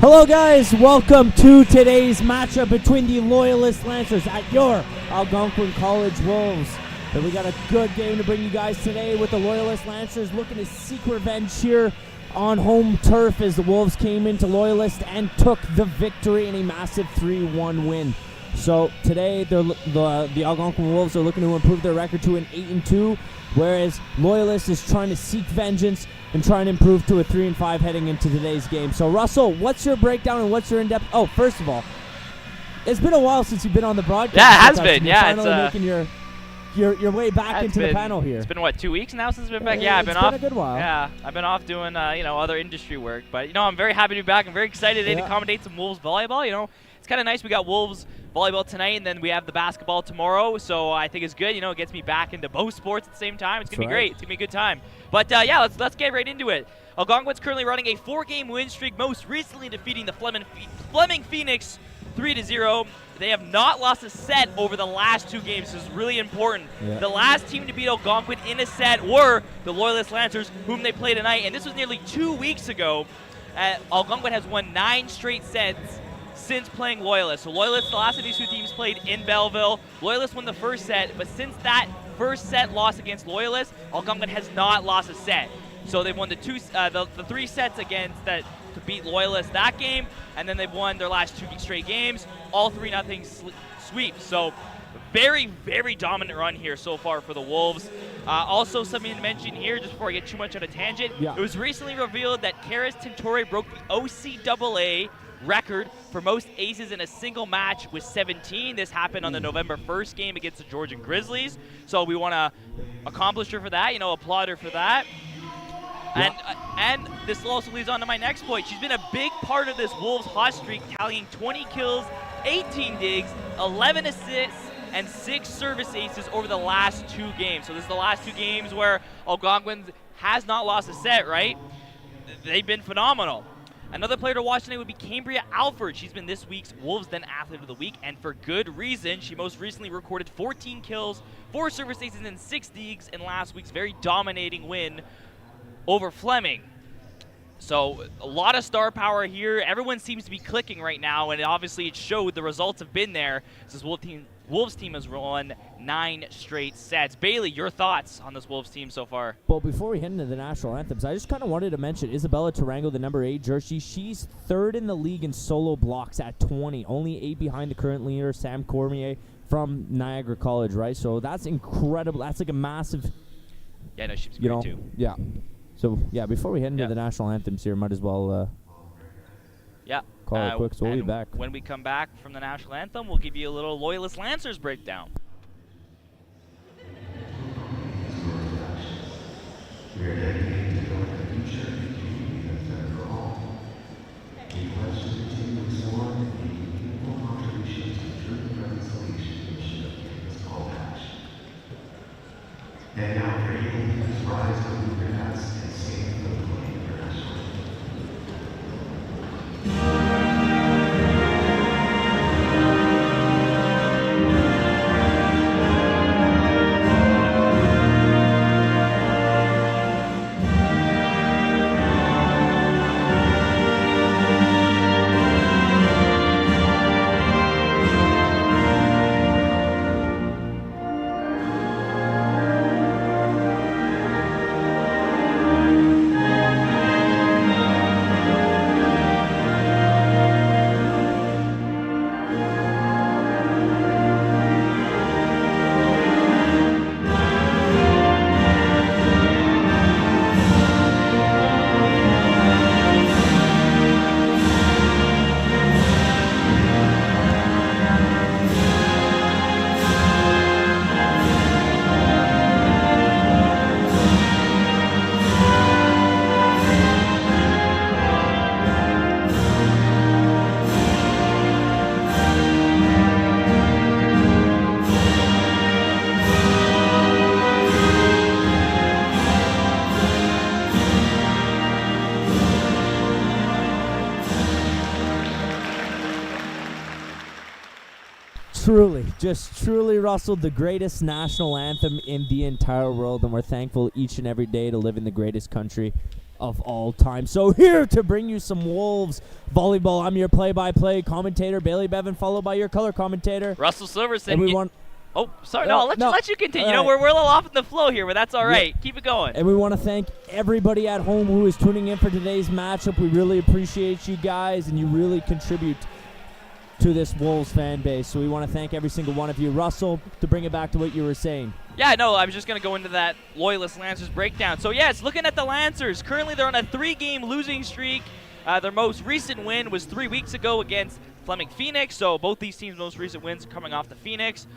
Hello guys, welcome to today's matchup between the Loyalist Lancers at your Algonquin College Wolves. And we got a good game to bring you guys today with the Loyalist Lancers looking to seek revenge here on home turf as the Wolves came into Loyalist and took the victory in a massive 3-1 win. So today the Algonquin Wolves are looking to improve their record to an 8-2, whereas Loyalist is trying to seek vengeance and trying to improve to a 3-5 heading into today's game. So Russell, what's your breakdown and what's your in-depth? Oh, first of all, it's been a while since you've been on the broadcast. Yeah, it has been. You're finally making your way back into the panel here. It's been what, 2 weeks now since I've been back? Yeah, I've been off. It's been a good while. Yeah, I've been off doing other industry work, but I'm very happy to be back. I'm very excited to accommodate some Wolves volleyball. It's kind of nice. We got Wolves volleyball tonight, and then we have the basketball tomorrow. So I think it's good. It gets me back into both sports at the same time. It's gonna be great. It's gonna be a good time. But let's get right into it. Algonquin's currently running a 4-game win streak, most recently defeating the Fleming Phoenix 3-0. They have not lost a set over the last 2 games. This is really important. Yeah. The last team to beat Algonquin in a set were the Loyalist Lancers, whom they play tonight, and this was nearly 2 weeks ago. Algonquin has won 9 straight sets since playing Loyalist. So Loyalist, the last of these 2 teams played in Belleville. Loyalist won the first set, but since that first set loss against Loyalist, Algonquin has not lost a set. So they've won the 3 sets against that to beat Loyalist that game, and then they've won their last 2 straight games, all 3-0 sweeps. So very, very dominant run here so far for the Wolves. Also something to mention here, just before I get too much on a tangent, it was recently revealed that Karis Tintore broke the OCAA record for most aces in a single match with 17. This happened on the November 1st game against the Georgian Grizzlies. So we want to accomplish her for that, applaud her for that. And this also leads on to my next point. She's been a big part of this Wolves hot streak, tallying 20 kills, 18 digs, 11 assists, and 6 service aces over the last 2 games. So this is the last 2 games where Algonquin has not lost a set, right? They've been phenomenal. Another player to watch tonight would be Cambria Alford. She's been this week's Wolves Den Athlete of the Week, and for good reason. She most recently recorded 14 kills, 4 service aces, and 6 digs in last week's very dominating win over Fleming. So a lot of star power here. Everyone seems to be clicking right now, and obviously it showed. The results have been there. This Wolves team has won 9 straight sets. Bailey, your thoughts on this Wolves team so far? Well, before we head into the national anthems, I just kind of wanted to mention Isabella Tarango, the number 8 jersey. She's 3rd in the league in solo blocks at 20, only 8 behind the current leader, Sam Cormier from Niagara College, right? So that's incredible. That's like a massive... Yeah, no, she's great too. Yeah. So, before we head into the national anthems here, might as well call it quick. So we'll be back. When we come back from the national anthem, we'll give you a little Loyalist Lancers breakdown. We are dedicated to building a future and community that's better for all. We pledge to continue to explore and make meaningful contributions to the truth and reconciliation mission of this call to action. And now, for you, please rise to move your hats and sing for the playing of our national Truly, Russell, the greatest national anthem in the entire world, and we're thankful each and every day to live in the greatest country of all time. So here to bring you some Wolves volleyball, I'm your play-by-play commentator, Bailey Bevan, followed by your color commentator, Russell Silverson. And we want. Oh, sorry. No, let you continue. All You know, right. we're a little off in the flow here, but that's all right. Keep it going. And we want to thank everybody at home who is tuning in for today's matchup. We really appreciate you guys, and you really contribute to this Wolves fan base. So we want to thank every single one of you. Russell, to bring it back to what you were saying. Yeah, no, I was just going to go into that Loyalist Lancers breakdown. So, yes, looking at the Lancers, currently they're on a 3-game losing streak. Their most recent win was 3 weeks ago against Fleming Phoenix. So both these teams' most recent wins are coming off the Phoenix.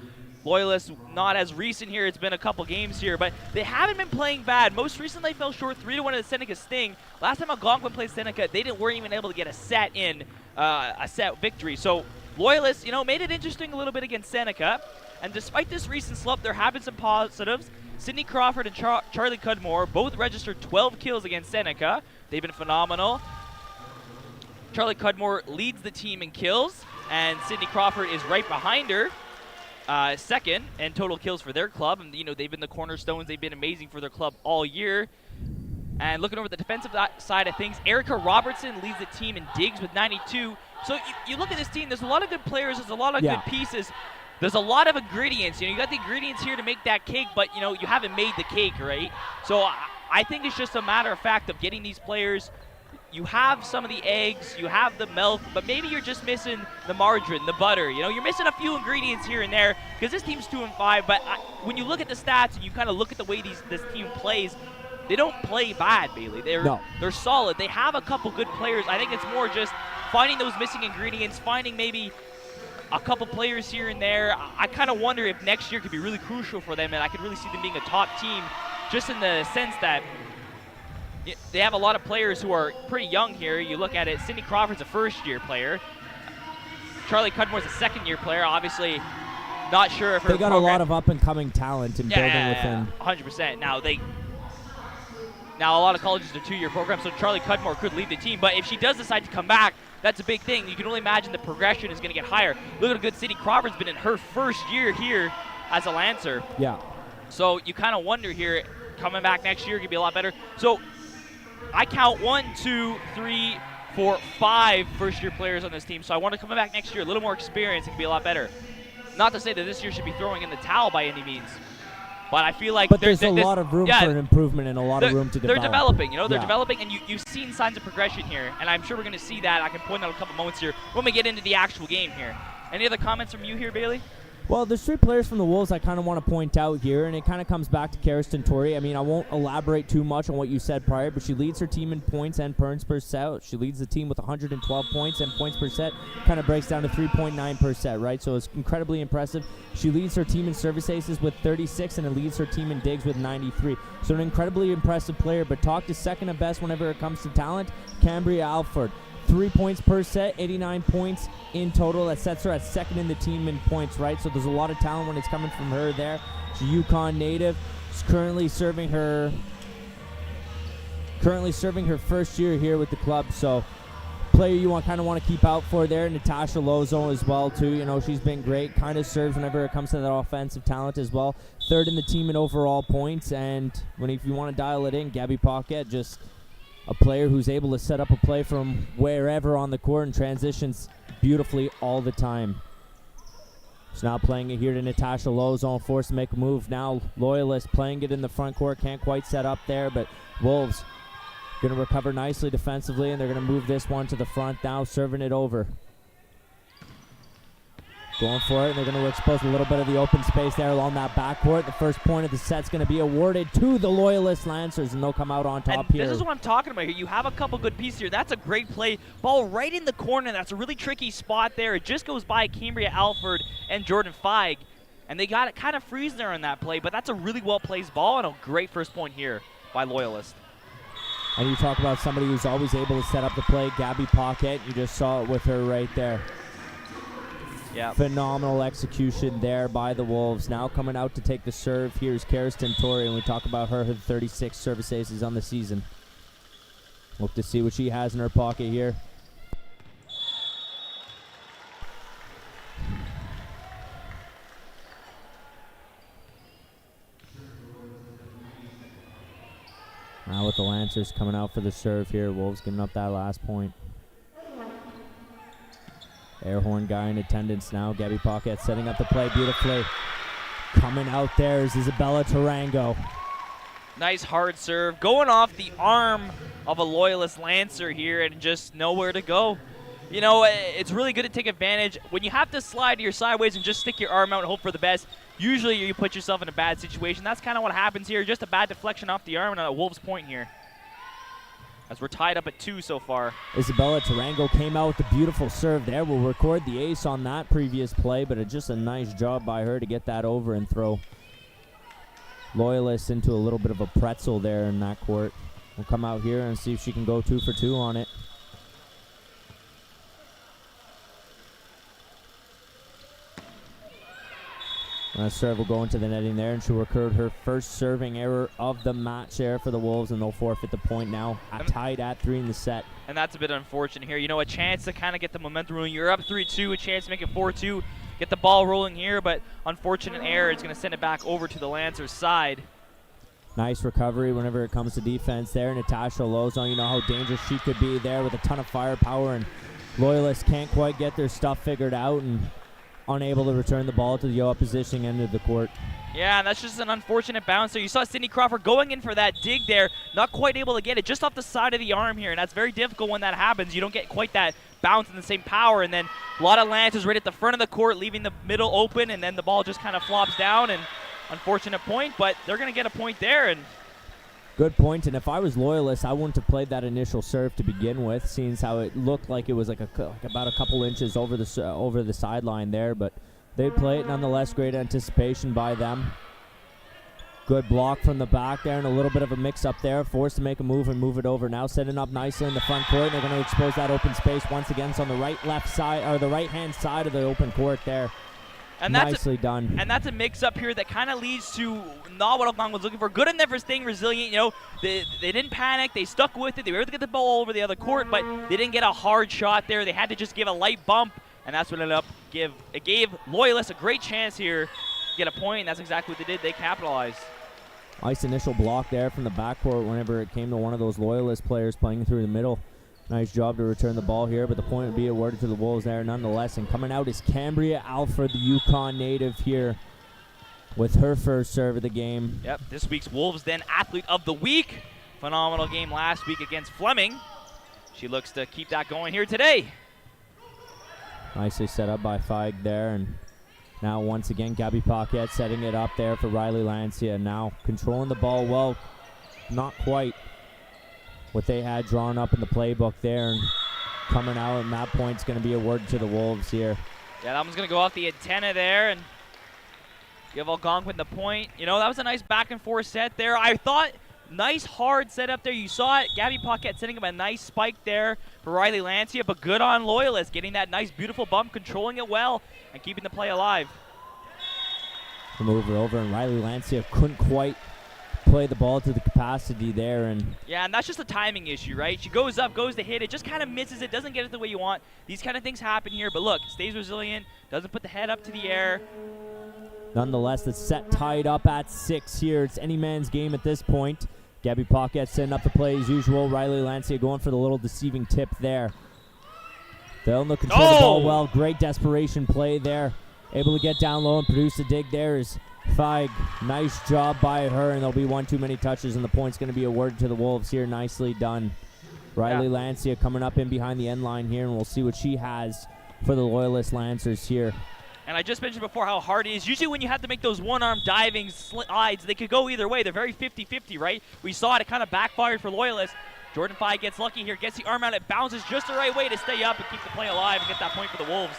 Loyalists, not as recent here. It's been a couple games here, but they haven't been playing bad. Most recently, they fell short 3-1 to the Seneca Sting. Last time Algonquin played Seneca, they weren't even able to get a set victory. So Loyalists, made it interesting a little bit against Seneca. And despite this recent slump, there have been some positives. Sidney Crawford and Charlie Cudmore both registered 12 kills against Seneca. They've been phenomenal. Charlie Cudmore leads the team in kills, and Sidney Crawford is right behind her. Second in total kills for their club, and they've been the cornerstones. They've been amazing for their club all year. And looking over the defensive side of things, Erica Robertson leads the team in digs with 92. So you look at this team. There's a lot of good players. There's a lot of good pieces. There's a lot of ingredients. You got the ingredients here to make that cake, but you haven't made the cake, right? So I think it's just a matter of fact of getting these players. You have some of the eggs, you have the milk, but maybe you're just missing the margarine, the butter. You're missing a few ingredients here and there because this team's 2-5. But when you look at the stats and you kind of look at the way this team plays, they don't play bad, Bailey. They're solid. They have a couple good players. I think it's more just finding those missing ingredients, finding maybe a couple players here and there. I kind of wonder if next year could be really crucial for them, and I could really see them being a top team, just in the sense that they have a lot of players who are pretty young here. You look at it, Sidney Crawford's a first-year player. Charlie Cudmore's a second-year player. Obviously, not sure if they got a lot of up-and-coming talent and building within. 100%. Now a lot of colleges are 2-year programs, so Charlie Cudmore could lead the team. But if she does decide to come back, that's a big thing. You can only imagine the progression is going to get higher. Look at how good Sidney Crawford's been in her first year here as a Lancer. Yeah. So you kind of wonder here, coming back next year could be a lot better. So I count 1, 2, 3, 4, 5 first-year players on this team. So I want to come back next year, a little more experience, and be a lot better. Not to say that this year should be throwing in the towel by any means, but I feel like there's a lot of room for improvement and a lot of room to develop. They're developing, they're developing, and you've seen signs of progression here, and I'm sure we're going to see that. I can point out a couple moments here when we get into the actual game here. Any other comments from you here, Bailey? Well, there's 3 players from the Wolves I kind of want to point out here, and it kind of comes back to Kirsten Torrey. I mean, I won't elaborate too much on what you said prior, but she leads her team in points and points per set. She leads the team with 112 points, and points per set kind of breaks down to 3.9 per set, right? So it's incredibly impressive. She leads her team in service aces with 36, and it leads her team in digs with 93. So an incredibly impressive player, but talk to second and best whenever it comes to talent, Cambria Alford. 3 points per set, 89 points in total. That sets her at second in the team in points, right? So there's a lot of talent when it's coming from her there. She's a Yukon native. She's currently serving her first year here with the club. So player you kind of want to keep out for there. Natasha Lozo as well too. She's been great. Kind of serves whenever it comes to that offensive talent as well. Third in the team in overall points. And if you want to dial it in, Gabby Paquette, just a player who's able to set up a play from wherever on the court and transitions beautifully all the time. She's now playing it here to Natasha Lozo, forced to make a move. Now Loyalist playing it in the front court. Can't quite set up there, but Wolves going to recover nicely defensively, and they're going to move this one to the front now, serving it over. Going for it, and they're going to expose a little bit of the open space there along that backcourt. The first point of the set's going to be awarded to the Loyalist Lancers, and they'll come out on top here. This is what I'm talking about here. You have a couple good pieces here. That's a great play. Ball right in the corner. That's a really tricky spot there. It just goes by Cambria Alford and Jordan Feig, and they got it kind of freezing there on that play, but that's a really well-placed ball and a great first point here by Loyalist. And you talk about somebody who's always able to set up the play, Gabby Paquette. You just saw it with her right there. Yeah. Phenomenal execution there by the Wolves. Now coming out to take the serve, here's Kirsten Torrey, and we talk about her 36 service aces on the season. Look to see what she has in her pocket here. Now with the Lancers coming out for the serve here. Wolves giving up that last point. Air horn guy in attendance now. Gabby Paquette setting up the play beautifully. Coming out there is Isabella Tarango. Nice hard serve. Going off the arm of a Loyalist Lancer here and just nowhere to go. You know, it's really good to take advantage. When you have to slide to your sideways and just stick your arm out and hope for the best, usually you put yourself in a bad situation. That's kind of what happens here. Just a bad deflection off the arm and a Wolves point here. As we're tied up at 2 so far. Isabella Tarango came out with a beautiful serve there. We'll record the ace on that previous play, but just a nice job by her to get that over and throw Loyalists into a little bit of a pretzel there in that court. We'll come out here and see if she can go 2 for 2 on it. Serve will go into the netting there, and she'll record her first serving error of the match there for the Wolves, and they'll forfeit the point now. Tied at 3 in the set. And that's a bit unfortunate here. You know, a chance to kind of get the momentum rolling. You're up 3-2, a chance to make it 4-2, get the ball rolling here, but unfortunate error is going to send it back over to the Lancers' side. Nice recovery whenever it comes to defense there. Natasha Lozon, you know how dangerous she could be there with a ton of firepower, and Loyalists can't quite get their stuff figured out and unable to return the ball to the opposition end of the court. Yeah, and that's just an unfortunate bounce there. You saw Sydney Crawford going in for that dig there, not quite able to get it, just off the side of the arm here, and that's very difficult when that happens. You don't get quite that bounce and the same power, and then a lot of Lancers right at the front of the court, leaving the middle open, and then the ball just kind of flops down, and unfortunate point, but they're going to get a point there. And good point, and if I was Loyalist, I wouldn't have played that initial serve to begin with, seeing how it looked like it was like about a couple inches over the sideline there, but they'd play it nonetheless. Great anticipation by them. Good block from the back there, and a little bit of a mix-up there, forced to make a move and move it over. Now setting up nicely in the front court. They're going to expose that open space once again. It's on the right-hand side of the open court there. And nicely done. And that's a mix-up here that kind of leads to not what Algonquin was looking for. Good in there for staying resilient. You know, they didn't panic. They stuck with it. They were able to get the ball over the other court, but they didn't get a hard shot there. They had to just give a light bump, and that's what ended up it gave Loyalists a great chance here to get a point, and that's exactly what they did. They capitalized. Nice initial block there from the backcourt whenever it came to one of those Loyalist players playing through the middle. Nice job to return the ball here, but the point would be awarded to the Wolves there nonetheless. And coming out is Cambria Alford, the Yukon native here, with her first serve of the game. Yep, this week's Wolves then Athlete of the Week. Phenomenal game last week against Fleming. She looks to keep that going here today. Nicely set up by Feig there, and now once again Gabby Paquette setting it up there for Riley Lancia. Now controlling the ball well, not quite what they had drawn up in the playbook there, and coming out, and that point's going to be awarded to the Wolves here. Yeah, that one's going to go off the antenna there and give Algonquin the point. You know, that was a nice back and forth set there. I thought nice hard setup there. You saw it. Gabby Paquette setting up a nice spike there for Riley Lancia, but good on Loyalist, getting that nice beautiful bump, controlling it well, and keeping the play alive. Move her over, and Riley Lancia couldn't quite play the ball to the capacity there. And yeah, and that's just a timing issue, right? She goes up, goes to hit it, just kind of misses it, doesn't get it the way you want. These kind of things happen here, but look, stays resilient, doesn't put the head up to the air. Nonetheless, the set tied up at 6 here. It's any man's game at this point. Gabby Paquette setting up the play as usual. Riley Lancia going for the little deceiving tip there. They'll control the ball well. Great desperation play there. Able to get down low and produce a dig there is Feig. Nice job by her, and there'll be one too many touches, and the point's going to be awarded to the Wolves here. Nicely done. Riley Lancia coming up in behind the end line here, and we'll see what she has for the Loyalist Lancers here. And I just mentioned before how hard it is. Usually when you have to make those one-arm diving slides, they could go either way. They're very 50-50, right? We saw it kind of backfired for Loyalists. Jordan Feig gets lucky here, gets the arm out, it bounces just the right way to stay up and keep the play alive and get that point for the Wolves.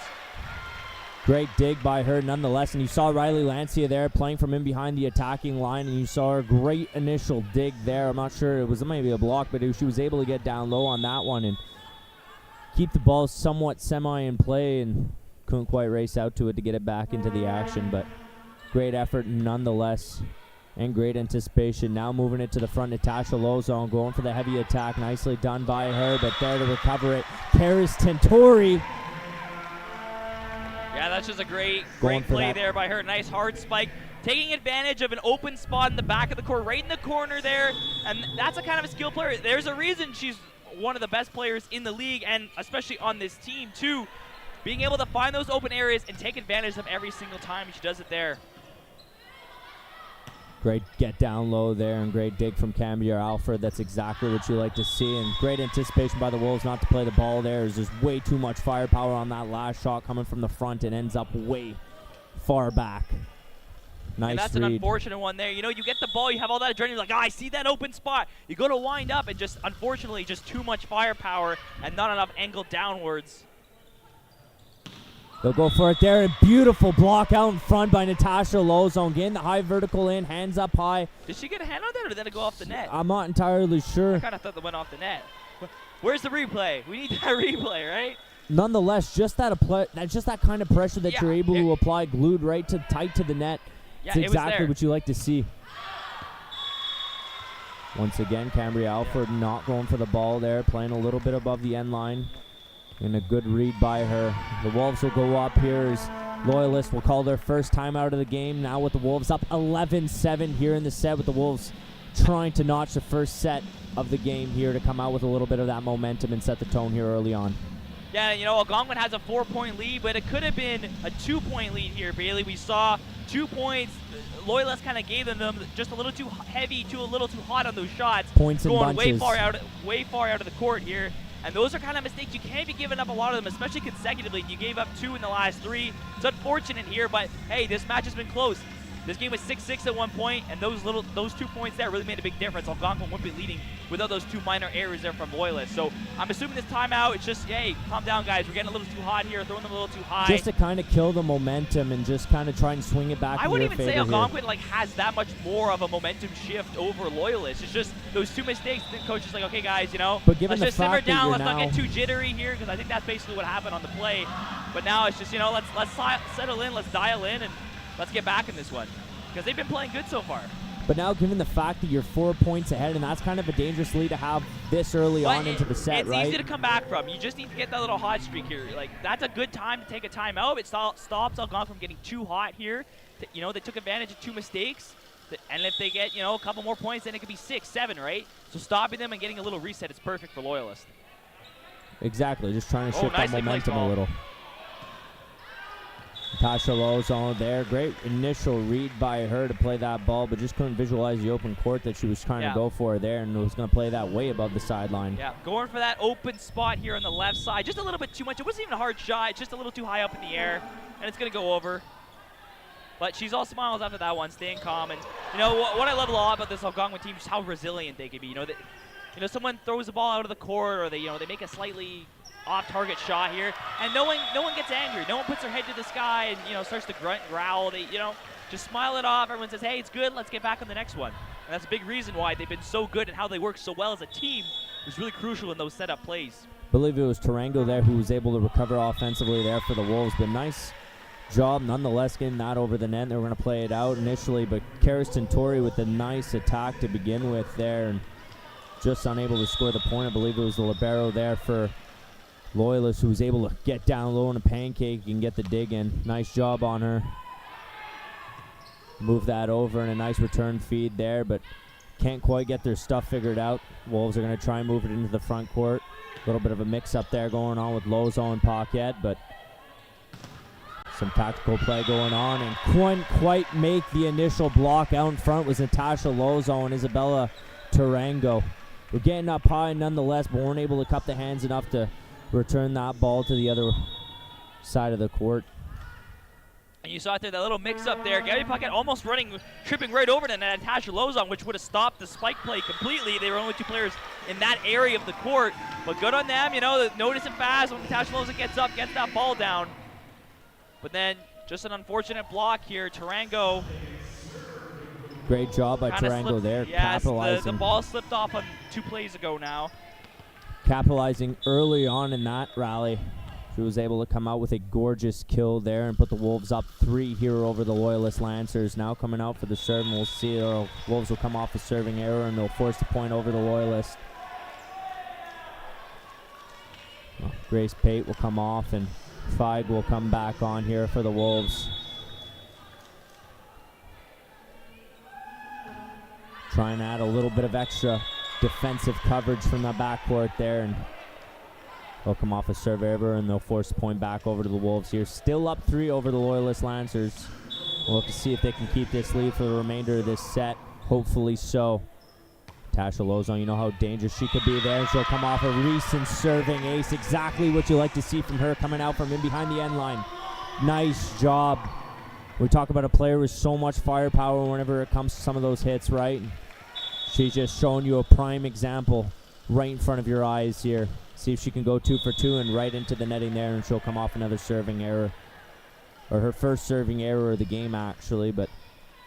Great dig by her nonetheless, and you saw Riley Lancia there playing from in behind the attacking line, and you saw her great initial dig there. I'm not sure, it was maybe a block, but she was able to get down low on that one and keep the ball somewhat semi in play, and couldn't quite race out to it to get it back into the action, but great effort nonetheless, and great anticipation. Now moving it to the front, Natasha Lozon going for the heavy attack. Nicely done by her, but there to recover it, Paris Tentori. Yeah, that's just a great play there by her. Nice hard spike. taking advantage of an open spot in the back of the court, right in the corner there, and that's a kind of a skill player. There's a reason she's one of the best players in the league, and especially on this team too, being able to find those open areas and take advantage of every single time she does it there. Great get down low there and great dig from Cambria Alfred. That's exactly what you like to see, and great anticipation by the Wolves not to play the ball there. There's just way too much firepower on that last shot coming from the front and ends up way far back. Nice and that's read. an unfortunate one there. You know, you get the ball, you have all that adrenaline, you're like, oh, I see that open spot. You go to wind up and just, unfortunately, just too much firepower and not enough angle downwards. They'll go for it there. A beautiful block out in front by Natasha Lozon. Getting the high vertical in, hands up high. Did she get a hand on that, or did it go off the net? I'm not entirely sure. I kind of thought that went off the net. Where's the replay? We need that replay, right? Nonetheless, just that kind of pressure that you're able to apply, glued right to tight to the net. Yeah, it's exactly what you like to see. Once again, Cambria Alford not going for the ball there, playing a little bit above the end line. And a good read by her. The Wolves will go up here as Loyalist will call their first time out of the game. Now with the Wolves up 11-7 here in the set, with the Wolves trying to notch the first set of the game here to come out with a little bit of that momentum and set the tone here early on. Yeah, you know, Algonquin has a 4-point lead, but it could have been a 2-point lead here, Bailey. We saw 2 points. Loyalist kind of gave them just a little too heavy, a little too hot on those shots. Points and going bunches. way far out of the court here. And those are kind of mistakes. You can't be giving up a lot of them, especially consecutively. You gave up 2 in the last 3. It's unfortunate here, but hey, this match has been close. This game was 6-6 at one point, and those 2 points there really made a big difference. Algonquin wouldn't be leading without those 2 minor errors there from Loyalist. So I'm assuming this timeout, it's just, hey, calm down, guys. We're getting a little too hot here, throwing them a little too high. Just to kind of kill the momentum and just kind of try and swing it back. I wouldn't even say Algonquin has that much more of a momentum shift over Loyalist. It's just those 2 mistakes. The coach is like, okay, guys, you know, but given let's just simmer down. Let's not now get too jittery here, because I think that's basically what happened on the play. But now it's just, you know, let's settle in, let's dial in, and let's get back in this one, because they've been playing good so far. But now, given the fact that you're 4 points ahead, and that's kind of a dangerous lead to have this early on into the set, right? It's easy to come back from. You just need to get that little hot streak here. Like, that's a good time to take a timeout. It stops Algonquin from getting too hot here. You know, they took advantage of 2 mistakes. And if they get, you know, a couple more points, then it could be 6, 7, right? So stopping them and getting a little reset is perfect for Loyalist. Exactly. Just trying to shift that momentum a little. Natasha Lozon there. Great initial read by her to play that ball, but just couldn't visualize the open court that she was trying to go for there, and was going to play that way above the sideline. Yeah, going for that open spot here on the left side. Just a little bit too much. It wasn't even a hard shot. It's just a little too high up in the air, and it's going to go over. But she's all smiles after that one, staying calm. And, you know, what I love a lot about this Algonquin team is how resilient they can be. You know, someone throws the ball out of the court, or they make a slightly off-target shot here, and no one gets angry. No one puts their head to the sky and, you know, starts to grunt and growl. They, you know, just smile it off. Everyone says, hey, it's good. Let's get back on the next one. And that's a big reason why they've been so good and how they work so well as a team is really crucial in those setup plays. I believe it was Tarango there who was able to recover offensively there for the Wolves, but nice job nonetheless getting that over the net. They were going to play it out initially, but Karistan Torrey with a nice attack to begin with there, and just unable to score the point. I believe it was the libero there for Loyalist who was able to get down low in a pancake and get the dig in. Nice job on her. Move that over, and a nice return feed there, but can't quite get their stuff figured out. Wolves are going to try and move it into the front court. A little bit of a mix-up there going on with Lozon and Paquette, but some tactical play going on, and couldn't quite make the initial block out in front was Natasha Lozon and Isabella Tarango. We're getting up high nonetheless, but weren't able to cup the hands enough to return that ball to the other side of the court. And you saw it there, that little mix-up there. Gabby Paquette almost tripping right over to Natasha Lozon, which would have stopped the spike play completely. They were only 2 players in that area of the court. But good on them, you know, notice it fast when Natasha Lozon gets up, gets that ball down. But then just an unfortunate block here. Tarango. Great job by Tarango there, yes, capitalizing. The ball slipped off on 2 plays ago now. Capitalizing early on in that rally. She was able to come out with a gorgeous kill there and put the Wolves up 3 here over the Loyalist Lancers. Now coming out for the serve, and we'll see the Wolves will come off a serving error, and they'll force the point over the Loyalist. Grace Pate will come off, and Feig will come back on here for the Wolves. Trying to add a little bit of extra defensive coverage from the backcourt there, and they'll come off a serve error, and they'll force a point back over to the Wolves here. Still up 3 over the Loyalist Lancers. We'll have to see if they can keep this lead for the remainder of this set. Hopefully so. Tasha Lozon, you know how dangerous she could be there. She'll come off a recent serving ace. Exactly what you like to see from her, coming out from in behind the end line. Nice job. We talk about a player with so much firepower whenever it comes to some of those hits, right? She's just showing you a prime example right in front of your eyes here. See if she can go 2 for 2 and right into the netting there, and she'll come off another serving error. Or her first serving error of the game, actually, but...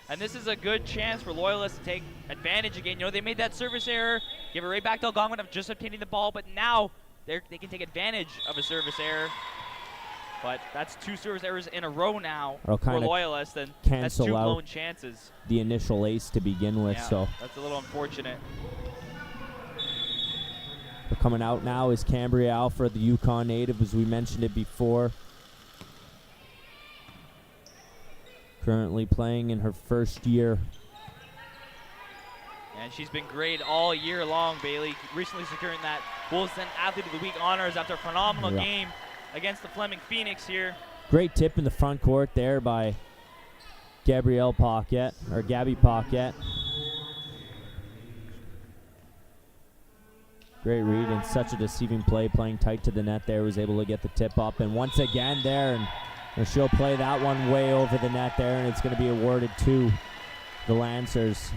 And this is a good chance for Loyalists to take advantage again. You know, they made that service error, give it right back to Algonquin of just obtaining the ball, but now they can take advantage of a service error. But that's 2 service errors in a row now for Loyalists, and that's 2 blown chances. The initial ace to begin with, yeah, so that's a little unfortunate. But coming out now is Cambria Alfred, the Yukon native, as we mentioned it before. Currently playing in her first year. And she's been great all year long, Bailey. Recently securing that Wolves Athlete of the Week honors after a phenomenal game against the Fleming Phoenix here. Great tip in the front court there by Gabrielle Paquette, or Gabby Paquette. Great read and such a deceiving play, playing tight to the net there, was able to get the tip up. And once again there, and she'll play that one way over the net there, and it's going to be awarded to the Lancers.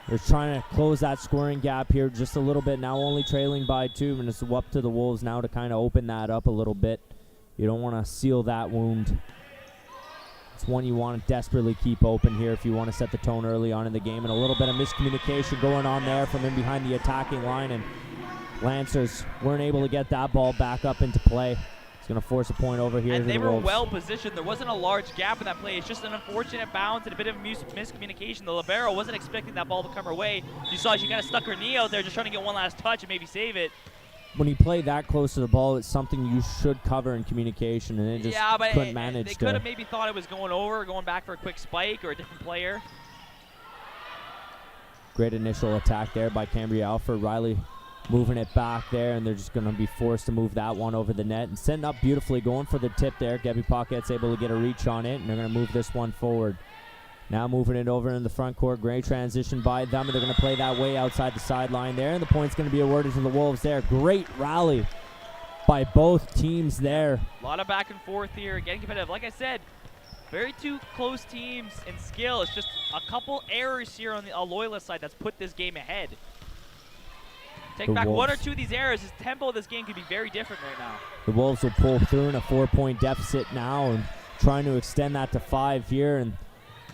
They're trying to close that scoring gap here just a little bit now, only trailing by 2, and it's up to the Wolves now to kind of open that up a little bit. You don't want to seal that wound. It's one you want to desperately keep open here if you want to set the tone early on in the game, and a little bit of miscommunication going on there from in behind the attacking line, and Lancers weren't able to get that ball back up into play. It's going to force a point over here. And they the were Wolves. well positioned. There wasn't a large gap in that play. It's just an unfortunate bounce and a bit of miscommunication. The libero wasn't expecting that ball to come her way. You saw she kind of stuck her knee out there just trying to get one last touch and maybe save it. When you play that close to the ball, it's something you should cover in communication, and it just couldn't manage. They could have maybe thought it was going over, going back for a quick spike or a different player. Great initial attack there by Cambria Alfred. Riley moving it back there, and they're just going to be forced to move that one over the net and setting up beautifully, going for the tip there. Gabby Paquette's able to get a reach on it, and they're going to move this one forward. Now moving it over in the front court. Great transition by them, and they're going to play that way outside the sideline there, and the point's going to be awarded to the Wolves there. Great rally by both teams there. A lot of back and forth here, getting competitive. Like I said, very 2 close teams in skill. It's just a couple errors here on the Loyalist side that's put this game ahead. Take back Wolves. 1 or 2 of these errors, his tempo of this game could be very different right now. The Wolves will pull through in a 4-point deficit now and trying to extend that to 5 here, and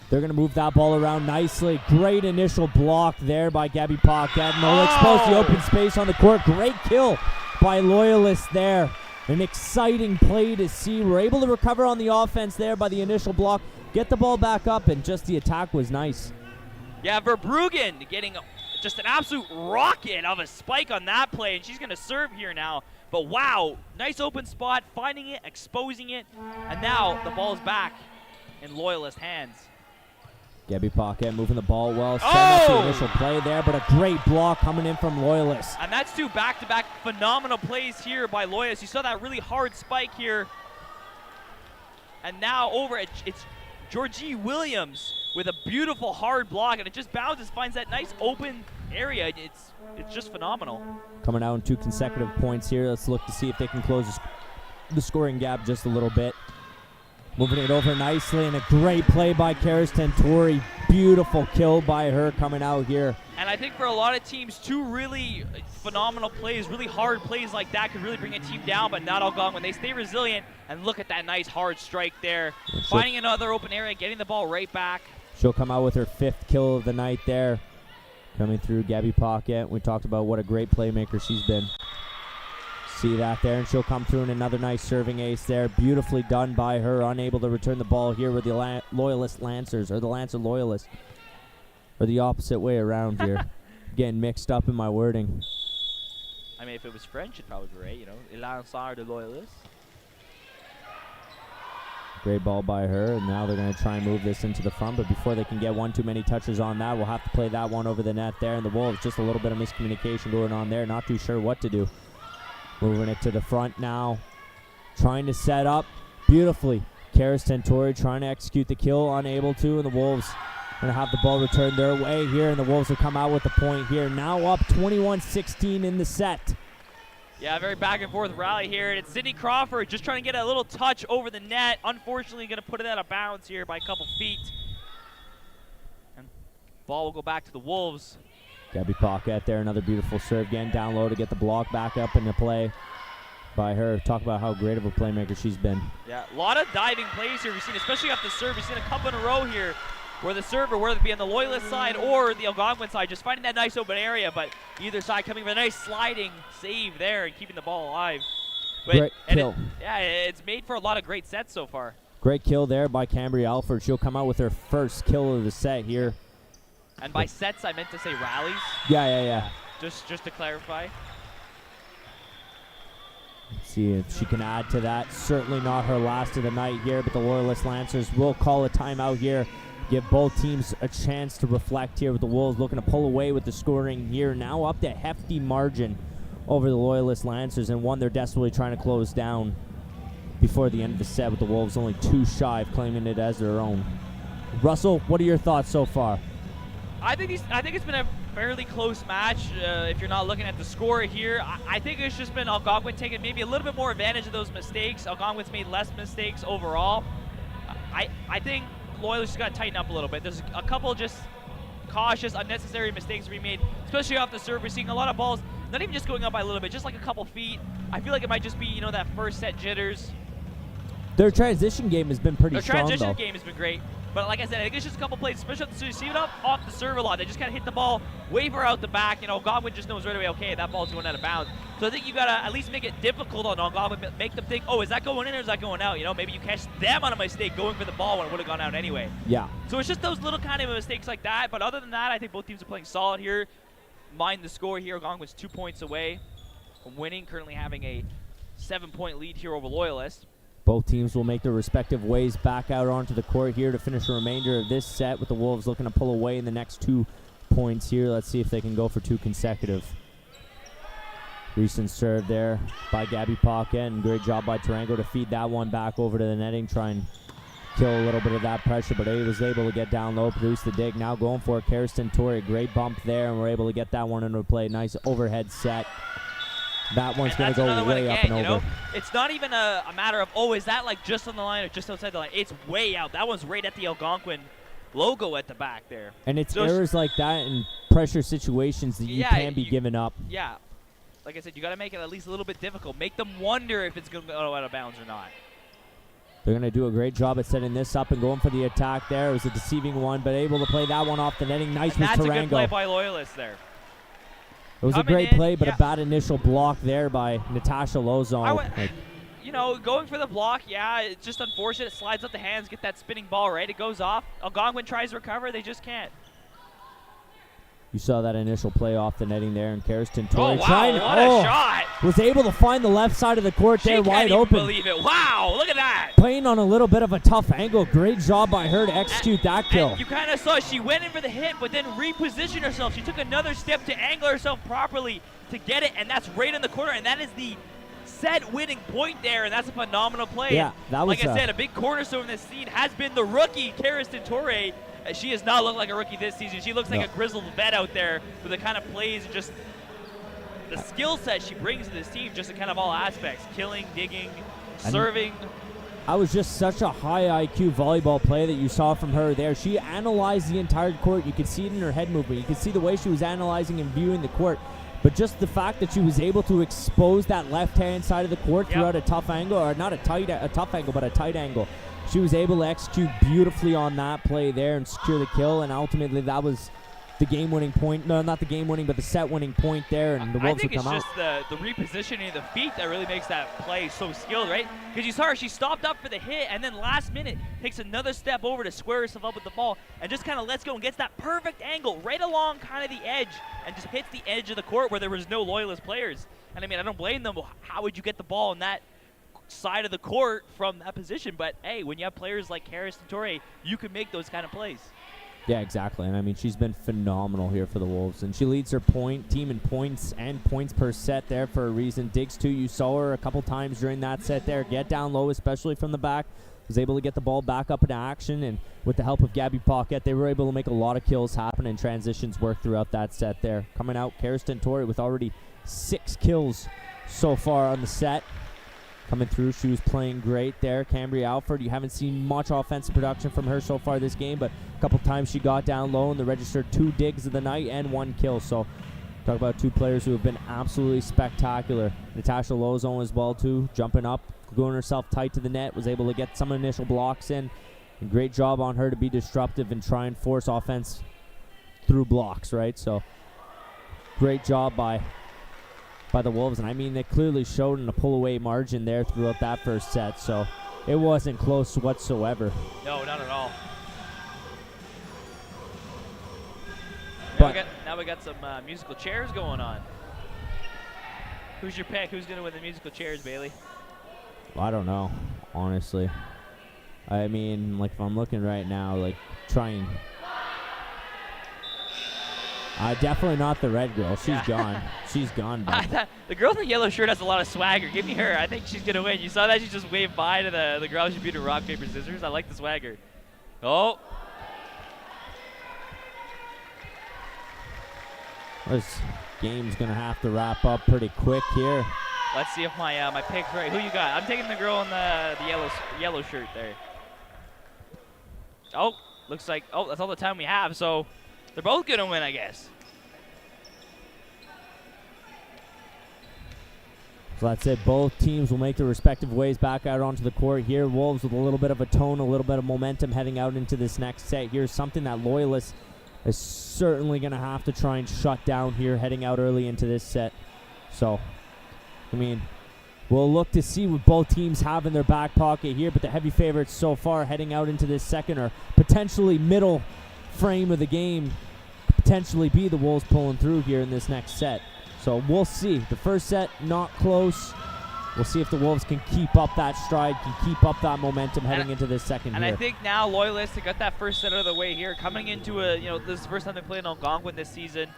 they're going to move that ball around nicely. Great initial block there by Gabby Paquette, and they'll expose the open space on the court. Great kill by Loyalist there. An exciting play to see. We're able to recover on the offense there by the initial block, get the ball back up, and just the attack was nice. Yeah, Verbruggen getting just an absolute rocket of a spike on that play, and she's going to serve here now. But wow, nice open spot, finding it, exposing it, and now the ball's back in Loyalist hands. Gabby Paquette moving the ball well, setting up the initial play there, but a great block coming in from Loyalist. And that's 2 back-to-back phenomenal plays here by Loyalist. You saw that really hard spike here. And now over, it's Georgie Williams with a beautiful hard block, and it just bounces, finds that nice open area. It's just phenomenal. Coming out in 2 consecutive points here. Let's look to see if they can close the scoring gap just a little bit. Moving it over nicely, and a great play by Karis Tentori. Beautiful kill by her coming out here. And I think for a lot of teams, 2 really phenomenal plays, really hard plays like that could really bring a team down, but not Algonquin. When they stay resilient, and look at that nice hard strike there. Finding another open area, getting the ball right back. She'll come out with her 5th kill of the night there. Coming through Gabby Paquette. We talked about what a great playmaker she's been. See that there, and she'll come through in another nice serving ace there. Beautifully done by her, unable to return the ball here with the Loyalist Lancers, or the Lancer Loyalists. Or the opposite way around here. Getting mixed up in my wording. I mean, if it was French, it'd probably be right, you know. Les Lancers de Loyalistes. Great ball by her, and now they're going to try and move this into the front, but before they can get one too many touches on that, we'll have to play that one over the net there, and the Wolves, just a little bit of miscommunication going on there, not too sure what to do. Moving it to the front now, trying to set up beautifully. Karis Tentori trying to execute the kill, unable to, and the Wolves going to have the ball returned their way here, and the Wolves will come out with the point here. Now up 21-16 in the set. Yeah, very back and forth rally here. And it's Sydney Crawford just trying to get a little touch over the net. Unfortunately, going to put it out of bounds here by a couple feet. And ball will go back to the Wolves. Gabby Paquette there, another beautiful serve again, down low to get the block back up into play by her. Talk about how great of a playmaker she's been. Yeah, a lot of diving plays here we've seen, especially off the serve. We've seen a couple in a row here where the server, whether it be on the Loyalist side or the Algonquin side, just finding that nice open area, but either side coming with a nice sliding save there and keeping the ball alive. Great kill. It's made for a lot of great sets so far. Great kill there by Cambria Alford. She'll come out with her first kill of the set here. And by sets, I meant to say rallies. Yeah. Just to clarify. Let's see if she can add to that. Certainly not her last of the night here, but the Loyalist Lancers will call a timeout here. Give both teams a chance to reflect here, with the Wolves looking to pull away with the scoring here. Now up to a hefty margin over the Loyalist Lancers, and one they're desperately trying to close down before the end of the set, with the Wolves only 2 shy of claiming it as their own. Russell, what are your thoughts so far? I think it's been a fairly close match if you're not looking at the score here. I think it's just been Algonquin taking maybe a little bit more advantage of those mistakes. Algonquin's made less mistakes overall. I think Loyalists just got to tighten up a little bit. There's a couple just cautious, unnecessary mistakes being made, especially off the serve. We're seeing a lot of balls, not even just going up by a little bit, just like a couple feet. I feel like it might just be, that first set jitters. Their transition game has been pretty strong, though. Their transition game has been great. But like I said, I think it's just a couple plays, especially so you see it off the serve a lot. They just kind of hit the ball, wave her out the back. Algonquin just knows right away, okay, that ball's going out of bounds. So I think you got to at least make it difficult on Algonquin, make them think, oh, is that going in or is that going out? Maybe you catch them on a mistake going for the ball when it would have gone out anyway. Yeah. So it's just those little kind of mistakes like that. But other than that, I think both teams are playing solid here. Mind the score here. Algonquin's 2 points away from winning, currently having a 7-point lead here over Loyalist. Both teams will make their respective ways back out onto the court here to finish the remainder of this set, with the Wolves looking to pull away in the next 2 points here. Let's see if they can go for 2 consecutive. Recent serve there by Gabby Paquette, and great job by Tarango to feed that one back over to the netting, try and kill a little bit of that pressure, but he was able to get down low, produce the dig. Now going for it, Karis Tentori, great bump there, and we're able to get that one into play. Nice overhead set. That one's going to go way up and over. It's not even a matter of, is that like just on the line or just outside the line? It's way out. That one's right at the Algonquin logo at the back there. And it's errors like that in pressure situations that you can't be giving up. Yeah. Like I said, you got to make it at least a little bit difficult. Make them wonder if it's going to go out of bounds or not. They're going to do a great job at setting this up and going for the attack there. It was a deceiving one, but able to play that one off the netting. Nice with Tarango. That's a good play by Loyalist there. It was a great play, but a bad initial block there by Natasha Lozon. Going for the block, it's just unfortunate. It slides up the hands, get that spinning ball right. It goes off. Algonquin tries to recover. They just can't. You saw that initial play off the netting there, and Karis Tentori what a shot! Was able to find the left side of the court there wide open. Believe it. Wow, look at that. Playing on a little bit of a tough angle. Great job by her to execute that kill. And you kind of saw she went in for the hit, but then repositioned herself. She took another step to angle herself properly to get it, and that's right in the corner, and that is the set winning point there, and that's a phenomenal play. Yeah, that was like I said, a big cornerstone in this scene has been the rookie, Karis Tentori. She has not looked like a rookie this season. She looks like a grizzled vet out there with the kind of plays and just the skill set she brings to this team, just in kind of all aspects. Killing, digging, serving. I was just such a high IQ volleyball play that you saw from her there. She analyzed the entire court. You could see it in her head movement. You could see the way she was analyzing and viewing the court. But just the fact that she was able to expose that left-hand side of the court throughout a tough angle, or not a tough angle, but a tight angle. She was able to execute beautifully on that play there and secure the kill, and ultimately that was the game-winning point. No, not the game-winning, but the set-winning point there, and the Wolves would come out. I think it's just the repositioning of the feet that really makes that play so skilled, right? Because you saw her, she stopped up for the hit, and then last minute takes another step over to square herself up with the ball, and just kind of lets go and gets that perfect angle right along kind of the edge, and just hits the edge of the court where there was no Loyalist players. And I mean, I don't blame them. How would you get the ball in that side of the court from that position. But, hey, when you have players like Harris and Torre, you can make those kind of plays. Yeah, exactly. And, I mean, she's been phenomenal here for the Wolves. And she leads her team in points and points per set there for a reason. Digs, too, you saw her a couple times during that set there. Get down low, especially from the back. Was able to get the ball back up into action. And with the help of Gabby Paquette, they were able to make a lot of kills happen and transitions work throughout that set there. Coming out, Kirsten Torre with already 6 kills so far on the set. Coming through, she was playing great there. Cambria Alford, you haven't seen much offensive production from her so far this game, but a couple times she got down low and registered 2 digs of the night and 1 kill. So talk about 2 players who have been absolutely spectacular. Natasha Lozone as well too, jumping up, going herself tight to the net, was able to get some initial blocks in. And great job on her to be disruptive and try and force offense through blocks, right? So great job by the Wolves, and I mean they clearly showed in a pull-away margin there throughout that first set, so it wasn't close whatsoever. No, not at all. Now we got some musical chairs going on. Who's your pick? Who's going to win the musical chairs, Bailey? I don't know, honestly. I mean, like, if I'm looking right now, like, trying... definitely not the red girl. She's gone. She's gone. The girl in the yellow shirt has a lot of swagger. Give me her. I think she's going to win. You saw that? She just waved bye to the girl. She beat her rock, paper, scissors. I like the swagger. Oh. This game's going to have to wrap up pretty quick here. Let's see if my pick's right. Who you got? I'm taking the girl in the yellow shirt there. Oh, looks like, that's all the time we have, so they're both going to win, I guess. So that's it. Both teams will make their respective ways back out onto the court here. Wolves with a little bit of a tone, a little bit of momentum heading out into this next set. Here's something that Loyalist is certainly going to have to try and shut down here heading out early into this set. So, I mean, we'll look to see what both teams have in their back pocket here, but the heavy favorites so far heading out into this second are potentially middle frame of the game, potentially be the Wolves pulling through here in this next set. So we'll see. The first set, not close. We'll see if the Wolves can keep up that stride, can keep up that momentum heading into this second and here. I think now Loyalists have got that first set out of the way here. Coming into this is the first time they played in Algonquin this season.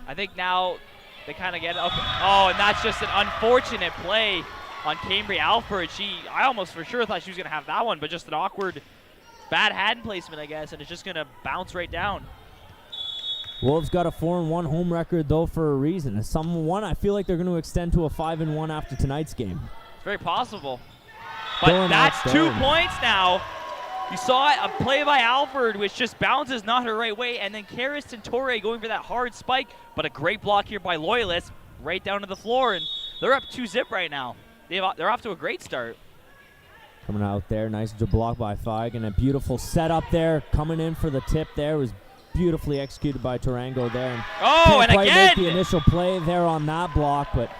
I think now they kind of get it. Okay. Oh, and that's just an unfortunate play on Cambria Alford. I almost for sure thought she was going to have that one, but just an awkward, bad hand placement, I guess, and it's just going to bounce right down. Wolves got a 4-1 home record, though, for a reason. I feel like they're going to extend to a 5-1 after tonight's game. It's very possible. But that's 2 points now. You saw it, a play by Alford, which just bounces not her right way, and then Kirsten Torre going for that hard spike, but a great block here by Loyalists right down to the floor, and they're up 2-zip right now. They're off to a great start. Coming out there, nice block by Feig, and a beautiful setup there. Coming in for the tip there was beautifully executed by Tarango there. And and quite again! make the initial play there on that block, but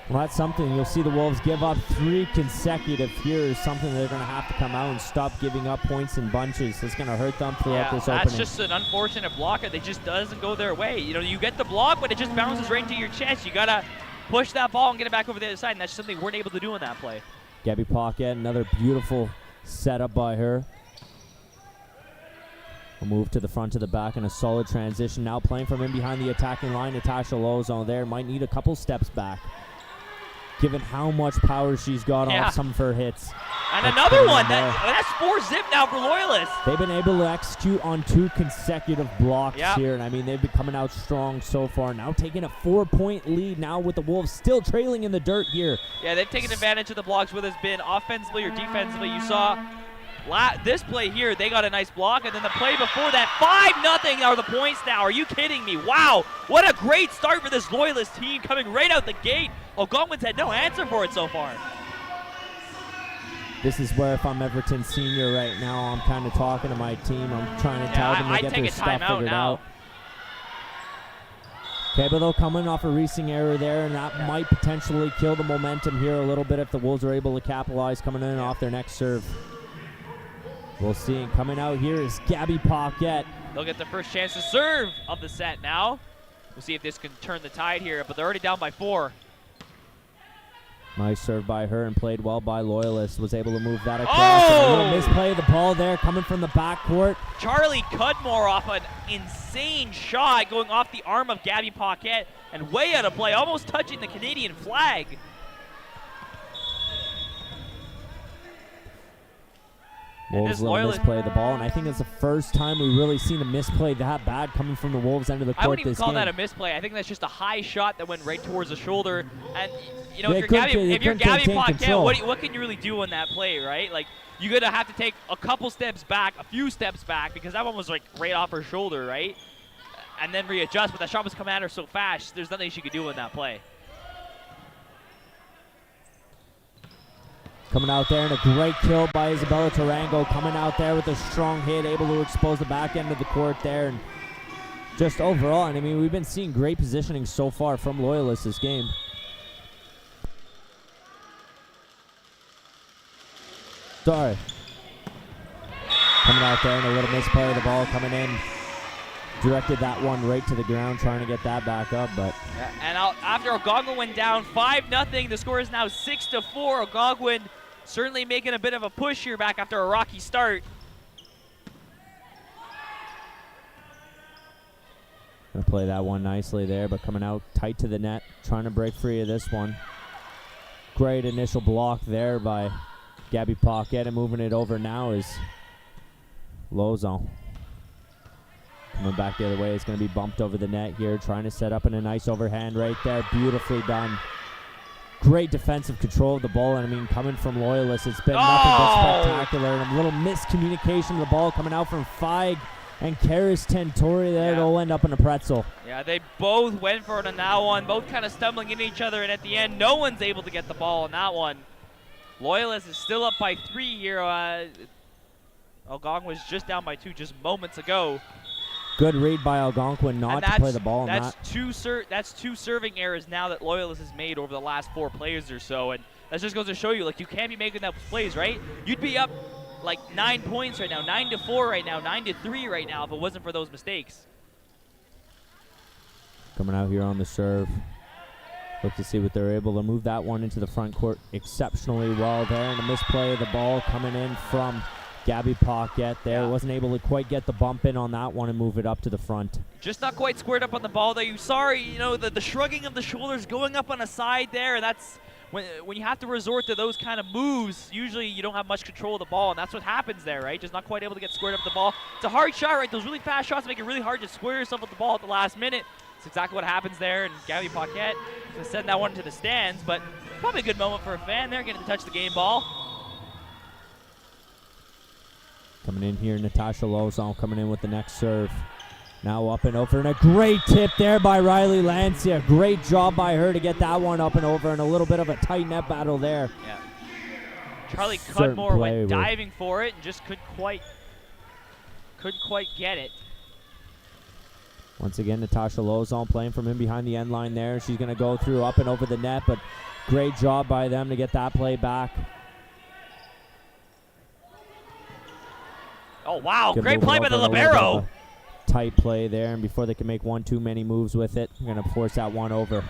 well, that's something. You'll see the Wolves give up 3 consecutive here is something they're going to have to come out and stop giving up points in bunches. It's going to hurt them throughout this opening. That's just an unfortunate block. It just doesn't go their way. You get the block, but it just bounces right into your chest. You got to push that ball and get it back over the other side, and that's something we weren't able to do in that play. Gabby Paquette, another beautiful setup by her. A move to the front to the back and a solid transition. Now playing from in behind the attacking line. Natasha Lozone there. Might need a couple steps back, given how much power she's got off some of her hits. And another one. That's 4-zip now for Loyalists. They've been able to execute on 2 consecutive blocks here. And I mean, they've been coming out strong so far. Now taking a 4-point lead now with the Wolves still trailing in the dirt here. Yeah, they've taken advantage of the blocks, whether it's been offensively or defensively. You saw this play here, they got a nice block, and then the play before that, 5-0 are the points now. Are you kidding me? Wow, what a great start for this Loyalist team coming right out the gate. Algonquin's had no answer for it so far. This is where if I'm Everton Senior right now, I'm kind of talking to my team. I'm trying to tell them to get their stuff figured out. Okay, but they'll come in off a racing error there, and that might potentially kill the momentum here a little bit if the Wolves are able to capitalize coming in off their next serve. We'll see. And coming out here is Gabby Paquette. They'll get the first chance to serve of the set now. We'll see if this can turn the tide here, but they're already down by 4. Nice serve by her and played well by Loyalist. Was able to move that across. And a little misplay of the ball there coming from the backcourt. Charlie Cudmore off an insane shot going off the arm of Gabby Paquette and way out of play, almost touching the Canadian flag. Wolves little misplay of the ball, and I think it's the first time we really seen a misplay that bad coming from the Wolves end of the court. I wouldn't even this call game. that a misplay. I think that's just a high shot that went right towards the shoulder. And you know, Yeah, if you're Gabby Paquette, control. what can you really do on that play, right? Like, you're gonna have to take a couple steps back, a few steps back, because that one was like right off her shoulder, right? And then readjust. But that shot was coming at her so fast. There's nothing she could do in that play. Coming out there and a great kill by Isabella Tarango. Coming out there with a strong hit, able to expose the back end of the court there. And just overall, and I mean, we've been seeing great positioning so far from Loyalist this game. Sorry. Coming out there and a little misplay of the ball coming in. Directed that one right to the ground, trying to get that back up, but Yeah, and after Algonquin went down 5-0, the score is now 6-4. Algonquin certainly making a bit of a push here back after a rocky start. gonna play that one nicely there, but coming out tight to the net, trying to break free of this one. Great initial block there by Gabby Paquette, and moving it over now is Lozon. Coming back the other way, it's going to be bumped over the net here, trying to set up in a nice overhand right there. Beautifully done. Great defensive control of the ball, and I mean, coming from Loyalist, it's been nothing but spectacular. And a little miscommunication of the ball coming out from Feig and Karis Tentori there. Yeah. It'll end up in a pretzel. Yeah, they both went for it on that one, both kind of stumbling into each other, and at the end, no one's able to get the ball on that one. Loyalist is still up by 3 here. Algonquin was just down by 2 just moments ago. Good read by Algonquin not to play the ball on that. That's two serving errors now that Loyalist has made over the last 4 plays or so, and that just goes to show you, like, you can't be making that plays, right? You'd be up like 9 points right now, 9-4 right now, 9-3 right now if it wasn't for those mistakes. Coming out here on the serve. Look to see what they're able to move that one into the front court exceptionally well there, and a misplay of the ball coming in from Gabby Paquette there. Yeah. Wasn't able to quite get the bump in on that one and move it up to the front. Just not quite squared up on the ball there. You saw, you know, the shrugging of the shoulders going up on a side there, and that's when you have to resort to those kind of moves, usually you don't have much control of the ball, and that's what happens there, right? Just not quite able to get squared up with the ball. It's a hard shot, right? Those really fast shots make it really hard to square yourself with the ball at the last minute. It's exactly what happens there, and Gabby Paquette can send that one to the stands, but probably a good moment for a fan there, getting to touch the game ball. Coming in here, Natasha Lozon coming in with the next serve. Now up and over, and a great tip there by Riley Lancia. Great job by her to get that one up and over, and a little bit of a tight net battle there. Yeah. Charlie Certain Cudmore play went diving for it and just couldn't quite get it. Once again, Natasha Lozon playing from in behind the end line there. She's going to go through up and over the net, but great job by them to get that play back. Oh, wow. Good Great move play by over the and a little bit of libero. a tight play there, and before they can make one too many moves with it, we're going to force that one over.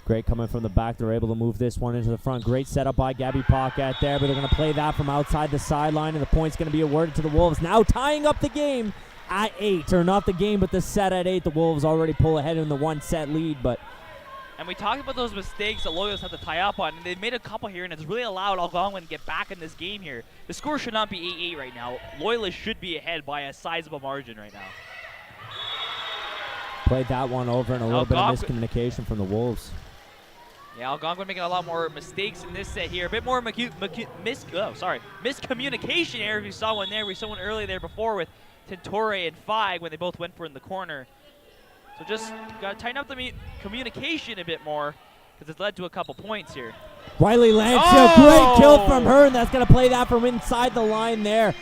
Great coming from the back. They're able to move this one into the front. Great setup by Gabby Paquette there, but they're going to play that from outside the sideline, and the point's going to be awarded to the Wolves. Now tying up the game at 8, or not the game, but the set at 8. The Wolves already pull ahead in the 1-set lead, but And we talked about those mistakes that Loyalists have to tie up on, and they've made a couple here, and it's really allowed Algonquin to get back in this game here. The score should not be 8-8 right now. Loyalists should be ahead by a sizable margin right now. played that one over, and a little bit of miscommunication from the Wolves. Yeah, Algonquin making a lot more mistakes in this set here. A bit more miscommunication errors. We saw one there. We saw one earlier there before with Tentori and Feig when they both went for it in the corner. So just got to tighten up the communication a bit more because it's led to a couple points here. Riley Lancia, great kill from her, and that's going to play that from inside the line there.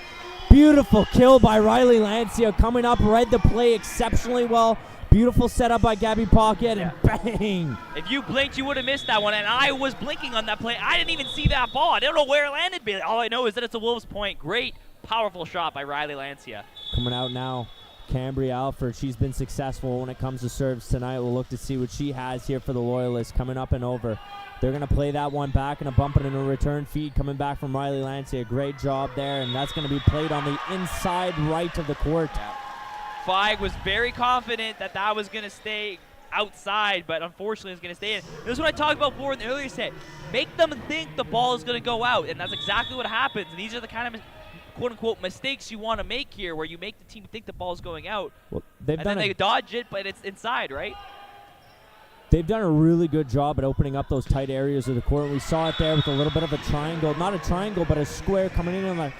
Beautiful kill by Riley Lancia, coming up, read the play exceptionally well. Beautiful setup by Gabby Paquette, and bang! If you blinked, you would have missed that one, and I was blinking on that play. I didn't even see that ball. I don't know where it landed. All I know is that it's a Wolves point. Great, powerful shot by Riley Lancia. Coming out now, Cambry Alford, she's been successful when it comes to serves tonight. We'll look to see what she has here for the Loyalists coming up and over. They're going to play that one back and a bump it in a return feed coming back from Riley Lancia. Great job there, and that's going to be played on the inside right of the court. Yeah. Feig was very confident that that was going to stay outside, but unfortunately it's going to stay in. This is what I talked about before in the earlier set. Make them think the ball is going to go out, and that's exactly what happens. And these are the kind of quote-unquote mistakes you want to make here, where you make the team think the ball is going out, well, and then they dodge it, but it's inside, right? They've done a really good job at opening up those tight areas of the court. We saw it there with a little bit of a triangle. Not a triangle, but a square coming in on the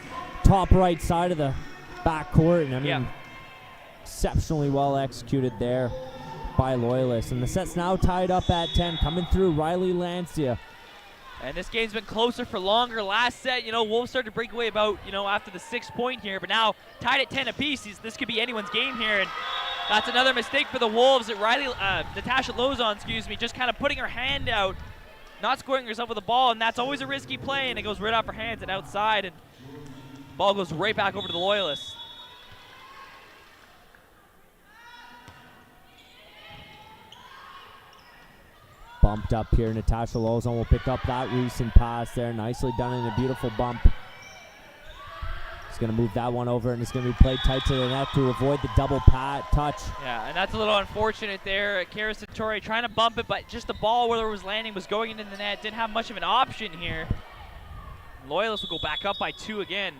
top right side of the back court. And I mean, exceptionally well executed there by Loyalists. And the set's now tied up at 10. Coming through, Riley Lancia. And this game's been closer for longer. Last set, Wolves started to break away about, after the 6th point here. But now tied at 10 apiece. This could be anyone's game here. And that's another mistake for the Wolves. Natasha Lozon, just kind of putting her hand out, not scoring herself with the ball, and that's always a risky play, and it goes right off her hands and outside, and ball goes right back over to the Loyalists. Bumped up here, Natasha Lozon will pick up that recent pass there. Nicely done in a beautiful bump. He's going to move that one over, and it's going to be played tight to the net to avoid the double touch. Yeah, and that's a little unfortunate there. Kara Satori trying to bump it, but just the ball where it was landing was going into the net. Didn't have much of an option here. Loyalists will go back up by 2 again.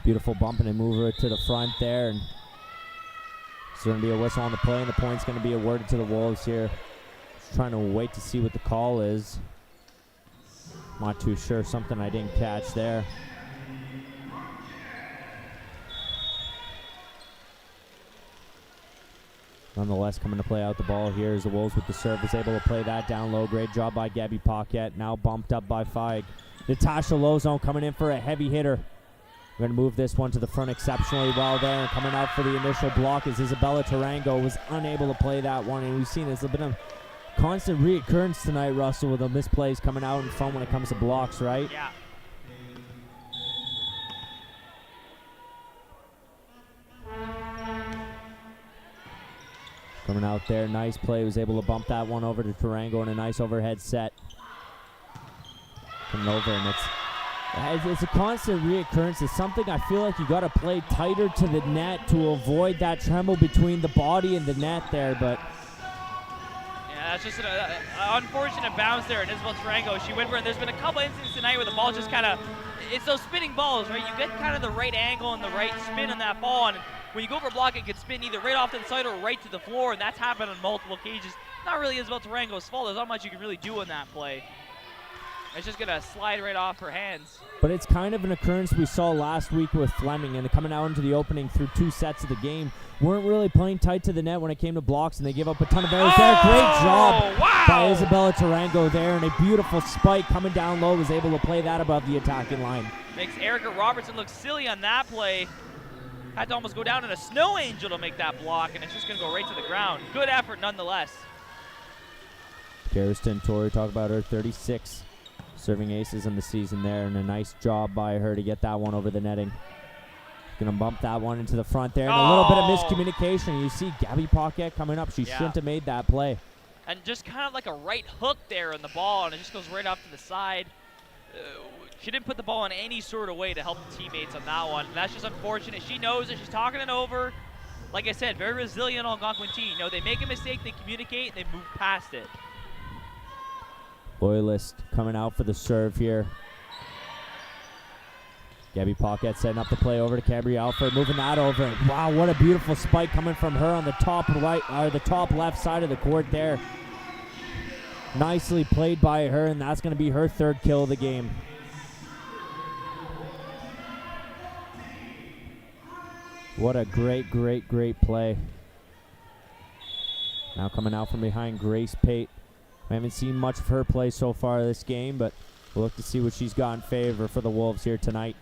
Beautiful bump and a mover to the front there. And it's going to be a whistle on the play, and the point's going to be awarded to the Wolves here. Just trying to wait to see what the call is. Not too sure. Something I didn't catch there. Nonetheless, coming to play out the ball here is the Wolves with the service, able to play that down low. Great job by Gabby Paquette. Now bumped up by Feig. Natasha Lozon coming in for a heavy hitter. We're going to move this one to the front exceptionally well there. And coming out for the initial block is Isabella Tarango. Was unable to play that one, and we've seen it's a bit of constant reoccurrence tonight, Russell, with the misplays coming out in front when it comes to blocks, right? Yeah. Coming out there, nice play. Was able to bump that one over to Tarango in a nice overhead set. Coming over, and it's a constant reoccurrence. It's something I feel like you got to play tighter to the net to avoid that tremble between the body and the net there, but that's just an unfortunate bounce there. And Isabel Tarango, she went for it. There's been a couple instances tonight where the ball just kind of, it's those spinning balls, right? You get kind of the right angle and the right spin on that ball, and when you go for a block, it can spin either right off to the side or right to the floor, and that's happened on multiple occasions. Not really Isabel Tarango's fault. There's not much you can really do on that play. It's just going to slide right off her hands. But it's kind of an occurrence we saw last week with Fleming, and coming out into the opening through 2 sets of the game. Weren't really playing tight to the net when it came to blocks, and they gave up a ton of errors there. Great job by Isabella Tarango there, and a beautiful spike coming down low. Was able to play that above the attacking line. Makes Erica Robertson look silly on that play. Had to almost go down in a snow angel to make that block, and it's just going to go right to the ground. Good effort nonetheless. Kirsten Torrey, talk about her 36 serving aces in the season there, and a nice job by her to get that one over the netting. Gonna bump that one into the front there, and a little bit of miscommunication. You see Gabby Paquette coming up. She shouldn't have made that play. And just kind of like a right hook there on the ball, and it just goes right off to the side. She didn't put the ball in any sort of way to help the teammates on that one. And that's just unfortunate. She knows it. She's talking it over. Like I said, very resilient Algonquin team. They make a mistake, they communicate, and they move past it. Loyalist coming out for the serve here. Gabby Paquette setting up the play over to Cambry Alford, moving that over. And wow, what a beautiful spike coming from her on the top right, or the top left side of the court there. Nicely played by her, and that's going to be her 3rd kill of the game. What a great, great, great play. Now coming out from behind, Grace Pate. I haven't seen much of her play so far this game, but we'll look to see what she's got in favor for the Wolves here tonight.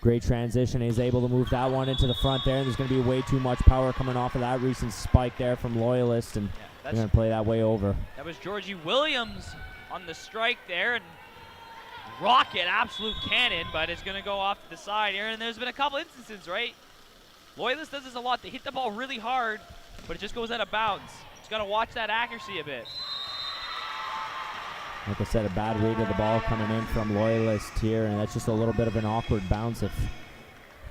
Great transition. He's able to move that one into the front there, and there's going to be way too much power coming off of that recent spike there from Loyalist, and they're going to play that way over. That was Georgie Williams on the strike there, and rocket, absolute cannon, but it's going to go off to the side here. And there's been a couple instances, right? Loyalist does this a lot. They hit the ball really hard, but it just goes out of bounds. Just got to watch that accuracy a bit. Like I said, a bad read of the ball coming in from Loyalist here, and that's just a little bit of an awkward bounce if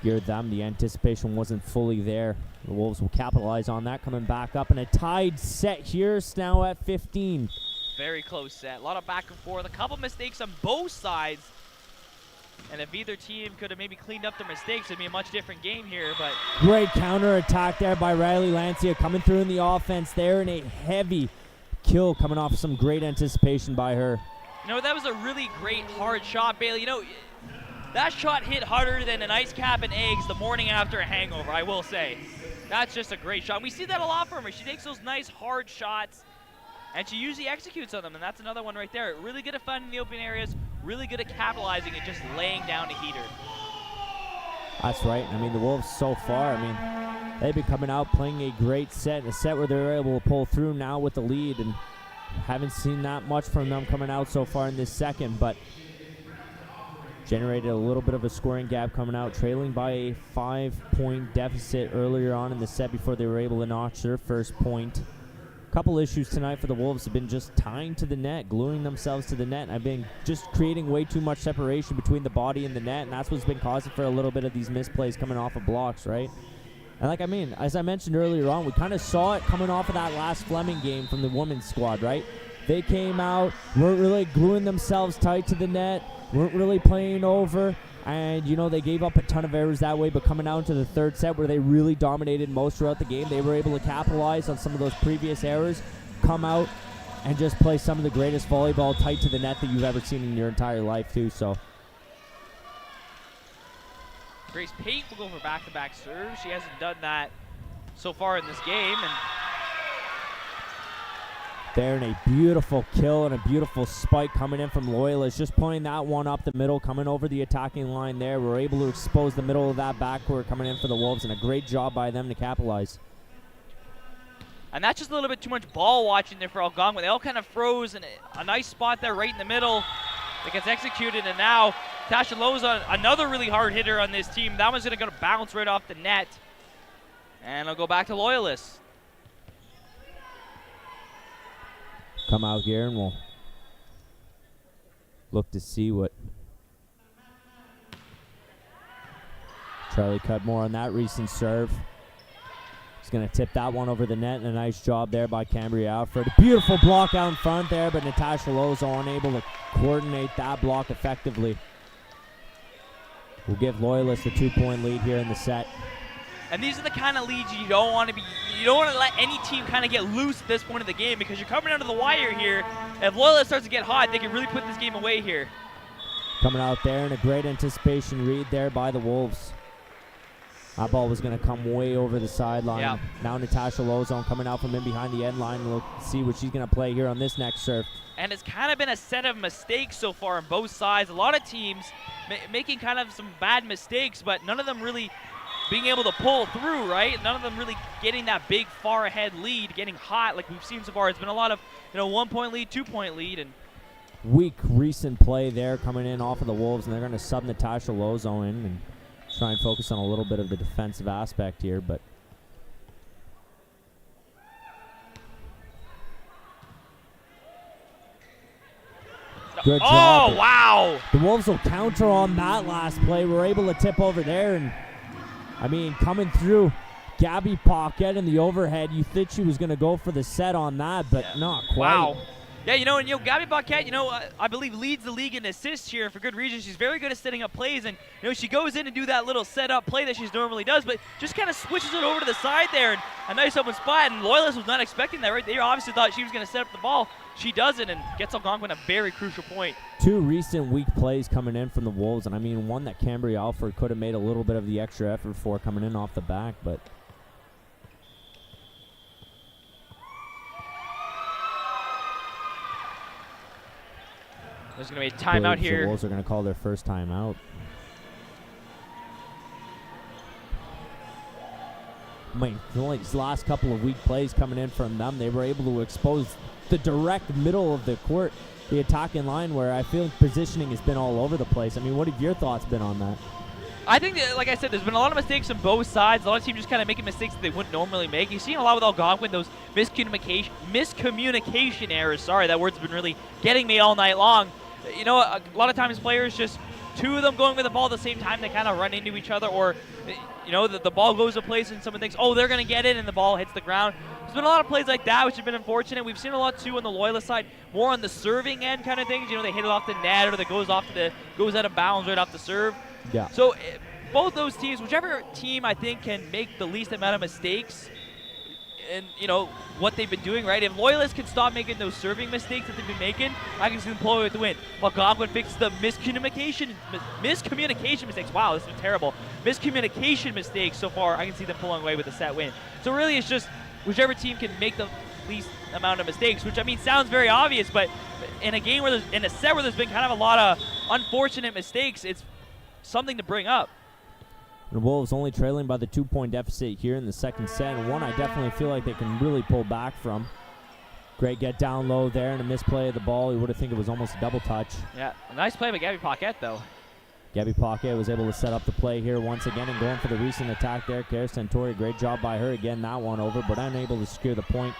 you're them. The anticipation wasn't fully there. The Wolves will capitalize on that, coming back up, and a tied set here. It's now at 15. Very close set. A lot of back and forth. A couple mistakes on both sides. And if either team could have maybe cleaned up their mistakes, it'd be a much different game here. But great counter attack there by Riley Lancia, coming through in the offense there, and a heavy kill coming off some great anticipation by her. You know, that was a really great hard shot, Bailey. You know, that shot hit harder than an ice cap and eggs the morning after a hangover, I will say. That's just a great shot. We see that a lot from her. She takes those nice hard shots, and she usually executes on them, and that's another one right there. Really good at finding the open areas, really good at capitalizing and just laying down a heater. That's right. I mean, the Wolves so far, I mean, they've been coming out playing a great set, a set where they're able to pull through now with the lead, and haven't seen that much from them coming out so far in this second, but generated a little bit of a scoring gap coming out, trailing by a 5-point deficit earlier on in the set before they were able to notch their first point. Couple issues tonight for the Wolves have been just tying to the net, gluing themselves to the net. I've been just creating way too much separation between the body and the net, and that's what's been causing for a little bit of these misplays coming off of blocks, right? And like, I mean, as I mentioned earlier on, we kind of saw it coming off of that last Fleming game from the women's squad, right? They came out, weren't really gluing themselves tight to the net, weren't really playing over, and, you know, they gave up a ton of errors that way, but coming out into the third set where they really dominated most throughout the game, they were able to capitalize on some of those previous errors, come out, and just play some of the greatest volleyball tight to the net that you've ever seen in your entire life, too. So Grace Pate will go for back-to-back serves. She hasn't done that so far in this game. And there, and a beautiful kill and a beautiful spike coming in from Loyalist, just pulling that one up the middle, coming over the attacking line there. We're able to expose the middle of that backcourt coming in for the Wolves, and a great job by them to capitalize. And that's just a little bit too much ball watching there for Algonquin. They all kind of froze, and a nice spot there right in the middle that gets executed. And now Tasha Loza, another really hard hitter on this team. That one's going to bounce right off the net. And it'll go back to Loyalists. Come out here and we'll look to see what Charlie Cudmore on that recent serve. He's going to tip that one over the net, and a nice job there by Cambria Alfred. A beautiful block out in front there, but Natasha Lozo unable to coordinate that block effectively. We'll give Loyalists a 2-point lead here in the set. And these are the kind of leads you don't want to let any team kind of get loose at this point of the game, because you're coming under the wire here. If Loyalist starts to get hot, they can really put this game away here. Coming out there, and a great anticipation read there by the Wolves. That ball was going to come way over the sideline. Yeah. Now Natasha Lozone coming out from in behind the end line. We'll see what she's going to play here on this next serve. And it's kind of been a set of mistakes so far on both sides. A lot of teams making kind of some bad mistakes, but none of them really being able to pull through, right? None of them really getting that big far ahead lead, getting hot like we've seen so far. It's been a lot of, 1-point lead, 2-point lead. And weak recent play there coming in off of the Wolves, and they're going to sub Natasha Lozo in and try and focus on a little bit of the defensive aspect here, but good job. Oh, wow. The Wolves will counter on that last play. We're able to tip over there, and I mean, coming through Gabby Paquette in the overhead, you think she was going to go for the set on that, but not quite. Wow. Yeah, Gabby Paquette, I believe leads the league in assists here for good reason. She's very good at setting up plays, and, she goes in and do that little set-up play that she normally does, but just kind of switches it over to the side there, and a nice open spot, and Loyalist was not expecting that, right? They obviously thought she was going to set up the ball. She doesn't, and gets Algonquin a very crucial point. Two recent weak plays coming in from the Wolves, and I mean, one that Cambria Alford could have made a little bit of the extra effort for coming in off the back, but there's going to be a timeout here. The Wolves are going to call their first timeout. I mean, these last couple of weak plays coming in from them, they were able to expose the direct middle of the court. the attacking line where I feel positioning has been all over the place. I mean, what have your thoughts been on that? I think that, like I said, there's been a lot of mistakes on both sides. A lot of teams just kind of making mistakes that they wouldn't normally make. You've seen a lot with Algonquin, those miscommunication errors. Sorry, that word's been really getting me all night long. You know, a lot of times players just, two of them going with the ball at the same time, they kind of run into each other, or, you know, the ball goes a place and someone thinks, oh, they're going to get it, and the ball hits the ground. There's been a lot of plays like that, which have been unfortunate. We've seen a lot, too, on the Loyalist side, more on the serving end kind of things. You know, they hit it off the net, or that goes out of bounds right off the serve. Yeah. So both those teams, whichever team I think can make the least amount of mistakes, and you know what they've been doing, right? If Loyalists can stop making those serving mistakes that they've been making, I can see them pull away with the win. While Algonquin fixes the miscommunication mistakes. Wow, this has been terrible. Miscommunication mistakes so far, I can see them pulling away with a set win. So really, it's just whichever team can make the least amount of mistakes, which I mean sounds very obvious, but in a game where in a set where there's been kind of a lot of unfortunate mistakes, it's something to bring up. The Wolves only trailing by the 2-point deficit here in the second set, and one I definitely feel like they can really pull back from. Great get down low there and a misplay of the ball. You would have think it was almost a double touch. Yeah, a nice play by Gabby Paquette, though. Gabby Paquette was able to set up the play here once again and going for the recent attack there. Kara Stentori, great job by her again, that one over, but unable to secure the point.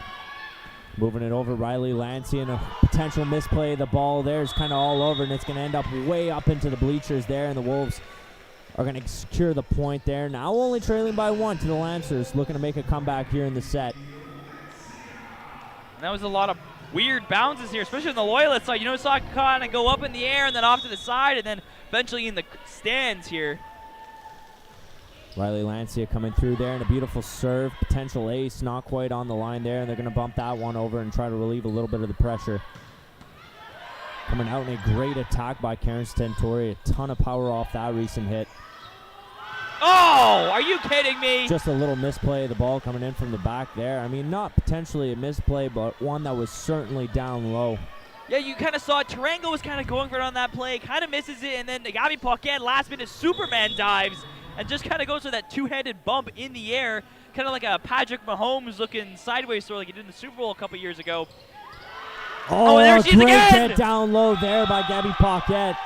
Moving it over, Riley Lancey, and a potential misplay of the ball there is kind of all over, and it's going to end up way up into the bleachers there, and the Wolves are going to secure the point there. Now only trailing by 1 to the Lancers, looking to make a comeback here in the set. And that was a lot of weird bounces here, especially on the Loyalist side. You know, saw it kind of go up in the air and then off to the side and then eventually in the stands here. Riley Lancia coming through there and a beautiful serve. Potential ace, not quite on the line there, and they're going to bump that one over and try to relieve a little bit of the pressure. Coming out in a great attack by Karen Stentori. A ton of power off that recent hit. Oh, are you kidding me? Just a little misplay of the ball coming in from the back there. I mean, not potentially a misplay, but one that was certainly down low. Yeah, you kind of saw it. Tarango was kind of going for it on that play, kind of misses it, and then Gabby Paquette last minute Superman dives and just kind of goes for that two-headed bump in the air, kind of like a Patrick Mahomes looking sideways throw like he did in the Super Bowl a couple years ago. Oh, there she is great again! get down low there by Gabby Paquette.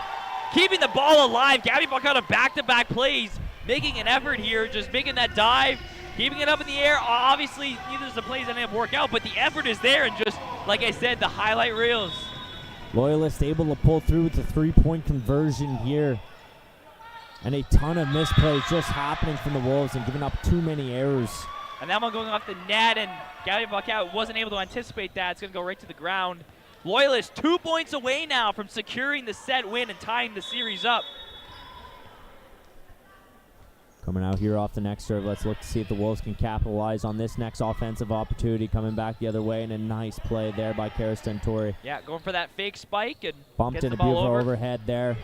Keeping the ball alive. Gabby Paquette on back-to-back plays, making an effort here, just making that dive, keeping it up in the air. Obviously, neither of the plays that didn't work out, but the effort is there, and just, like I said, the highlight reels. Loyalist able to pull through with the three-point conversion here. And a ton of misplays just happening from the Wolves and giving up too many errors. And that one going off the net, and Gabby Paquette wasn't able to anticipate that. It's going to go right to the ground. Loyalist 2 points away now from securing the set win and tying the series up. Coming out here off the next serve, let's look to see if the Wolves can capitalize on this next offensive opportunity. Coming back the other way, and a nice play there by Kara Stentori. Yeah, going for that fake spike and bumped in a beautiful overhead there.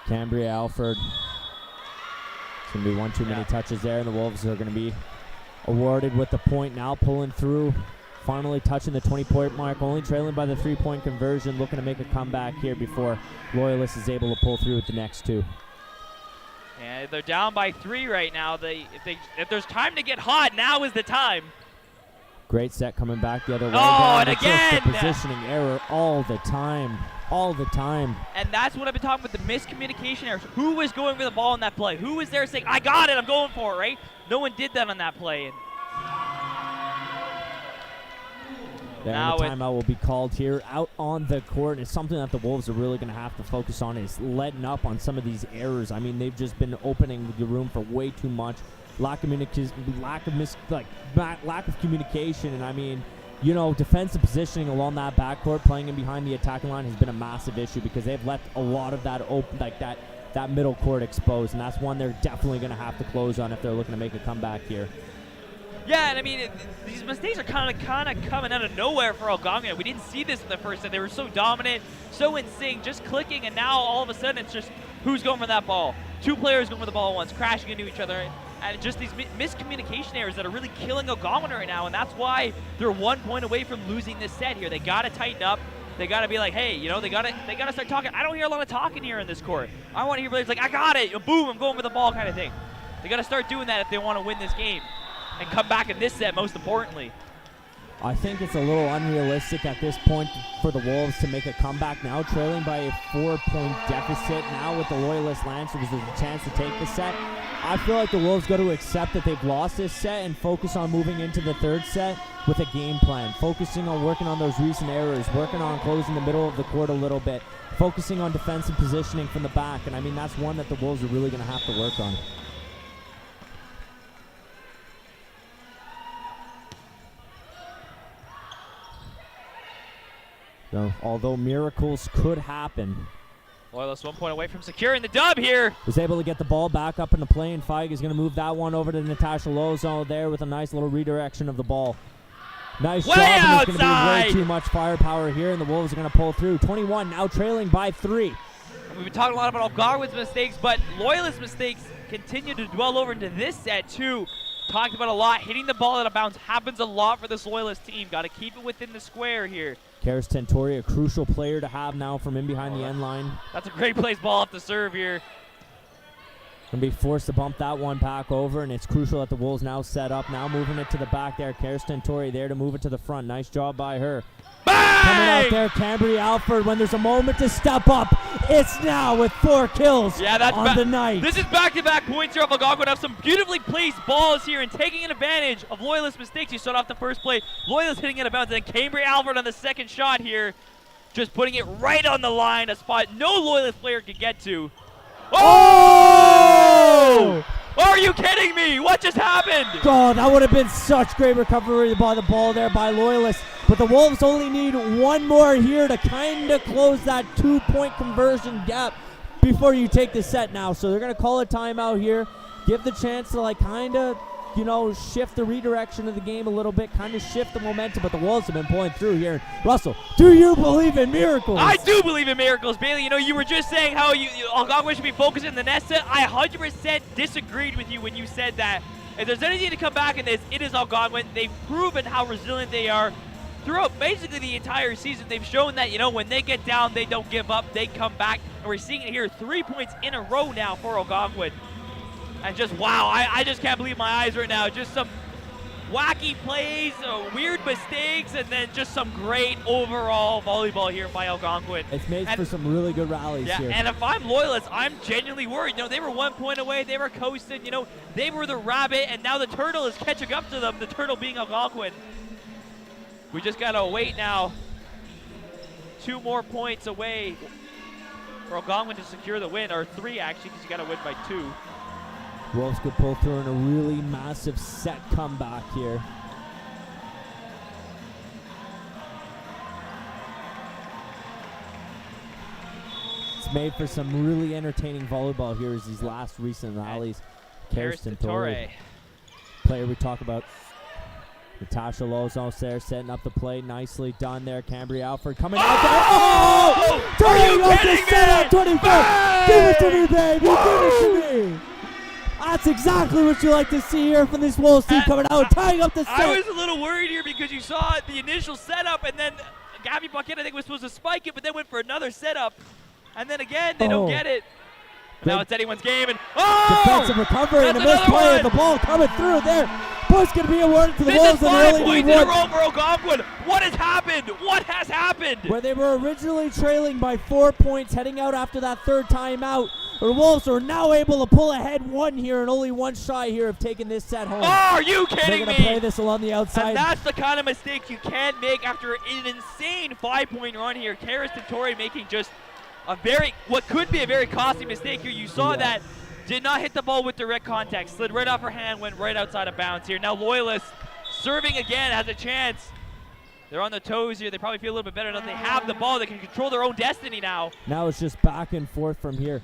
Cambria Alford. It's going to be one too many touches there, and the Wolves are going to be awarded with the point now, pulling through, finally touching the 20-point mark, only trailing by the three-point conversion, looking to make a comeback here before Loyalist is able to pull through with the next two. And they're down by 3 right now. If there's time to get hot, now is the time. Great set coming back the other way. Oh, and again! Just the positioning error all the time. All the time. And that's what I've been talking about, the miscommunication errors. Who was going for the ball in that play? Who was there saying, I got it, I'm going for it, right? No one did that on that play. And now the timeout will be called here out on the court. It's something that the Wolves are really going to have to focus on, is letting up on some of these errors. I mean, they've just been opening the room for way too much. Lack of communication, and I mean, you know, defensive positioning along that backcourt, playing in behind the attacking line has been a massive issue because they've left a lot of that open, like that middle court exposed, and that's one they're definitely going to have to close on if they're looking to make a comeback here. yeah, and I mean, these mistakes are kind of coming out of nowhere for Algonquin. We didn't see this in the first set. They were so dominant, so in sync, just clicking, and now all of a sudden it's just who's going for that ball. Two players going for the ball at once, crashing into each other. And just these miscommunication errors that are really killing Algonquin right now, and that's why they're 1 point away from losing this set here. They got to tighten up. They got to be like, hey, you know, they got to start talking. I don't hear a lot of talking here in this court. I want to hear players like, I got it, boom, I'm going for the ball kind of thing. They got to start doing that if they want to win this game and come back in this set, most importantly. I think it's a little unrealistic at this point for the Wolves to make a comeback now, trailing by a 4-point deficit. Now with the Loyalist Lancers, there's a chance to take the set. I feel like the Wolves got to accept that they've lost this set and focus on moving into the third set with a game plan, focusing on working on those recent errors, working on closing the middle of the court a little bit, focusing on defensive positioning from the back. And I mean, that's one that the Wolves are really going to have to work on. So, although miracles could happen, Loyalist 1 point away from securing the dub here. was able to get the ball back up in the play, and Feig is going to move that one over to Natasha Lozo there with a nice little redirection of the ball. Nice Way job, and there's going to outside. be way too much firepower here, and the Wolves are going to pull through. 21 now trailing by 3. We've been talking a lot about Algonquin's mistakes, but Loyalist mistakes continue to dwell over into this set too. Talked about a lot. Hitting the ball out of bounds happens a lot for this Loyalist team. Got to keep it within the square here. Karis Tentori, a crucial player to have now from in behind the end line. That's a great place ball off the serve here. Going to be forced to bump that one back over, and it's crucial that the Wolves now set up. Now moving it to the back there. Karis Tentori there to move it to the front. Nice job by her. Bang! Coming out there, Cambry Alford, when there's a moment to step up, it's now with 4 kills on the night. This is back-to-back points here. Algonquin have some beautifully placed balls here and taking advantage of Loyalist mistakes. You start off the first play, Loyalist hitting it out of bounds, and then Cambry Alford on the second shot here, just putting it right on the line, a spot no Loyalist player could get to. Oh! Are you kidding me? What just happened? Oh, that would have been such great recovery by the ball there by Loyalist. But the Wolves only need one more here to kind of close that 2-point conversion gap before you take the set now. So they're going to call a timeout here, give the chance to like kind of, you know, shift the redirection of the game a little bit, kind of shift the momentum. But the Wolves have been pulling through here. Russell, do you believe in miracles? I do believe in miracles, Bailey. You know, you were just saying how Algonquin should be focusing in the next set. I 100% disagreed with you when you said that. If there's anything to come back in this, it is Algonquin. They've proven how resilient they are throughout basically the entire season. They've shown that, you know, when they get down, they don't give up. They come back, and we're seeing it here 3 points in a row now for Algonquin. And just, wow, I just can't believe my eyes right now. Just some wacky plays, weird mistakes, and then just some great overall volleyball here by Algonquin. It's made for some really good rallies here. And if I'm Loyalist, I'm genuinely worried. You know, they were 1 point away. They were coasting. You know, they were the rabbit, and now the turtle is catching up to them, the turtle being Algonquin. We just got to wait now. 2 more points away for Algonquin to secure the win, or 3 actually, because you got to win by 2. Wolves could pull through in a really massive set comeback here. It's made for some really entertaining volleyball here as these last recent rallies. Karis Tentori, player we talk about. Natasha Lozos there setting up the play. Nicely done there. Cambry Alford coming out there. Oh! Are you kidding me? 24. Give it to me, baby. Give it to me. That's exactly what you like to see here from this Wolves team coming out, tying up the set. I was a little worried here because you saw the initial setup, and then Gabby Bucket, I think, was supposed to spike it, but then went for another setup. And then again, they don't get it. Now it's anyone's game, and defensive recovery and a misplay of the ball coming through there. Point's going to be awarded to the Wolves. This is 5 points in a row for Algonquin. What has happened? What has happened? Where they were originally trailing by 4 points, heading out after that third timeout, the Wolves are now able to pull ahead 1 here and only 1 shy here of taking this set home. Oh, are you kidding me? They're going to play this along the outside. And that's the kind of mistake you can't make after an insane 5-point run here. Karis Tentori making just what could be a very costly mistake here. You saw that. Did not hit the ball with direct contact. Slid right off her hand, went right outside of bounds here. Now Loyalist serving again, has a chance. They're on the toes here. They probably feel a little bit better now that they have the ball. They can control their own destiny now. Now it's just back and forth from here.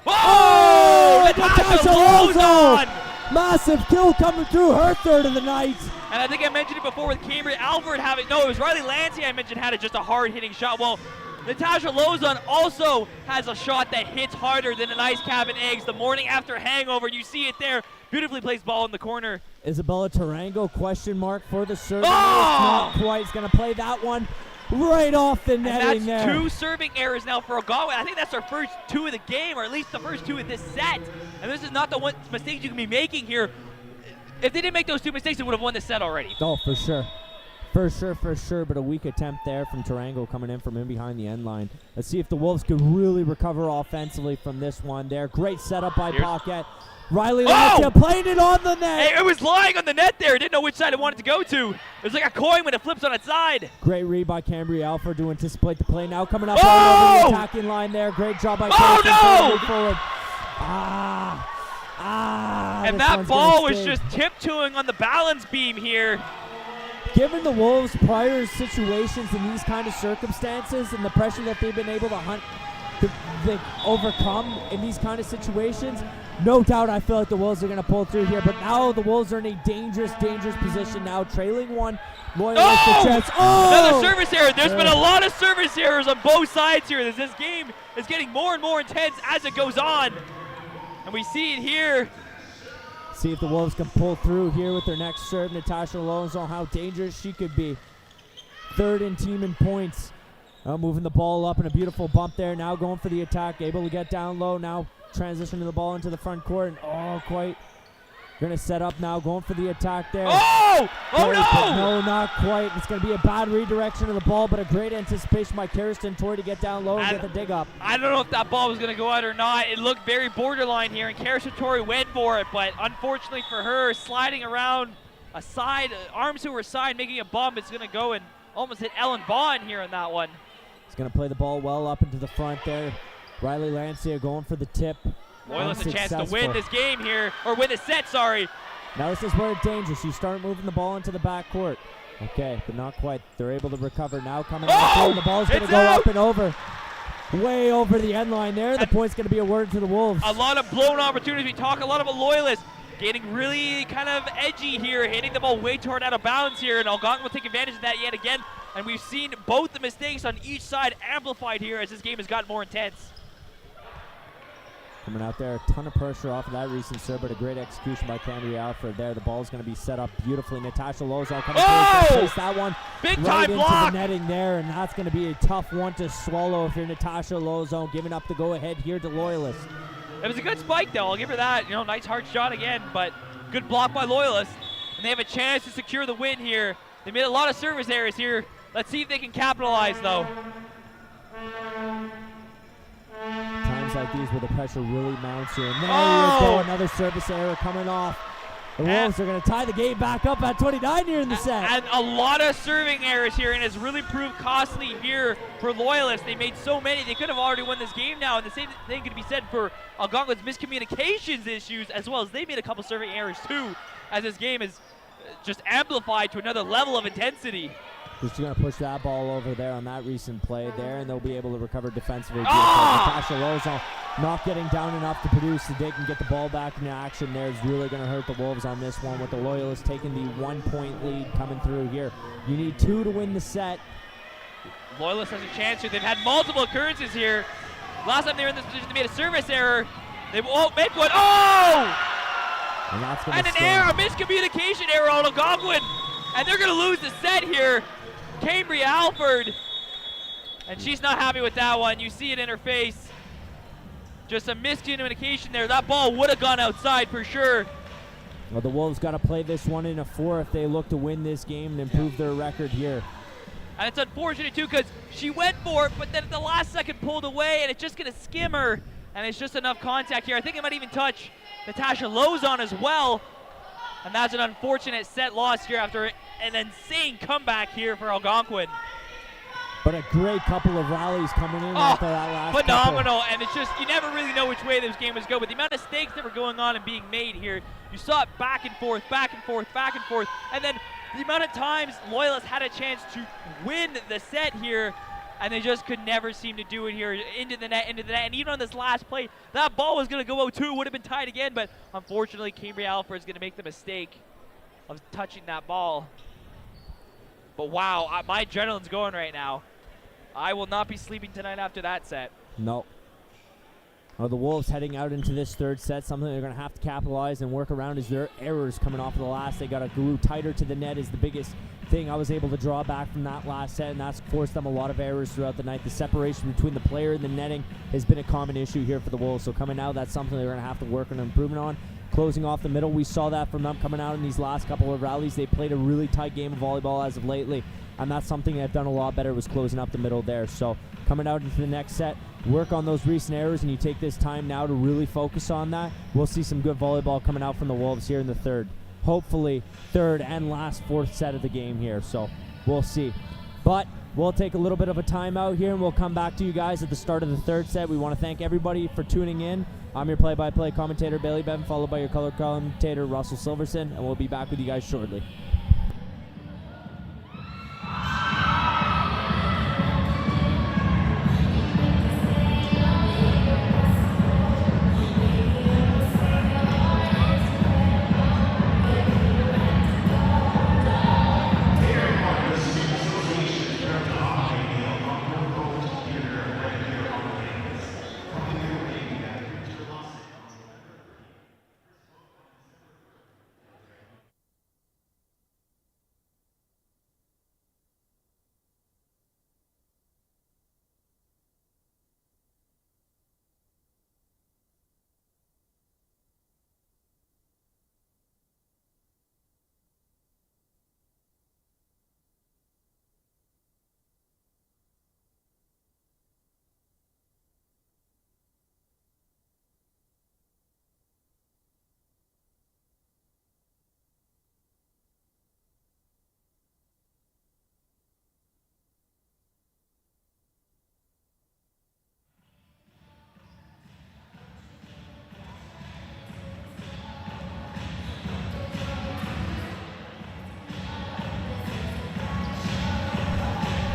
Oh! Natasha Lozon! Massive kill coming through her third of the night. And I think I mentioned it before with Cambry Alford having, no, it was Riley Lancey I mentioned had just a hard-hitting shot. Well, Natasha Lozon also has a shot that hits harder than an ice cap and eggs the morning after hangover. You see it there. Beautifully placed ball in the corner. Isabella Tarango, question mark for the serve. Oh! Not quite. He's going to play that one right off the netting there. And that's 2 serving errors now for Algonquin. I think that's their first 2 of the game, or at least the first 2 of this set. And this is not the one mistake you can be making here. If they didn't make those 2 mistakes, they would have won the set already. Oh, for sure. For sure, but a weak attempt there from Tarango coming in from in behind the end line. Let's see if the Wolves could really recover offensively from this one there. Great setup by Paquette. Riley Lancia playing it on the net. Hey, it was lying on the net there. Didn't know which side it wanted to go to. It was like a coin when it flips on its side. Great read by Cambria Alford to anticipate the play. Now coming up all over the attacking line there. Great job by Kirsten forward. And that ball was just tiptoeing on the balance beam here. Given the Wolves' prior situations in these kind of circumstances and the pressure that they've been able to overcome in these kind of situations, no doubt I feel like the Wolves are going to pull through here. But now the Wolves are in a dangerous position now, trailing one. Loyalist the chance. Another service error. There's been a lot of service errors on both sides here. This game is getting more and more intense as it goes on. And we see it here. See if the Wolves can pull through here with their next serve. Natasha Lozon, how dangerous she could be. Third in team in points. Moving the ball up and a beautiful bump there. Now going for the attack. Able to get down low. Now transitioning the ball into the front court. And quite. Going to set up now. Going for the attack there. Oh no! No, not quite. It's going to be a bad redirection of the ball, but a great anticipation by Kirsten Torrey to get down low and get the dig up. I don't know if that ball was going to go out or not. It looked very borderline here, and Kirsten Torrey went for it, but unfortunately for her, sliding around a side, arms to her side, making a bump, it's going to go and almost hit Ellen Vaughn here on that one. He's going to play the ball well up into the front there. Riley Lancia going for the tip. Loyalist a chance to win this game here, or win the set, sorry. Now this is where it's dangerous. You start moving the ball into the back court. Okay, but not quite. They're able to recover now coming out. And the ball's going to go up and over. Way over the end line there. The point's going to be awarded to the Wolves. A lot of blown opportunities. We talk a lot about Loyalist getting really kind of edgy here, hitting the ball way too hard out of bounds here, and Algonquin will take advantage of that yet again. And we've seen both the mistakes on each side amplified here as this game has gotten more intense. Coming out there, a ton of pressure off of that recent serve, but a great execution by Cambria Alford there. The ball's going to be set up beautifully. Natasha Lozon coming through. Place that one big right time into block. the netting there, and that's going to be a tough one to swallow if you're Natasha Lozon, giving up the go-ahead here to Loyalist. It was a good spike, though. I'll give her that. You know, nice hard shot again, but good block by Loyalist. And they have a chance to secure the win here. They made a lot of service errors here. Let's see if they can capitalize, though. Times like these where the pressure really mounts here. And there you go, another service error coming off. The Wolves are going to tie the game back up at 29 here in the set. And a lot of serving errors here, and it's really proved costly here for Loyalists. They made so many, they could have already won this game now, and the same thing could be said for Algonquin's miscommunications issues, as well as they made a couple serving errors too, as this game is just amplified to another level of intensity. Just going to push that ball over there on that recent play there, and they'll be able to recover defensively. Natasha Lozon not getting down enough to produce so they can get the ball back into action there is really going to hurt the Wolves on this one, with the Loyalists taking the 1-point lead coming through here. You need 2 to win the set. Loyalist has a chance here. They've had multiple occurrences here. Last time they were in this position, they made a service error. They won't make one. And that's going to an error, a miscommunication error on Algonquin. And they're going to lose the set here. Cambria Alford, and she's not happy with that one. You see it in her face. Just a miscommunication there. That ball would have gone outside for sure. Well, the Wolves got to play this one in a 4 if they look to win this game and improve their record here. And it's unfortunate too, because she went for it, but then at the last second pulled away, and it's just going to skim her, and it's just enough contact here. I think it might even touch Natasha Lozon as well. And that's an unfortunate set loss here after an insane comeback here for Algonquin. But a great couple of rallies coming in after that last phenomenal. couple. And it's just, you never really know which way this game was going. But the amount of stakes that were going on and being made here, you saw it back and forth, back and forth, back and forth. And then the amount of times Loyalists had a chance to win the set here, and they just could never seem to do it here. Into the net. And even on this last play, that ball was going to go out too. Would have been tied again, but unfortunately, Cambria Alford is going to make the mistake of touching that ball. But wow, my adrenaline's going right now. I will not be sleeping tonight after that set. No. Well, the Wolves heading out into this third set, something they're going to have to capitalize and work around is their errors coming off of the last. They got to glue tighter to the net is the biggest thing I was able to draw back from that last set, and that's forced them a lot of errors throughout the night. The separation between the player and the netting has been a common issue here for the Wolves, so coming out, that's something they're going to have to work on improvement on. closing off the middle. We saw that from them coming out in these last couple of rallies. They played a really tight game of volleyball as of lately, and that's something they've done a lot better, was closing up the middle there. So coming out into the next set, work on those recent errors, and you take this time now to really focus on that. We'll see some good volleyball coming out from the Wolves here in the third. Hopefully third and last fourth set of the game here, so we'll see. But we'll take a little bit of a timeout here, and we'll come back to you guys at the start of the third set. We want to thank everybody for tuning in. I'm your play-by-play commentator, Bailey Bevan, followed by your color commentator, Russell Silverson, and we'll be back with you guys shortly.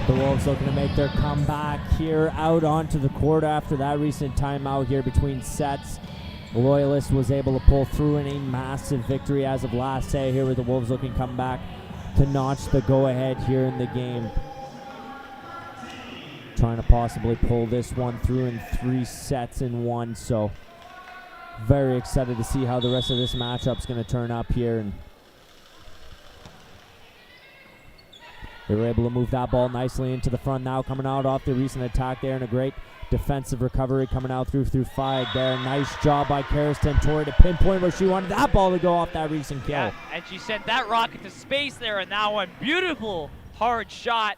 The Wolves looking to make their comeback here out onto the court after that recent timeout here between sets. Loyalist was able to pull through in a massive victory as of last set here, with the Wolves looking to come back to notch the go-ahead here in the game. Trying to possibly pull this one through in 3 sets in 1, so very excited to see how the rest of this matchup's going to turn up here. And they were able to move that ball nicely into the front now, coming out off the recent attack there, and a great defensive recovery coming out through Feig there. Nice job by Karsten Torrey to pinpoint where she wanted that ball to go off that recent kill. Yeah, and she sent that rocket to space there, and that one, beautiful hard shot.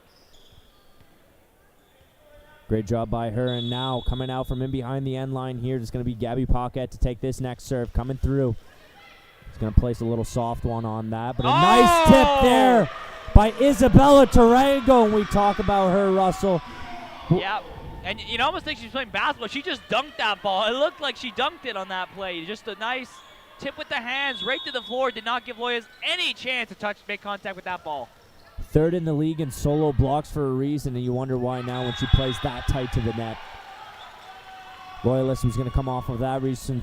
Great job by her, and now coming out from in behind the end line here is going to be Gabby Paquette to take this next serve. Coming through. She's going to place a little soft one on that, but a nice tip there by Isabella Tarango, and we talk about her, Russell. Yeah, and you almost think she's playing basketball. She just dunked that ball. It looked like she dunked it on that play. Just a nice tip with the hands right to the floor. Did not give Loyas any chance to make contact with that ball. Third in the league in solo blocks for a reason, and you wonder why now when she plays that tight to the net. Loyalist was going to come off of that recent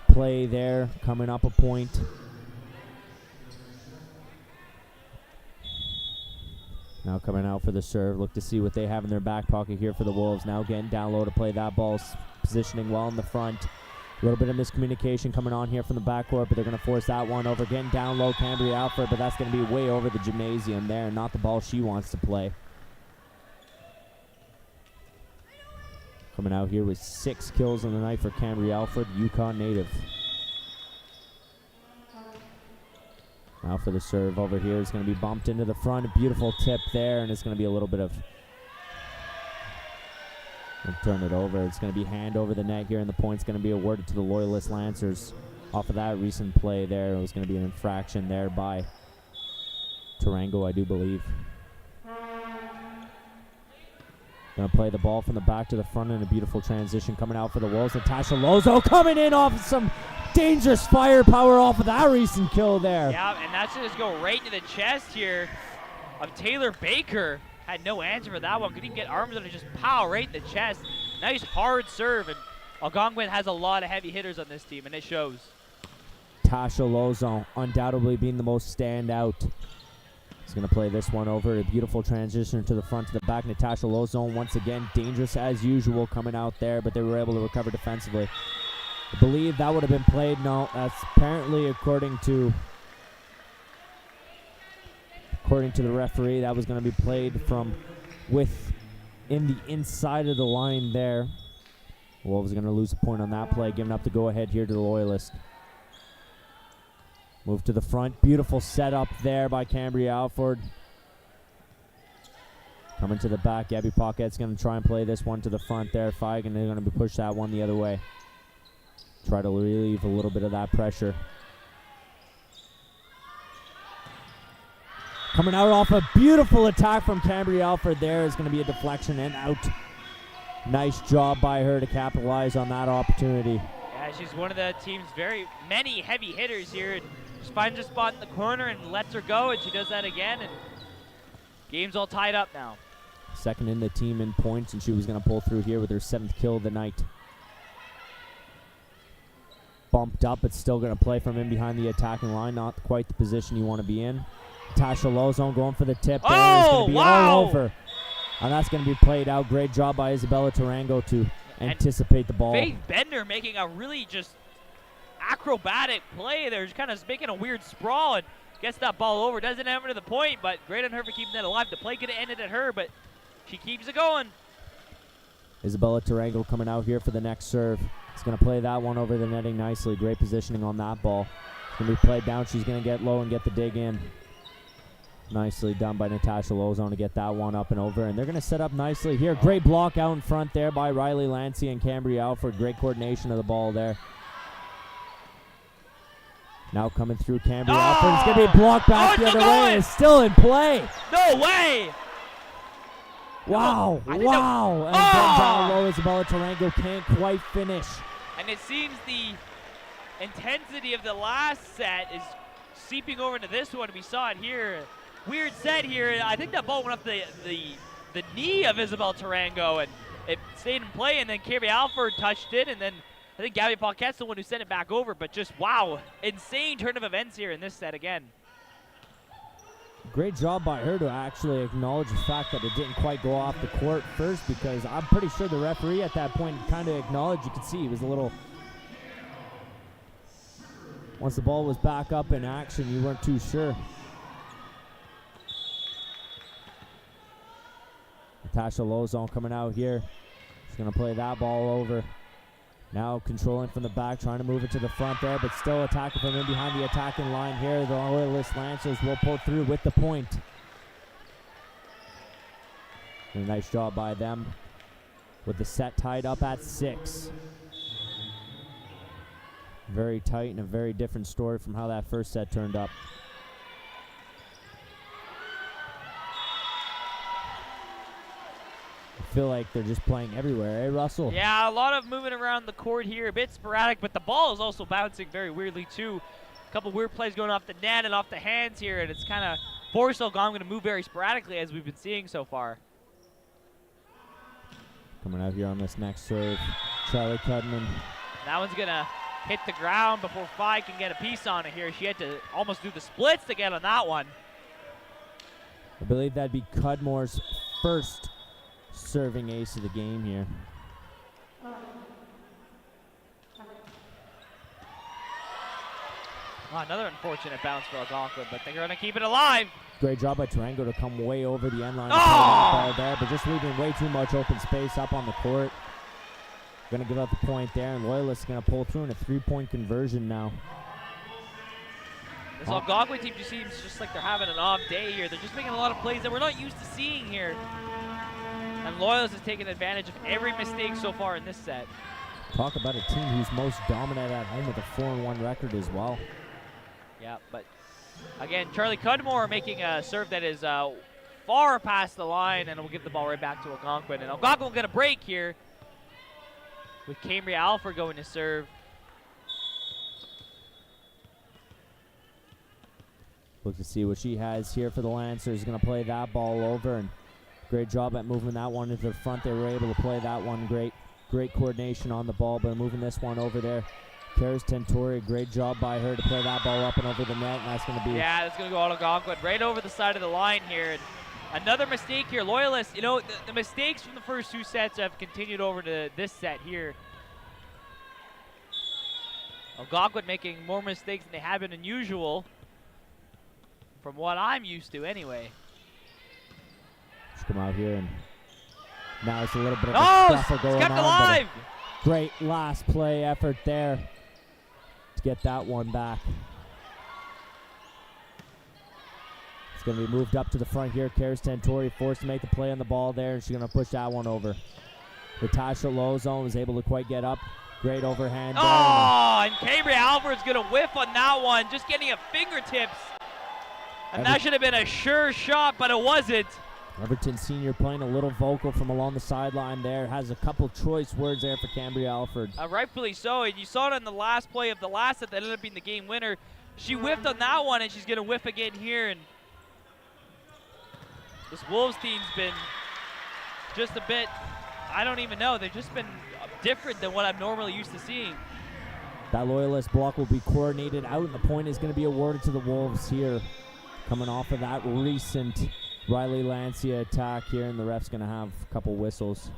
play there, coming up a point. Now coming out for the serve. Look to see what they have in their back pocket here for the Wolves. Now getting down low to play that ball, positioning well in the front. A little bit of miscommunication coming on here from the backcourt, but they're going to force that one over. Getting down low, Cambria Alfred, but that's going to be way over the gymnasium there, not the ball she wants to play. Coming out here with 6 kills on the night for Cambria Alfred, Yukon native. Now for the serve over here. It's going to be bumped into the front. A beautiful tip there, and it's going to be a little bit of... And turn it over. It's going to be hand over the net here, and the point's going to be awarded to the Loyalist Lancers. Off of that recent play there, it was going to be an infraction there by Tarango, I do believe. Going to play the ball from the back to the front in a beautiful transition coming out for the Wolves. Natasha Lozo coming in off of some dangerous firepower off of that recent kill there. Yeah, and that should just go right into the chest here of Taylor Baker. Had no answer for that one. Couldn't even get arms on it, just pow right in the chest. Nice hard serve, and Algonquin has a lot of heavy hitters on this team, and it shows. Tasha Lozo undoubtedly being the most standout. He's going to play this one over. A beautiful transition to the front to the back. Natasha Lozo once again dangerous as usual coming out there, but they were able to recover defensively. I believe that would have been played. No, that's apparently according to the referee, that was going to be played from in the inside of the line there. Wolves are going to lose a point on that play, giving up the go-ahead here to the Loyalists. Move to the front. Beautiful setup there by Cambria Alford. Coming to the back. Gabby Paquette's going to try and play this one to the front there. Feigen, they're going to push that one the other way. Try to relieve a little bit of that pressure. Coming out off a beautiful attack from Cambria Alford there is going to be a deflection and out. Nice job by her to capitalize on that opportunity. Yeah, she's one of the team's many heavy hitters here. And just finds her spot in the corner and lets her go, and she does that again, and game's all tied up now. Second in the team in points, and she was going to pull through here with her 7th kill of the night. Bumped up, but still going to play from in behind the attacking line. Not quite the position you want to be in. Tasha Lozone going for the tip. There. It's going to be all over. And that's going to be played out. Great job by Isabella Tarango to anticipate the ball. Faith Bender making a really just acrobatic play there. Just kind of making a weird sprawl and gets that ball over. Doesn't have it to the point, but great on her for keeping that alive. The play could have ended at her, but she keeps it going. Isabella Tarango coming out here for the next serve. It's going to play that one over the netting nicely. Great positioning on that ball. It's going to be played down. She's going to get low and get the dig in. Nicely done by Natasha Lozone to get that one up and over. And they're going to set up nicely here. Great block out in front there by Riley Lancey and Cambria Alford. Great coordination of the ball there. Now coming through Cambria Alford. It's going to be blocked back the other way. It's still in play. No way. Wow. Wow. And then down low, Isabella Tarango can't quite finish. And it seems the intensity of the last set is seeping over into this one. We saw it here. Weird set here. I think that ball went off the knee of Isabel Tarango, and it stayed in play, and then Cambria Alford touched it, and then I think Gabby Paquette's the one who sent it back over, but just, wow, insane turn of events here in this set again. Great job by her to actually acknowledge the fact that it didn't quite go off the court first, because I'm pretty sure the referee at that point kind of acknowledged. You could see he was a little... Once the ball was back up in action, you weren't too sure. Natasha Lozone coming out here. She's going to play that ball over. Now controlling from the back, trying to move it to the front there, but still attacking from in behind the attacking line here. The Loyalist Lancers will pull through with the point. And a nice job by them with the set tied up at 6. Very tight and a very different story from how that first set turned up. I feel like they're just playing everywhere, eh, Russell? Yeah, a lot of moving around the court here, a bit sporadic, but the ball is also bouncing very weirdly too. A couple weird plays going off the net and off the hands here, and it's kind of forced Algonquin to move very sporadically as we've been seeing so far. Coming out here on this next serve, Charlie Cudman. That one's going to hit the ground before Fi can get a piece on it here. She had to almost do the splits to get on that one. I believe that'd be Cudmore's first serving ace of the game here. Well, another unfortunate bounce for Algonquin, but they're going to keep it alive. Great job by Tarango to come way over the end line and play that ball there, but just leaving way too much open space up on the court. Going to give up the point there, and Loyalist is going to pull through in a 3-point conversion now. This Algonquin team just seems just like they're having an off day here. They're just making a lot of plays that we're not used to seeing here. And Loyalist has taken advantage of every mistake so far in this set. Talk about a team who's most dominant at home with a 4-1 record as well. Yeah, but again, Charlie Cudmore making a serve that is far past the line, and will give the ball right back to Algonquin. And Algonquin will get a break here with Cambria Alford going to serve. Look to see what she has here for the Lancers. Going to play that ball over, and great job at moving that one into the front. They were able to play that one great coordination on the ball, but moving this one over there. Karis Tentori, great job by her to play that ball up and over the net, and that's going to be... Yeah, that's going to go Algonquin right over the side of the line here. And another mistake here. Loyalist, you know, the mistakes from the first 2 sets have continued over to this set here. Algonquin making more mistakes than they have been unusual, from what I'm used to anyway. Just come out here, and now it's a little bit of a scuffle going kept on. Alive. Great last play effort there to get that one back. It's going to be moved up to the front here. Karis Tentori forced to make the play on the ball there, and she's going to push that one over. Natasha Lozone was able to quite get up. Great overhand. Oh, and Cambria Alford's going to whiff on that one, just getting at fingertips. And that should have been a sure shot, but it wasn't. Everton Senior playing a little vocal from along the sideline there. Has a couple choice words there for Cambria Alford. Rightfully so, and you saw it on the last play of the last set that ended up being the game winner. She whiffed on that one, and she's going to whiff again here. And this Wolves team's been just a bit, I don't even know, they've just been different than what I'm normally used to seeing. That Loyalist block will be coordinated out, and the point is going to be awarded to the Wolves here. Coming off of that recent Riley Lancia attack here, and the ref's going to have a couple whistles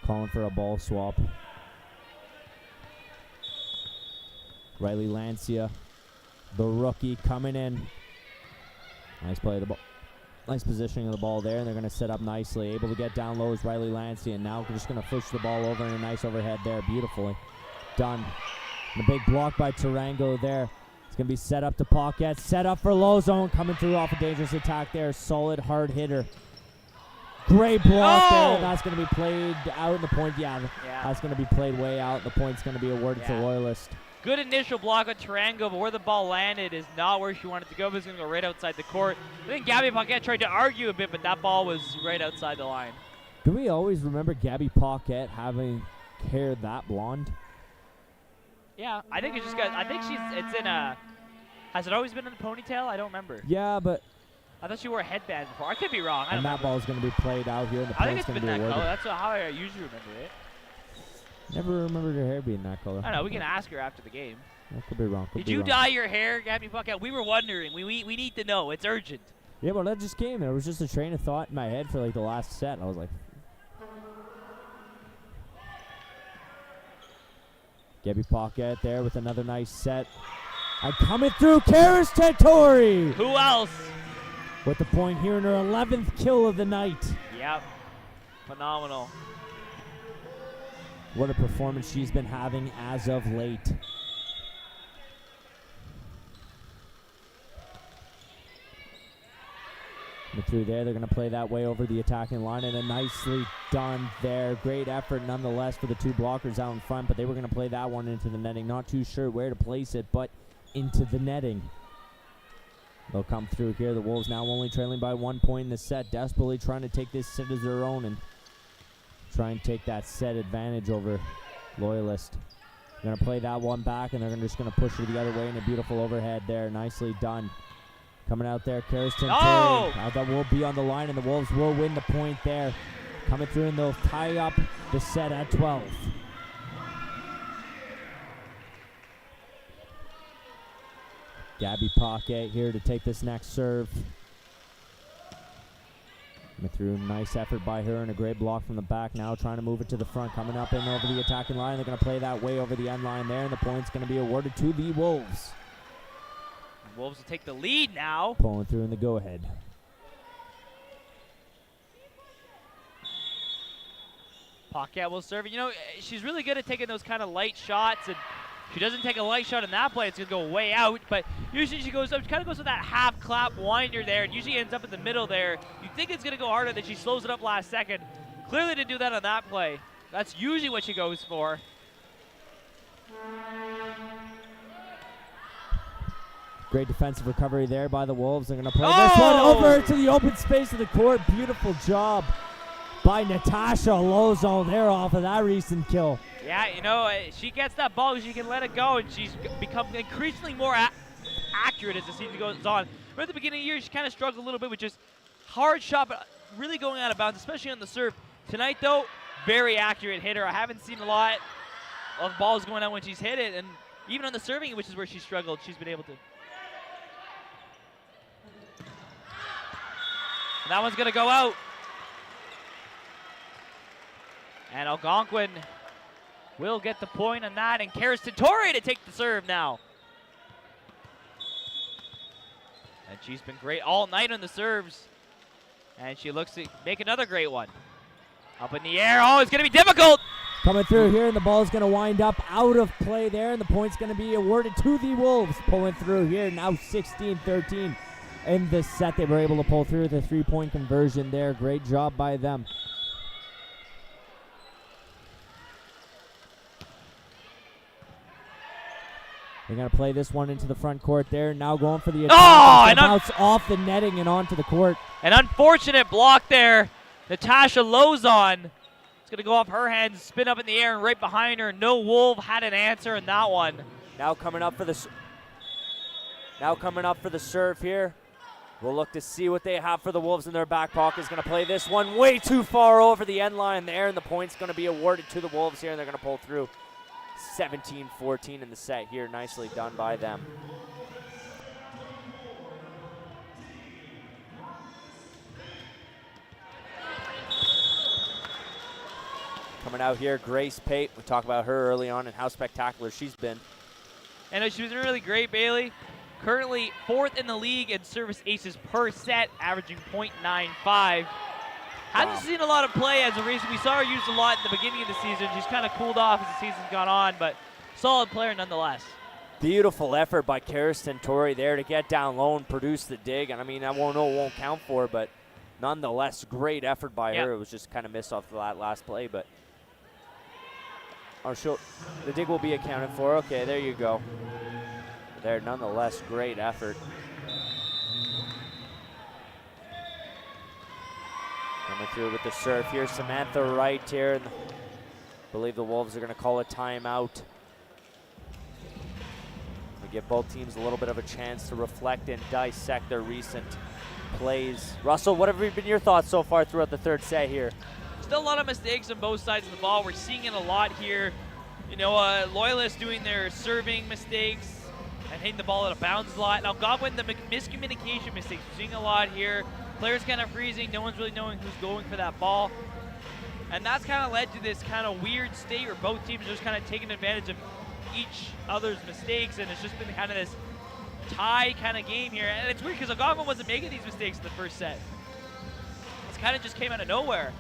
calling for a ball swap. Riley Lancia, the rookie, coming in. Nice play of the ball. Nice positioning of the ball there, and they're going to set up nicely. Able to get down low is Riley Lancia, and now just going to push the ball over, and a nice overhead there. Beautifully done. And a big block by Tarango there. It's going to be set up to Paquette. Set up for Lozone. Coming through off a dangerous attack there. Solid hard hitter. Great block there. That's going to be played out in the point. Yeah, that's going to be played way out. The point's going to be awarded to Loyalist. Good initial block on Tarango, but where the ball landed is not where she wanted to go. It's going to go right outside the court. I think Gabby Paquette tried to argue a bit, but that ball was right outside the line. Do we always remember Gabby Paquette having hair that blonde? Yeah, I think it's just got, I think it's in a, has it always been in a ponytail? I don't remember. Yeah, but I thought she wore a headband before. I could be wrong. And that ball's going to be played out here, and the point's going to be awarded. I think it's been that color. That's how I usually remember it. Never remembered her hair being that color. I don't know. We can ask her after the game. I could be wrong. Did you dye your hair, Gabby Paquette? We were wondering. We need to know. It's urgent. Yeah, well, that just came. There was just a train of thought in my head for like the last set. I was like, Gabby Paquette there with another nice set. And coming through, Karis Tentori. Who else? With the point here in her 11th kill of the night. Yep. Phenomenal. What a performance she's been having as of late. And through there, they're going to play that way over the attacking line, and a nicely done there. Great effort nonetheless for the two blockers out in front, but they were going to play that one into the netting. Not too sure where to place it, but into the netting. They'll come through here. The Wolves now only trailing by 1 point in the set, desperately trying to take this set as their own and try and take that set advantage over Loyalist. They're going to play that one back, and they're just going to push it the other way, and a beautiful overhead there. Nicely done. Coming out there, Karis Tentori. That will be on the line, and the Wolves will win the point there. Coming through, and they'll tie up the set at 12. Gabby Paquette here to take this next serve. Coming through, nice effort by her, and a great block from the back. Now trying to move it to the front, coming up and over the attacking line. They're going to play that way over the end line there, and the point's going to be awarded to the Wolves. The Wolves will take the lead now. Pulling through in the go-ahead. Paquette will serve it. You know, she's really good at taking those kind of light shots, and she doesn't take a light shot in that play. It's going to go way out, but usually she goes up. She kind of goes with that half-clap winder there, and usually ends up in the middle there. You think it's going to go harder, then she slows it up last second. Clearly didn't do that on that play. That's usually what she goes for. Great defensive recovery there by the Wolves. They're going to play this one over to the open space of the court. Beautiful job by Natasha Lozone there off of that recent kill. Yeah, you know, she gets that ball, she can let it go, and she's become increasingly more accurate as the season goes on. But at the beginning of the year, she kind of struggled a little bit with just hard shot, but really going out of bounds, especially on the serve. Tonight, though, very accurate hitter. I haven't seen a lot of balls going out when she's hit it, and even on the serving, which is where she struggled, she's been able to. And that one's going to go out. And Algonquin will get the point on that, and Karis Tentori to take the serve now. And she's been great all night on the serves. And she looks to make another great one. Up in the air. Oh, it's going to be difficult. Coming through here, and the ball's going to wind up out of play there, and the point's going to be awarded to the Wolves. Pulling through here, now 16-13. in this set. They were able to pull through the 3-point conversion there. Great job by them. They're going to play this one into the front court there. Now going for the attack. Oh, and bounce off the netting and onto the court. An unfortunate block there. Natasha Lozon. It's going to go off her hands, spin up in the air, and right behind her. No Wolf had an answer in that one. Now coming up for the serve here. We'll look to see what they have for the Wolves in their back pocket. Is going to play this one way too far over the end line there, and the point's going to be awarded to the Wolves here, and they're going to pull through. 17-14 in the set here. Nicely done by them. Coming out here, Grace Pate. We talked about her early on and how spectacular she's been. And she's been really great, Bailey. Currently 4th in the league in service aces per set, averaging .95. Hasn't seen a lot of play as of recent. We saw her used a lot in the beginning of the season. She's kind of cooled off as the season's gone on, but solid player nonetheless. Beautiful effort by Kirsten Torrey there to get down low and produce the dig. And I mean, I won't count for her, but nonetheless, great effort by her. It was just kind of missed off that last play, but the dig will be accounted for. Okay, there you go. There, nonetheless, great effort. Coming through with the serve here, Samantha Wright here. And I believe the Wolves are going to call a timeout. We give both teams a little bit of a chance to reflect and dissect their recent plays. Russell, what have been your thoughts so far throughout the third set here? Still a lot of mistakes on both sides of the ball. We're seeing it a lot here. You know, Loyalists doing their serving mistakes and hitting the ball out of bounds a lot. Now, Algonquin, the miscommunication mistakes. We're seeing a lot here. Players kind of freezing. No one's really knowing who's going for that ball. And that's kind of led to this kind of weird state where both teams are just kind of taking advantage of each other's mistakes. And it's just been kind of this tie kind of game here. And it's weird because Algonquin wasn't making these mistakes in the first set. It's kind of just came out of nowhere.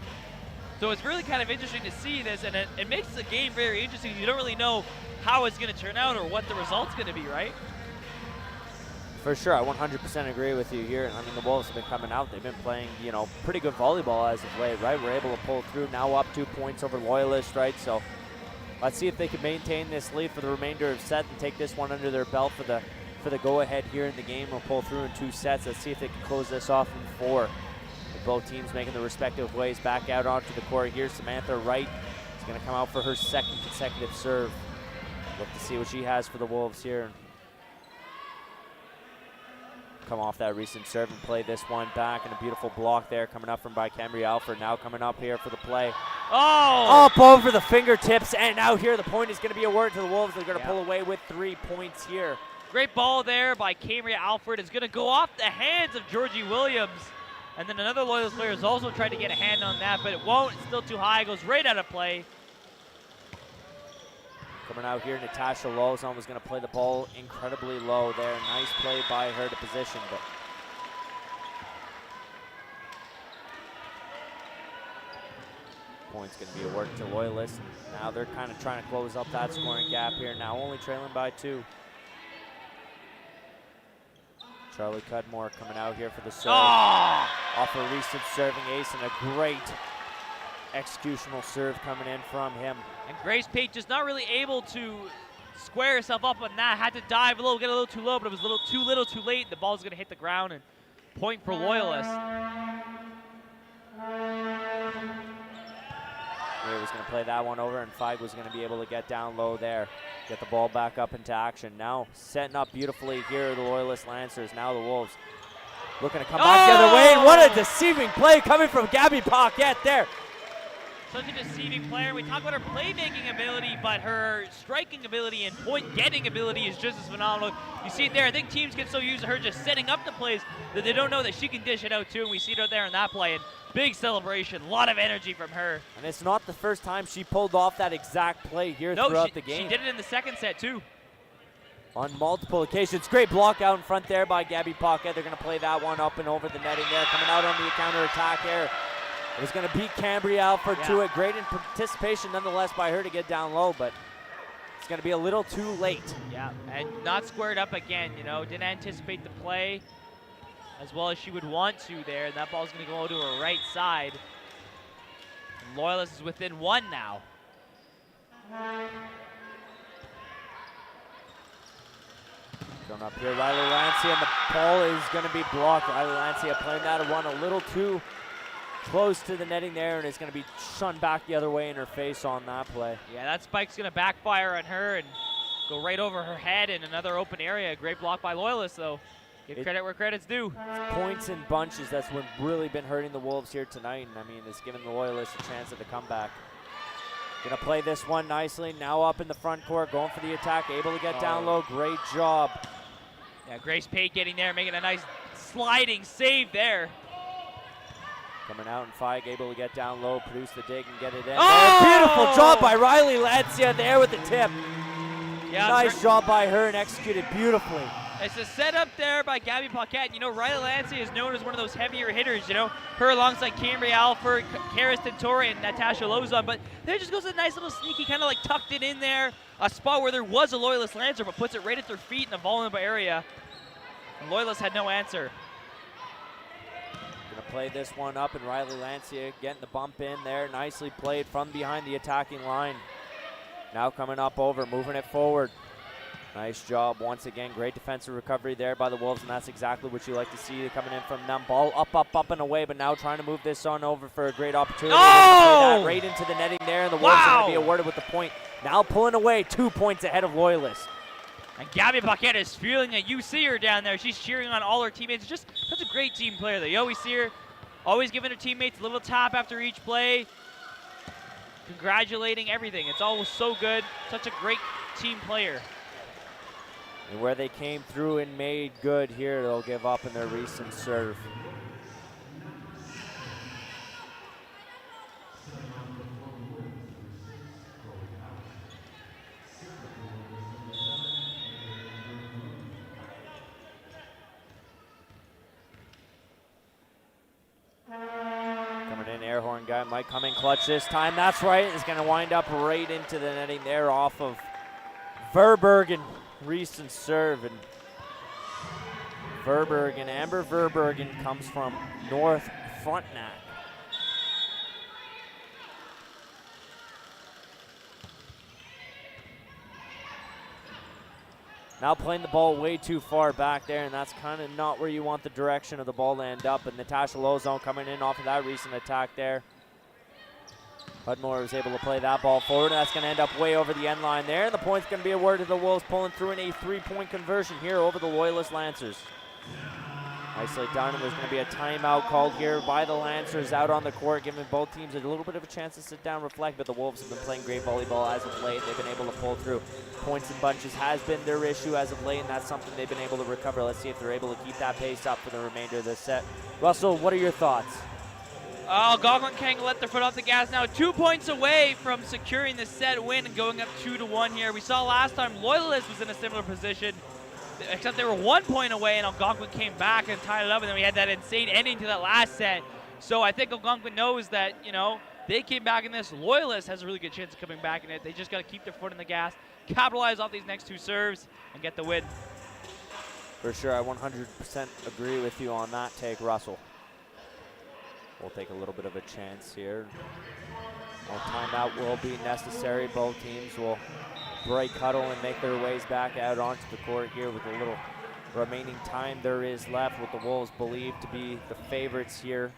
So it's really kind of interesting to see this, and it makes the game very interesting. You don't really know how it's going to turn out or what the result's going to be, right? For sure, I 100% agree with you here. I mean, the Wolves have been coming out. They've been playing, you know, pretty good volleyball as of late, right? We're able to pull through, now up 2 points over Loyalist, right? So let's see if they can maintain this lead for the remainder of the set and take this one under their belt for the go-ahead here in the game. We'll pull through in 2 sets. Let's see if they can close this off in 4. With both teams making their respective ways back out onto the court here. Samantha Wright is going to come out for her 2nd consecutive serve. Look to see what she has for the Wolves here. Come off that recent serve and play this one back, and a beautiful block there coming up from by Cambria Alford. Now coming up here for the play. Oh! Up over the fingertips, and out here the point is going to be awarded to the Wolves. They're going to pull away with 3 points here. Great ball there by Cambria Alford. It's going to go off the hands of Georgie Williams. And then another Loyalist player has also tried to get a hand on that, but it won't. It's still too high. It goes right out of play. Coming out here, Natasha Lozon was going to play the ball incredibly low there. Nice play by her to position, but point's going to be awarded to Loyalists. Now they're kind of trying to close up that scoring gap here. Now only trailing by 2. Charlie Cudmore coming out here for the serve. Off a recent serving ace, and a great executional serve coming in from him. And Grace Pate just not really able to square herself up on that. Had to dive a little, get a little too low, but it was a little too late. The ball's going to hit the ground, and point for Loyalists. Ray was going to play that one over, and Feig was going to be able to get down low there. Get the ball back up into action. Now setting up beautifully here, the Loyalist Lancers. Now the Wolves looking to come back the other way. And what a deceiving play coming from Gabby Paquette there. Such a deceiving player. We talk about her playmaking ability, but her striking ability and point-getting ability is just as phenomenal. You see it there. I think teams get so used to her just setting up the plays that they don't know that she can dish it out too, and we see it out there in that play. And big celebration, a lot of energy from her. And it's not the first time she pulled off that exact play here throughout the game. She did it in the 2nd set too. On multiple occasions. Great block out in front there by Gabby Paquette. They're going to play that one up and over the netting there. Coming out on the counter-attack here. It was going to beat Cambria Alford to it. Great in participation nonetheless by her to get down low, but it's going to be a little too late. Yeah, and not squared up again, you know. Didn't anticipate the play. as well as she would want to there. And that ball's going to go to her right side. And Loyalist is within 1 now. Going up here, Riley Lancia, and the ball is going to be blocked. Riley Lancia playing that one a little too close to the netting there, and it's going to be shunned back the other way in her face on that play. Yeah, that spike's going to backfire on her and go right over her head in another open area. Great block by Loyalist, though. Give credit where credit's due. Points in bunches, that's what really been hurting the Wolves here tonight, and I mean, it's given the Loyalists a chance at the comeback. Gonna play this one nicely, now up in the front court, going for the attack, able to get down low, great job. Yeah, Grace Pate getting there, making a nice sliding save there. Coming out and Feig able to get down low, produce the dig and get it in. Oh! There. Beautiful job by Riley Lancia there with the tip. Yeah, nice job by her and executed beautifully. It's a setup there by Gabby Paquette. You know, Riley Lancia is known as one of those heavier hitters, you know. Her alongside Cambria Alford, Karis Tintori, and Natasha Lozon. But there just goes a nice little sneaky, kind of like tucked it in there. A spot where there was a Loyalist Lancer, but puts it right at their feet in a vulnerable area. And Loyalist had no answer. Gonna play this one up, and Riley Lancia getting the bump in there. Nicely played from behind the attacking line. Now coming up over, moving it forward. Nice job once again. Great defensive recovery there by the Wolves, and that's exactly what you like to see coming in from them. Ball up and away, but now trying to move this on over for a great opportunity. Oh! Right into the netting there, and the Wolves are going to be awarded with the point. Now pulling away, 2 points ahead of Loyalist. And Gabby Paquette is feeling it. You see her down there. She's cheering on all her teammates. Just such a great team player, though. You always see her always giving her teammates a little tap after each play, congratulating everything. It's always so good. Such a great team player. And where they came through and made good here, they'll give up in their recent serve. Coming in, air horn guy might come in clutch this time. That's right, it's going to wind up right into the netting there off of Verbergen. Recent serve, and Amber Verbergen comes from North Frontenac. Now playing the ball way too far back there, and that's kind of not where you want the direction of the ball to end up. And Natasha Lozon coming in off of that recent attack there. Hudmore was able to play that ball forward, and that's going to end up way over the end line there. And the point's going to be awarded to the Wolves, pulling through in a 3-point conversion here over the Loyalist Lancers. Nicely done, and there's going to be a timeout called here by the Lancers out on the court, giving both teams a little bit of a chance to sit down, reflect, but the Wolves have been playing great volleyball as of late. They've been able to pull through. Points and bunches has been their issue as of late, and that's something they've been able to recover. Let's see if they're able to keep that pace up for the remainder of the set. Russell, what are your thoughts? Algonquin can't let their foot off the gas now. 2 points away from securing the set win and going up 2-1 here. We saw last time Loyalist was in a similar position, except they were 1 point away, and Algonquin came back and tied it up, and then we had that insane ending to that last set. So I think Algonquin knows that, you know, they came back in this. Loyalist has a really good chance of coming back in it. They just got to keep their foot on the gas, capitalize off these next 2 serves, and get the win. For sure, I 100% agree with you on that take, Russell. We'll take a little bit of a chance here. Well, timeout will be necessary. Both teams will break huddle and make their ways back out onto the court here with a little remaining time there is left, with the Wolves believed to be the favorites here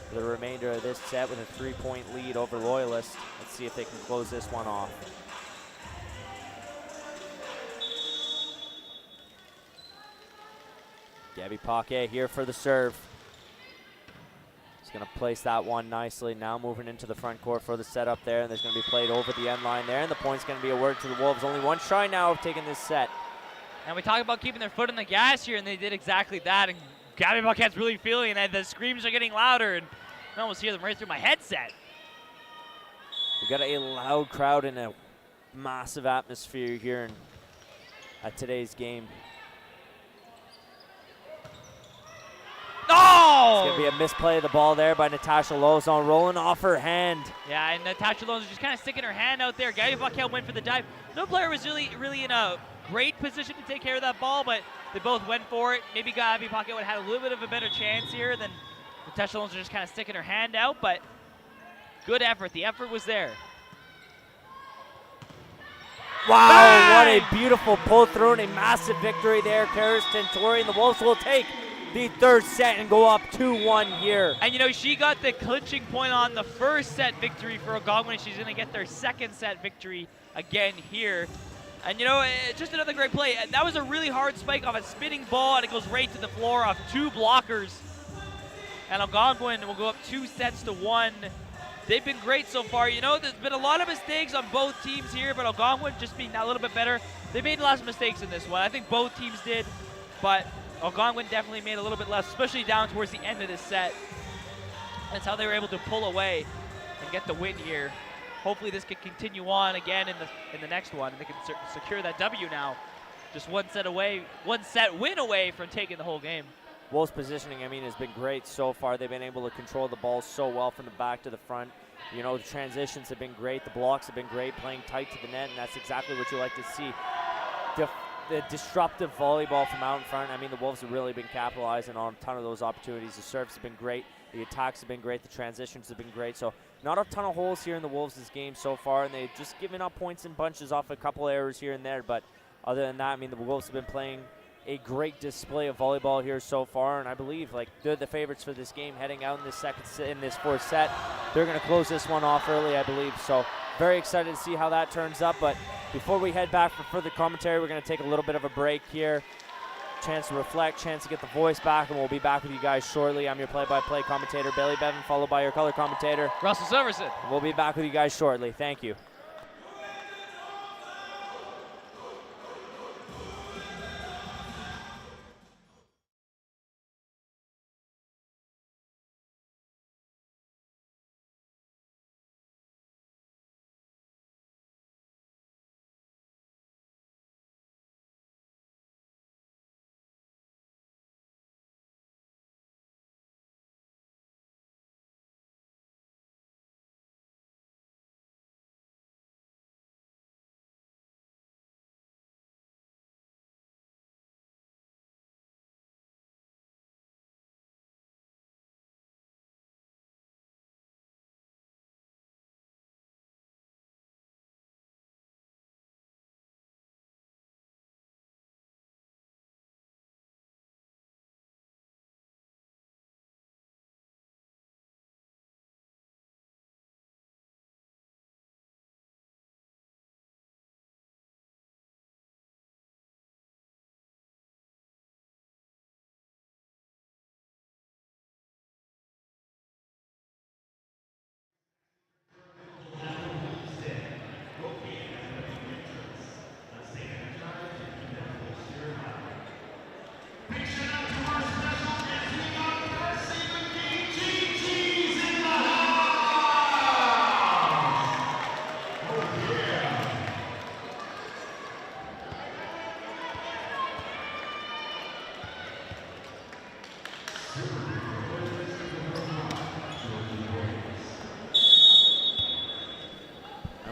for the remainder of this set with a 3-point lead over Loyalist. Let's see if they can close this one off. Gabby Paquet here for the serve. He's going to place that one nicely. Now moving into the front court for the setup there, and there's going to be played over the end line there, and the point's going to be awarded to the Wolves. Only one try now of taking this set. And we talk about keeping their foot on the gas here, and they did exactly that. And Gabby Paquette's really feeling it, and the screams are getting louder, and I almost hear them right through my headset. We've got a loud crowd and a massive atmosphere here at today's game. Oh! It's going to be a misplay of the ball there by Natasha Lozon, rolling off her hand. Yeah, and Natasha Lozon just kind of sticking her hand out there. Gabby Paquette went for the dive. No player was really in a great position to take care of that ball, but they both went for it. Maybe Gabby Paquette would have had a little bit of a better chance here than the Technolones are just kind of sticking her hand out, but good effort. The effort was there. Wow, Bang! what a beautiful pull through and a massive victory there. Karis Tentori, and the Wolves will take the third set and go up 2-1 here. And, you know, she got the clinching point on the first set victory for Algonquin. She's going to get their second set victory again here. And, you know, just another great play. That was a really hard spike off a spinning ball, and it goes right to the floor off 2 blockers. And Algonquin will go up 2-1. They've been great so far. You know, there's been a lot of mistakes on both teams here, but Algonquin just being a little bit better. They made lots of mistakes in this one. I think both teams did, but Algonquin definitely made a little bit less, especially down towards the end of this set. That's how they were able to pull away and get the win here. Hopefully this can continue on again in the next one, and they can secure that W now. Just one set win away from taking the whole game. Wolves' positioning, I mean, has been great so far. They've been able to control the ball so well from the back to the front. You know, the transitions have been great. The blocks have been great, playing tight to the net, and that's exactly what you like to see. The disruptive volleyball from out in front. I mean, the Wolves have really been capitalizing on a ton of those opportunities. The serves have been great. The attacks have been great. The transitions have been great. So not a ton of holes here in the Wolves' game so far, and they've just given up points in bunches off a couple errors here and there. But other than that, I mean, the Wolves have been playing a great display of volleyball here so far, and I believe like they're the favorites for this game heading out in this fourth set. They're going to close this one off early, I believe. So very excited to see how that turns up. But before we head back for further commentary, we're going to take a little bit of a break here. Chance to reflect, chance to get the voice back, and we'll be back with you guys shortly. I'm your play-by-play commentator, Bailey Bevan, followed by your color commentator, Russell Silverson. We'll be back with you guys shortly. Thank you.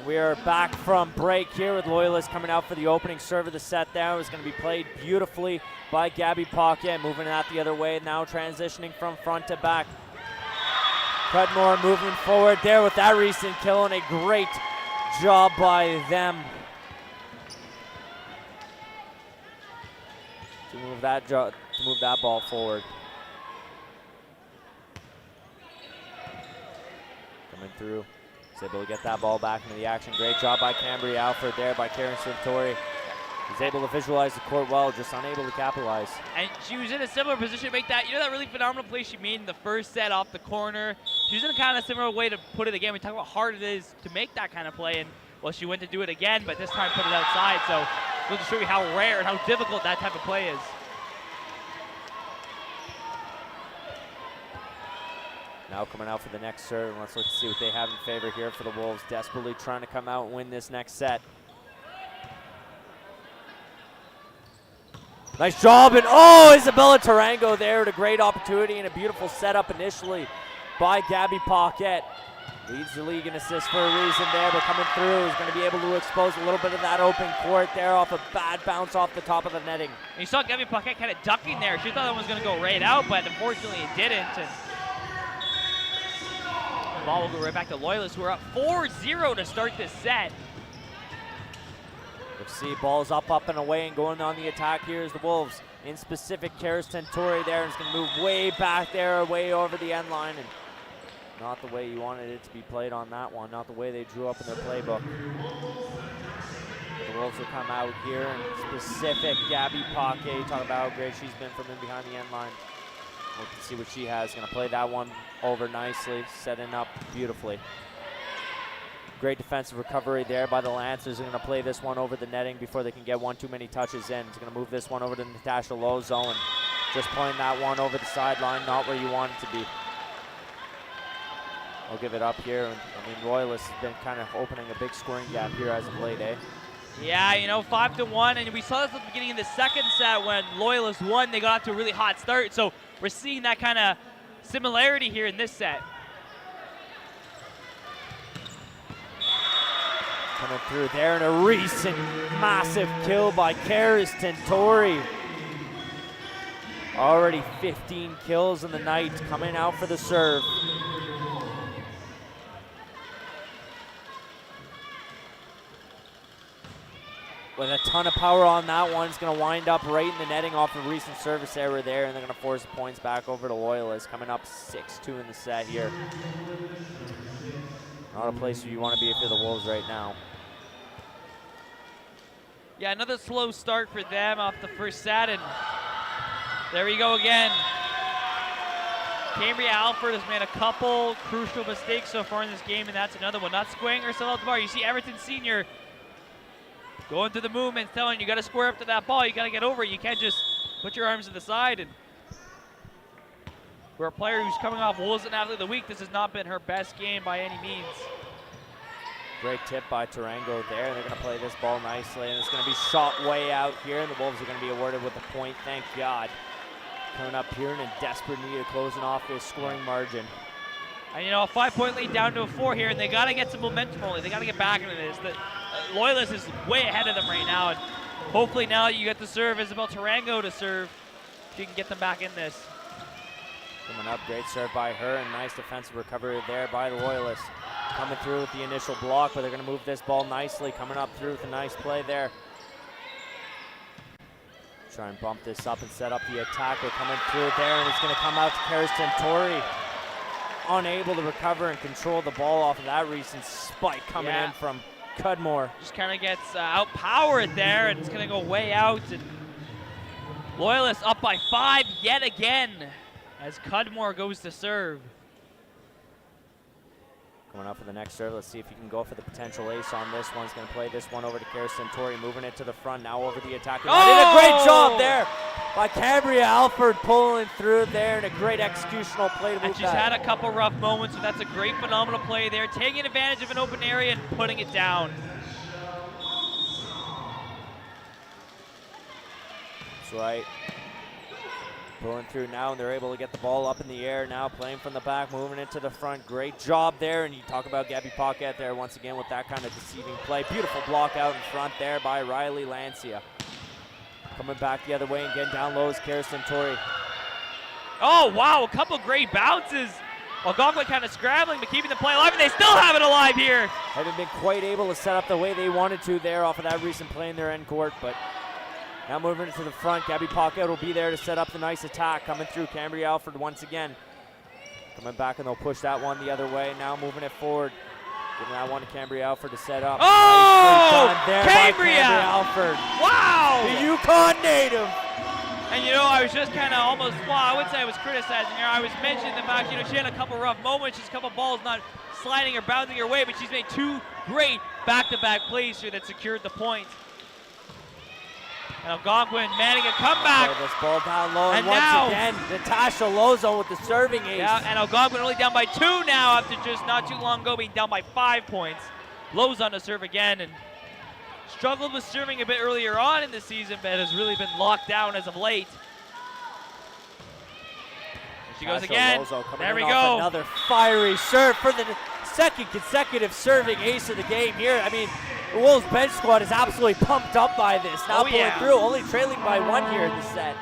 We are back from break here with Loyalist coming out for the opening serve of the set there. It's going to be played beautifully by Gabby Paquette, moving that the other way, now transitioning from front to back. Cudmore moving forward there with that recent kill, and a great job by them to move that ball forward. Coming through. He's able to get that ball back into the action. Great job by Cambry Alford there by Karen Santori. He's able to visualize the court well, just unable to capitalize. And she was in a similar position to make that, you know, that really phenomenal play she made in the first set off the corner. She was in a kind of similar way to put it again. We talk about how hard it is to make that kind of play, and well, she went to do it again, but this time put it outside. So we'll just show you how rare and how difficult that type of play is. Now coming out for the next serve, and let's look to see what they have in favor here for the Wolves. Desperately trying to come out and win this next set. Nice job, and oh, Isabella Tarango there with a great opportunity and a beautiful setup initially by Gabby Paquette. Leads the league in assists for a reason there, but coming through is going to be able to expose a little bit of that open court there off a bad bounce off the top of the netting. And you saw Gabby Paquette kind of ducking there. She thought that was going to go right out, but unfortunately it didn't. And the ball will go right back to Loyalists, who are up 4-0 to start this set. Let's see, ball's up and away, and going on the attack here is the Wolves. In specific, Karis Tentori there, and it's going to move way back there, way over the end line, and not the way you wanted it to be played on that one, not the way they drew up in their playbook. The Wolves will come out here, and specific, Gabby Paquet, talk about how great she's been from in behind the end line. We'll see what she has. Going to play that one over nicely, setting up beautifully. Great defensive recovery there by the Lancers. They're going to play this one over the netting before they can get one too many touches in. It's going to move this one over to Natasha Lozo, and just playing that one over the sideline, not where you want it to be. I'll give it up here. I mean, Loyalist has been kind of opening a big scoring gap here as of late, eh? Yeah, you know, 5-1, and we saw this at the beginning of the second set when Loyalists won. They got off to a really hot start, so we're seeing that kind of similarity here in this set. Coming through there, and a recent massive kill by Karis Tentori. Already 15 kills in the night, coming out for the serve. With a ton of power on that one, it's going to wind up right in the netting off a recent service error there, and they're going to force the points back over to Loyalists, coming up 6-2 in the set here. Not a place where you want to be if you're the Wolves right now. Yeah, another slow start for them off the first set, and there we go again. Cambria Alford has made a couple crucial mistakes so far in this game, and that's another one. Not squaring herself out the bar. You see Everton Senior going through the movements, telling you got to square up to that ball. You got to get over it. You can't just put your arms to the side. And for a player who's coming off Wolves and Athlete of the Week, this has not been her best game by any means. Great tip by Tarango there. They're going to play this ball nicely, and it's going to be shot way out here, and the Wolves are going to be awarded with a point. Thank God. Coming up here and in desperate need of closing off this scoring margin. And you know, a 5-point lead down to a 4 here, and they got to get some momentum only. They got to get back into this. The Loyalist is way ahead of them right now, and hopefully now you get the serve, Isabel Tarango to serve, she can get them back in this. Coming up, great serve by her, and nice defensive recovery there by the Loyalists. Coming through with the initial block, but they're going to move this ball nicely. Coming up through with a nice play there. Try and bump this up and set up the attack. We're coming through there, and it's going to come out to Karis Tentori. Unable to recover and control the ball off of that recent spike coming in from Cudmore. Just kind of gets outpowered there, and it's going to go way out. And Loyalists up by 5 yet again as Cudmore goes to serve. Coming up for the next serve. Let's see if he can go for the potential ace on this one. He's going to play this one over to Karis Tentori, moving it to the front, now over the attack. Oh! Did a great job there by Cambria Alford, pulling through there, and a great executional play to move And she's had a couple rough moments, so that's a great, phenomenal play there, taking advantage of an open area and putting it down. That's right. Pulling through now, and they're able to get the ball up in the air now, playing from the back, moving it to the front. Great job there, and you talk about Gabby Paquette there once again with that kind of deceiving play. Beautiful block out in front there by Riley Lancia. Coming back the other way and getting down low is Karis Tentori. Oh, wow, a couple great bounces. Algonquin kind of scrambling, but keeping the play alive, and they still have it alive here. Haven't been quite able to set up the way they wanted to there off of that recent play in their end court, but now moving it to the front. Gabby Paquette will be there to set up the nice attack. Coming through, Cambria Alford once again. Coming back, and they'll push that one the other way. Now moving it forward. Giving that one to Cambria Alford to set up. Oh! Nice there Cambria! by Cambria Alford. Wow! The Yukon native. And you know, I was just kind of almost, well, I would say I was criticizing her. I was mentioning the fact, you know, she had a couple rough moments. She's a couple balls not sliding or bouncing her way, but she's made 2 great back-to-back plays here that secured the points. And Algonquin manning a comeback. Play this ball down low, and once now, again, Natasha Lozo with the serving ace. Yeah, and Algonquin only down by 2 now after just not too long ago being down by 5 points. Lozo to serve again, and struggled with serving a bit earlier on in the season, but has really been locked down as of late. There she goes again. Lozo There we off go. Another fiery serve for the second consecutive serving ace of the game here. I mean, the Wolves bench squad is absolutely pumped up by this. Now pulling through, only trailing by 1 here in the set.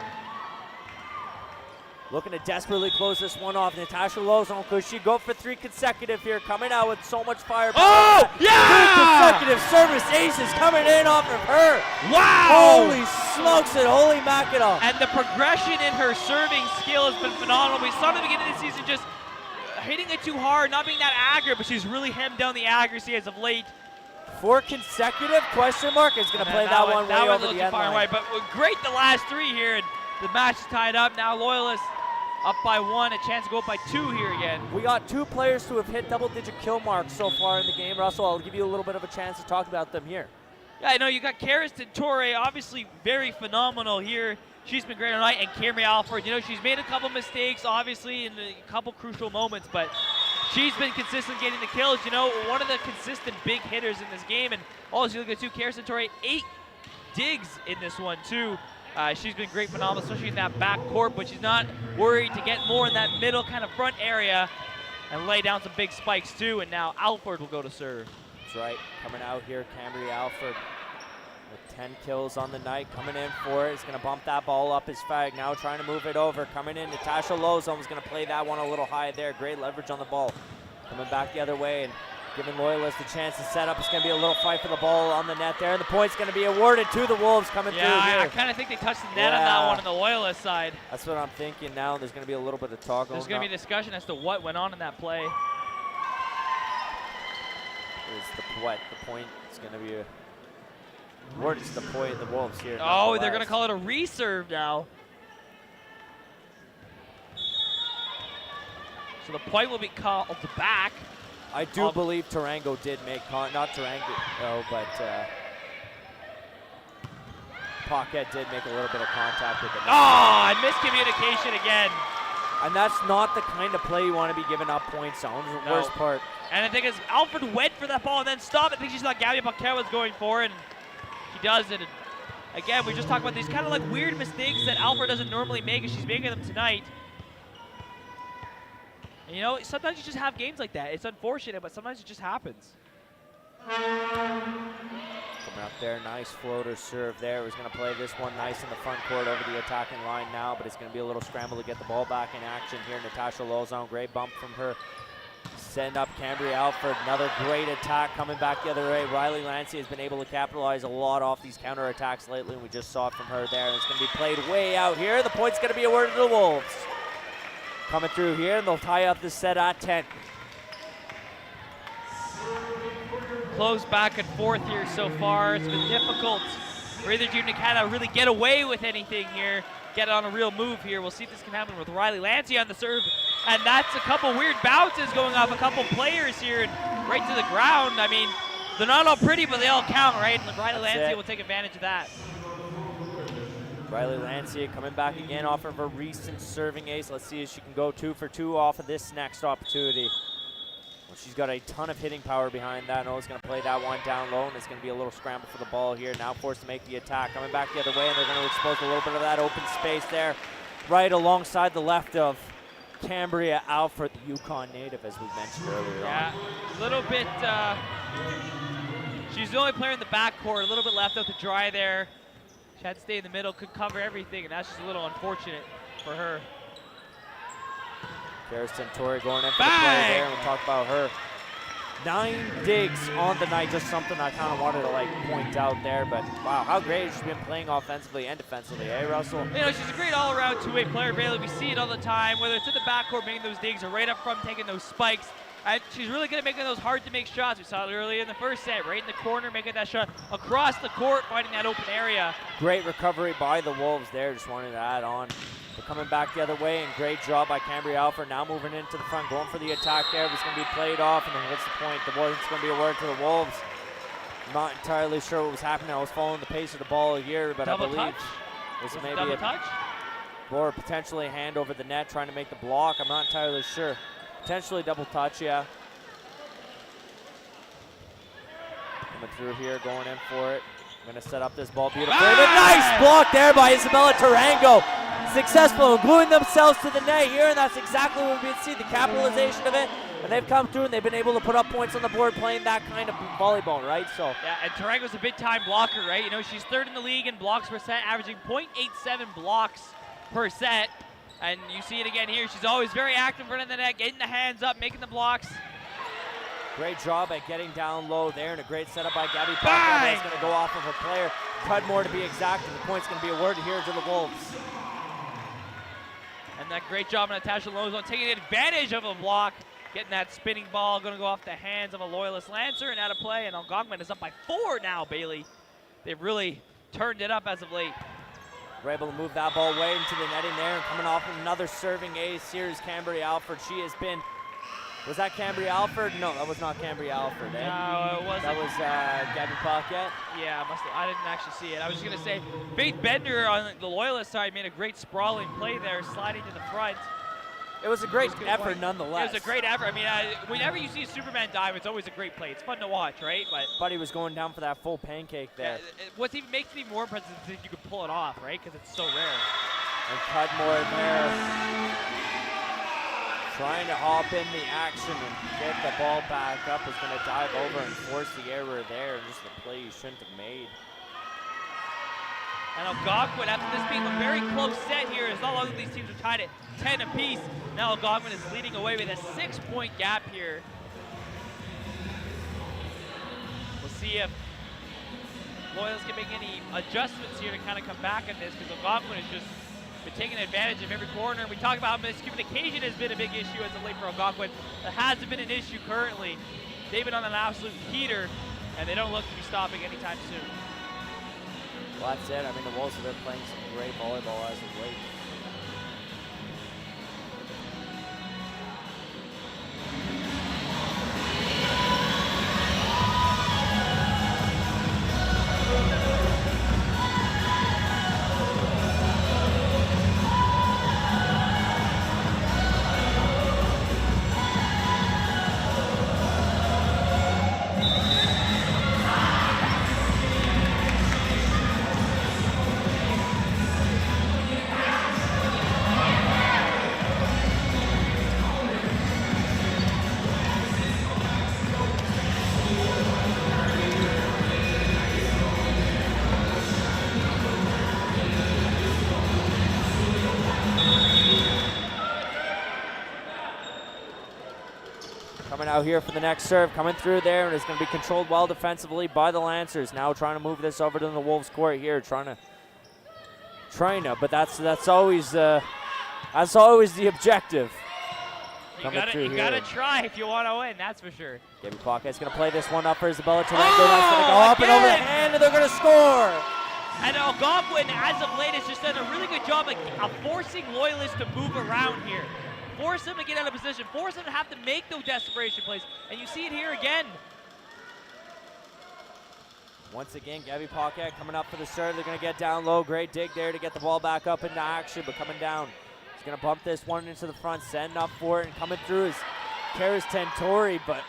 Looking to desperately close this one off. Natasha Lozon, could she go for 3 consecutive here? Coming out with so much firepower. Oh, yeah! 3 consecutive service aces coming in off of her. Wow! Holy smokes and holy mackerel. And the progression in her serving skill has been phenomenal. We saw at the beginning of the season just hitting it too hard, not being that accurate, but she's really hemmed down the accuracy as of late. 4 consecutive question mark is going to play that one way over the end line. But great the last 3 here, and the match is tied up. Now Loyalist up by 1, a chance to go up by 2 here again. We got 2 players who have hit double-digit kill marks so far in the game. Russell, I'll give you a little bit of a chance to talk about them here. Yeah, I know you got Karsten Torre, obviously very phenomenal here. She's been great tonight, and Camry Alford, you know, she's made a couple mistakes, obviously, in a couple crucial moments, but she's been consistent getting the kills. You know, one of the consistent big hitters in this game, and also you look at too, Karsten Torre, 8 digs in this one too. She's been great, phenomenal, especially in that back court, but she's not worried to get more in that middle kind of front area and lay down some big spikes too, and now Alford will go to serve. That's right, coming out here, Camry Alford with 10 kills on the night, coming in for it. He's going to bump that ball up his fag, now trying to move it over. Coming in, Natasha Lozon was going to play that one a little high there. Great leverage on the ball. Coming back the other way and giving Loyalist a chance to set up. It's going to be a little fight for the ball on the net there, and the point's going to be awarded to the Wolves coming through here. Yeah, I kind of think they touched the net on that one on the Loyalist side. That's what I'm thinking now. There's going to be a little bit of talk. There's going to be a discussion as to what went on in that play. The point is going to be awarded to the Wolves here. Oh, they're going to call it a reserve now. So the point will be called back. I do believe Tarango did make not Tarango, but Paquette did make a little bit of contact with him. Oh, and miscommunication again. And that's not the kind of play you want to be giving up points on. It's the worst part. And I think as Alfred went for that ball and then stopped, I think she thought Gabby Paquette was going for it, and she does it. And again, we just talked about these kind of like weird mistakes that Alfred doesn't normally make, and she's making them tonight. And you know, sometimes you just have games like that. It's unfortunate, but sometimes it just happens. Coming up there, nice floater serve there. He's going to play this one nice in the front court over the attacking line now, but it's going to be a little scramble to get the ball back in action here. Natasha Lozon, great bump from her. Send up Camry Alford, another great attack coming back the other way. Riley Lancey has been able to capitalize a lot off these counterattacks lately, and we just saw it from her there. And it's going to be played way out here. The point's going to be awarded to the Wolves. Coming through here, and they'll tie up this set at 10. Close back and forth here so far. It's been difficult for either team to kind of really get away with anything here, get on a real move here. We'll see if this can happen with Riley Lancey on the serve. And that's a couple weird bounces going off a couple players here and right to the ground. I mean, they're not all pretty, but they all count, right? And Riley Lancey will take advantage of that. Riley Lancey coming back again off of her recent serving ace. Let's see if she can go 2 for 2 off of this next opportunity. Well, she's got a ton of hitting power behind that. Noah's going to play that one down low, and it's going to be a little scramble for the ball here. Now forced to make the attack. Coming back the other way, and they're going to expose a little bit of that open space there, right alongside the left of Cambria Alford, the Yukon native, as we mentioned earlier on. A little bit, she's the only player in the backcourt, a little bit left out to dry there. She had to stay in the middle, could cover everything, and that's just a little unfortunate for her. Karsten Torre going in for the play there, and we'll talk about her. 9 digs on the night, just something I kind of wanted to like point out there, but wow, how great has she been playing offensively and defensively, eh, Russell? You know, she's a great all-around two-way player, Bailey. We see it all the time, whether it's in the backcourt making those digs or right up front taking those spikes. And she's really good at making those hard-to-make shots. We saw it earlier in the first set, right in the corner, making that shot across the court, finding that open area. Great recovery by the Wolves there, just wanted to add on. They're coming back the other way, and great job by Cambria Alford. Now moving into the front, going for the attack there. It's going to be played off, and then what's the point? The Wolves going to be awarded to the Wolves. I'm not entirely sure what was happening. I was following the pace of the ball here, but double I believe this maybe double touch? Or potentially a hand over the net, trying to make the block. I'm not entirely sure. Potentially double touch, yeah. Coming through here, going in for it. I'm going to set up this ball beautifully. Nice block there by Isabella Tarango. Successful in gluing themselves to the net here, and that's exactly what we see, the capitalization of it. And they've come through and they've been able to put up points on the board playing that kind of volleyball, right? So yeah, and Tarango's a big-time blocker, right? You know, she's third in the league in blocks per set, averaging 0.87 blocks per set. And you see it again here. She's always very active in front of the net, getting the hands up, making the blocks. great job at getting down low there, and a great setup by Gabby Parker. That's going to go off of a player. Cudmore to be exact, and the point's going to be awarded here to the Wolves. And that great job by Natasha Lozon taking advantage of a block. Getting that spinning ball, going to go off the hands of a Loyalist Lancer and out of play. And Algonquin is up by 4 now, Bailey. They've really turned it up as of late. We're able to move that ball way into the netting there. And coming off another serving ace, here's Cambry Alford. She has been, was that Cambry Alford? No, that was not Cambry Alford. Eh? No, it wasn't. That was Gabby Paquette. Yeah, I didn't actually see it. I was just going to say, Faith Bender on the Loyalist side made a great sprawling play there, sliding to the front. It was a great effort nonetheless. It was a great effort. I mean, whenever you see a Superman dive, it's always a great play. It's fun to watch, right? But he was going down for that full pancake there. What even makes it even more impressive is that you can pull it off, right? Because it's so rare. And Cudmore there, trying to hop in the action and get the ball back up, is going to dive over and force the error there. Just a play you shouldn't have made. And Algonquin, after this being a very close set here, as all of these teams are tied at 10 apiece, now Algonquin is leading away with a 6-point gap here. We'll see if Loyalists can make any adjustments here to kind of come back on this, because Algonquin has just been taking advantage of every corner. We talk about miscommunication has been a big issue as of late for Algonquin. That hasn't been an issue currently. They've been on an absolute heater, and they don't look to be stopping anytime soon. Well, that's it. I mean, the Wolves have been playing some great volleyball as of late. Coming out here for the next serve, coming through there, and it's going to be controlled well defensively by the Lancers. Now trying to move this over to the Wolves' court here, trying to, but that's always the objective. You gotta try if you want to win, that's for sure. Gabby Paquette's going to play this one up for Isabella Tarango. That's going to go up and over the hand, and they're going to score. And Algonquin, as of late, has just done a really good job of forcing Loyalists to move around here. Force them to get out of position, force them to have to make those desperation plays, and you see it here again. Once again, Gabby Paquette coming up for the serve. They're going to get down low. Great dig there to get the ball back up into action, but coming down. He's going to bump this one into the front, setting up for it, and coming through is Karis Tentori, but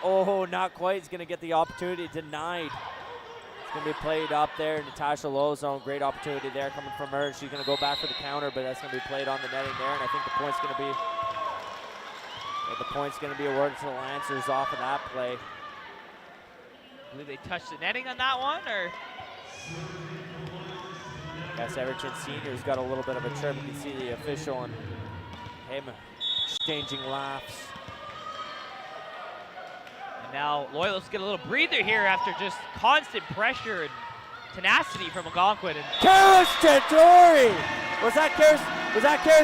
not quite. He's going to get the opportunity denied. It's going to be played up there. Natasha Lozon, great opportunity there coming from her. She's going to go back for the counter, but that's going to be played on the netting there, and I think the point's going to be awarded to the Lancers off of that play. I believe they touched the netting on that one, or? Yes, Everton Senior's got a little bit of a chirp. You can see the official and him exchanging laughs. And now Loyalists get a little breather here after just constant pressure and tenacity from Algonquin. Karis Tentori! Was that Karis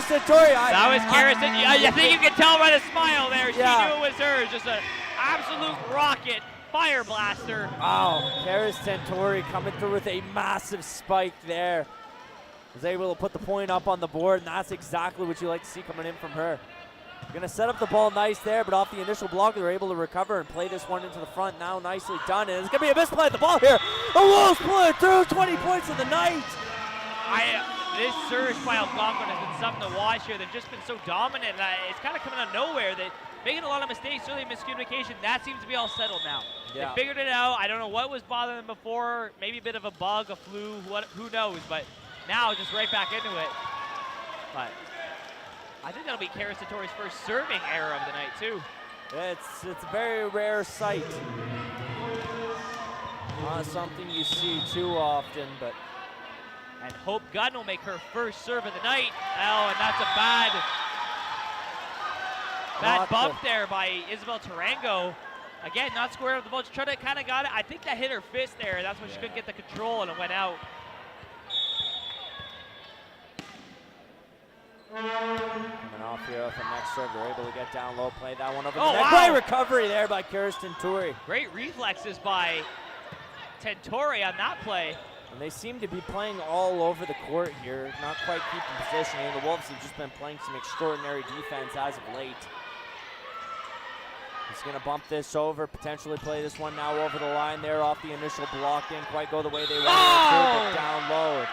Tentori? That was Karis. I think you can tell by the smile there. She knew it was hers. Just an absolute rocket, fire blaster. Wow, Karis Tentori coming through with a massive spike there. Was able to put the point up on the board, and that's exactly what you like to see coming in from her. Going to set up the ball nice there, but off the initial block, they're able to recover and play this one into the front. Now nicely done, and it's going to be a misplay at the ball here. The Wolves pull it through, 20 points of the night. This surge by Algonquin has been something to watch here. They've just been so dominant. It's kind of coming out of nowhere. They're making a lot of mistakes, really miscommunication. That seems to be all settled now. Yeah. They figured it out. I don't know what was bothering them before. Maybe a bit of a bug, a flu, who knows. But now just right back into it. But I think that'll be Karis Tentori's first serving error of the night, too. It's a very rare sight. Not something you see too often, but. And Hope Gunn will make her first serve of the night. Oh, and that's a bad bump there by Isabel Tarango. Again, not square up the ball. She tried to kind of got it. I think that hit her fist there. That's when she couldn't get the control and it went out. Coming off here off the next serve, they're able to get down low, play that one over the net. Wow. Great recovery there by Kirsten Turi. Great reflexes by Tentori on that play. And they seem to be playing all over the court here, not quite keeping positioning. The Wolves have just been playing some extraordinary defense as of late. He's going to bump this over, potentially play this one now over the line there off the initial block. Didn't quite go the way they wanted it to, but down low.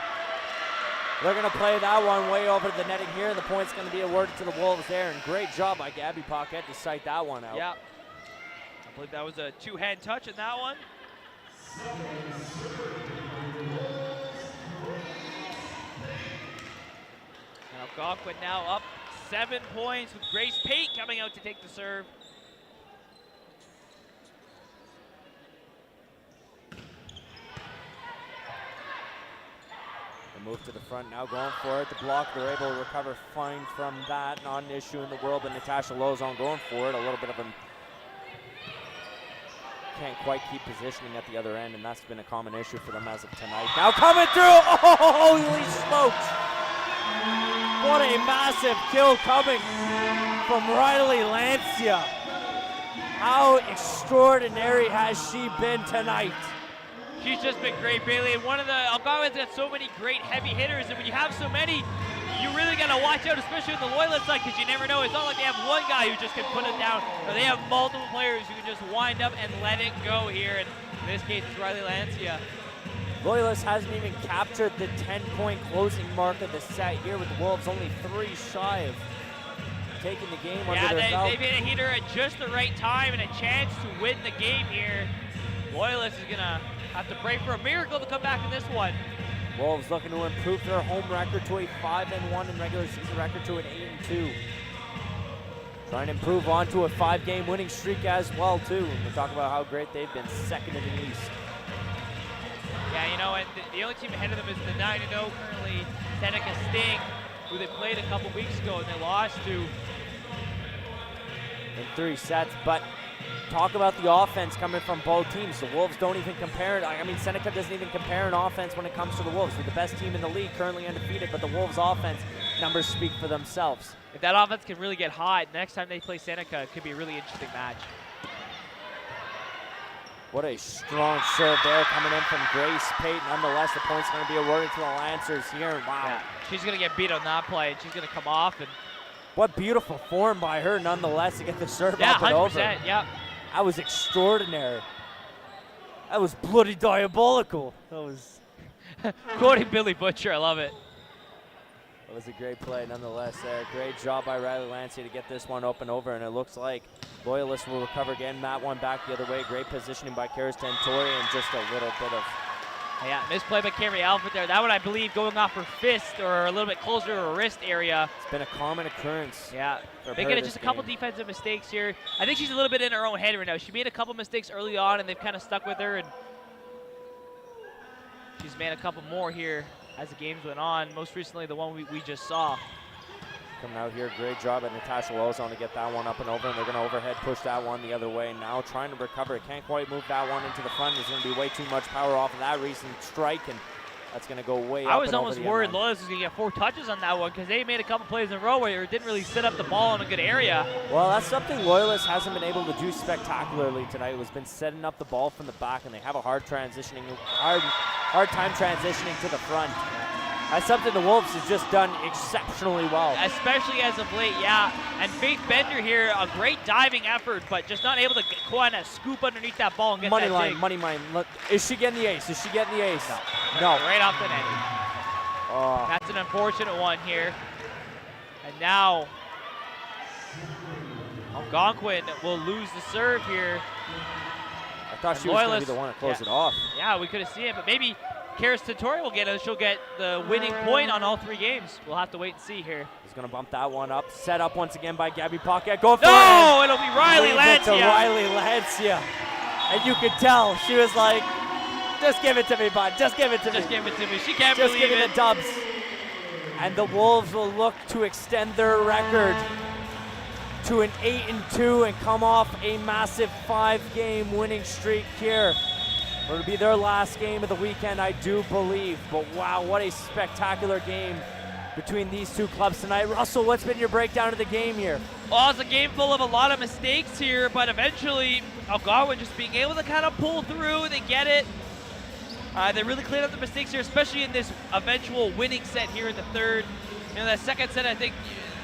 They're going to play that one way over the netting here. The point's going to be awarded to the Wolves there. And great job by Gabby Paquette to sight that one out. Yeah. I believe that was a two-hand touch in that one. And Algonquin now up 7 points with Grace Pate coming out to take the serve. Move to the front now, going for it. The block, they're able to recover fine from that. Not an issue in the world, but Natasha Lozon going for it. A little bit of a can't quite keep positioning at the other end, and that's been a common issue for them as of tonight. Now coming through, oh, holy smokes! What a massive kill coming from Riley Lancia. How extraordinary has she been tonight? She's just been great, Bailey. And one of the Algonquin's got so many great heavy hitters, and when you have so many, you really got to watch out, especially with the Loyalist side, because you never know. It's not like they have one guy who just can put it down, or they have multiple players who can just wind up and let it go here. And in this case, it's Riley Lancia. Loyalist hasn't even captured the 10-point closing mark of the set here, with the Wolves only 3 shy of taking the game under their belt. They've hit a heater at just the right time and a chance to win the game here. Loyalist is going to have to pray for a miracle to come back in this one. Wolves looking to improve their home record to a 5-1 and regular season record to an 8-2. Trying to improve on to a 5-game winning streak as well, too. We'll talk about how great they've been, second in the East. Yeah, you know, and the only team ahead of them is the 9-0 currently, Seneca Sting, who they played a couple weeks ago and they lost to. In 3 sets, but talk about the offense coming from both teams. The Wolves don't even compare it. I mean, Seneca doesn't even compare an offense when it comes to the Wolves. They're the best team in the league, currently undefeated, but the Wolves' offense numbers speak for themselves. If that offense can really get hot, next time they play Seneca, it could be a really interesting match. What a strong serve there coming in from Grace Pate. Nonetheless, the point's going to be awarded to the Lancers here. Wow. Yeah, she's going to get beat on that play, and she's going to come off. And what beautiful form by her, nonetheless, to get the serve yeah, up and 100%, over. Yeah, That was extraordinary. That was bloody diabolical. That was quoting Billy Butcher, I love it. That was a great play nonetheless there. Great job by Riley Lancia to get this one up and over, and it looks like Loyalist will recover again. That one back the other way. Great positioning by Kirsten Tori, and just a little bit of... Yeah, misplay by Carrie Alford there. That one, I believe, going off her fist or a little bit closer to her wrist area. It's been a common occurrence. Yeah, making it just a couple defensive mistakes here. I think she's a little bit in her own head right now. She made a couple mistakes early on, and they've kind of stuck with her, and she's made a couple more here as the games went on. Most recently, the one we just saw. Coming out here, great job at Natasha Lozon to get that one up and over, and they're going to overhead push that one the other way. Now trying to recover. Can't quite move that one into the front. There's going to be way too much power off of that recent strike, and that's going to go way up. I was almost worried Loyalist was going to get 4 touches on that one because they made a couple plays in a row where it didn't really set up the ball in a good area. Well, that's something Loyalist hasn't been able to do spectacularly tonight. It has been setting up the ball from the back, and they have a hard time transitioning to the front. That's something the Wolves has just done exceptionally well. Especially as of late, yeah. And Faith Bender here, a great diving effort, but just not able to kind of scoop underneath that ball and get money that line, dig. money line. Is she getting the ace? Is she getting the ace? No. Right off the net. Oh. That's an unfortunate one here. And now Algonquin will lose the serve here. I thought she was going to be the one to close it off. Yeah, we could have seen it, but maybe Karis Tatori she'll get the winning point on all 3 games. We'll have to wait and see here. He's going to bump that one up. Set up once again by Gabby Paquette. Go for it. No, it'll be Riley Leave it to Lancia. Riley Lancia. And you could tell she was like, just give it to me, bud. Just give it to me. Just give it to me. She can't Just believe give me it. the dubs. And the Wolves will look to extend their record to an 8-2 and come off a massive 5-game winning streak here. It'll be their last game of the weekend, I do believe. But wow, what a spectacular game between these two clubs tonight. Russell, what's been your breakdown of the game here? Well, it's a game full of a lot of mistakes here, but eventually Algonquin just being able to kind of pull through. They get it. They really cleaned up the mistakes here, especially in this eventual winning set here in the third. You know, that second set, I think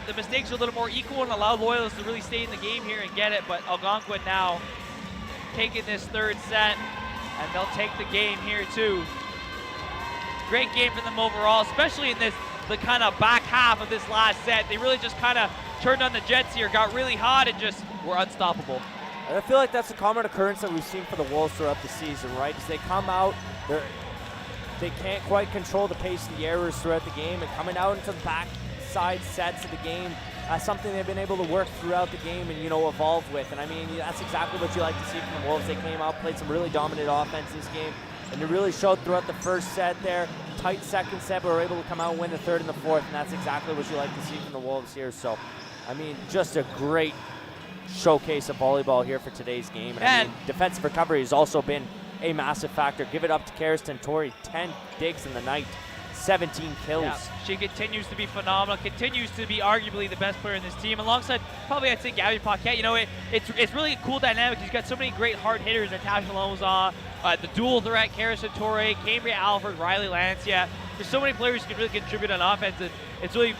the mistakes are a little more equal and allowed Loyalists to really stay in the game here and get it. But Algonquin now taking this third set, and they'll take the game here too. Great game for them overall, especially in the kind of back half of this last set. They really just kind of turned on the jets here, got really hot, and just were unstoppable. And I feel like that's a common occurrence that we've seen for the Wolves throughout the season, right? As they come out, they can't quite control the pace of the errors throughout the game, and coming out into the backside sets of the game, that's something they've been able to work throughout the game and, you know, evolve with. And I mean, that's exactly what you like to see from the Wolves. They came out, played some really dominant offense this game, and it really showed throughout the first set there. Tight second set, but were able to come out and win the third and the fourth, and that's exactly what you like to see from the Wolves here. So, I mean, just a great showcase of volleyball here for today's game. And I mean, defensive recovery has also been a massive factor. Give it up to Karis Tatori, 10 digs in the night, 17 kills. Yeah, she continues to be phenomenal, continues to be arguably the best player in this team, alongside probably I'd say Gabby Paquette. You know, it's really a cool dynamic. You've got so many great hard hitters, Natasha Lomza, the dual threat, Karis Tatori, Cambria Alford, Riley Lancia. There's so many players who can really contribute on offense, and it's really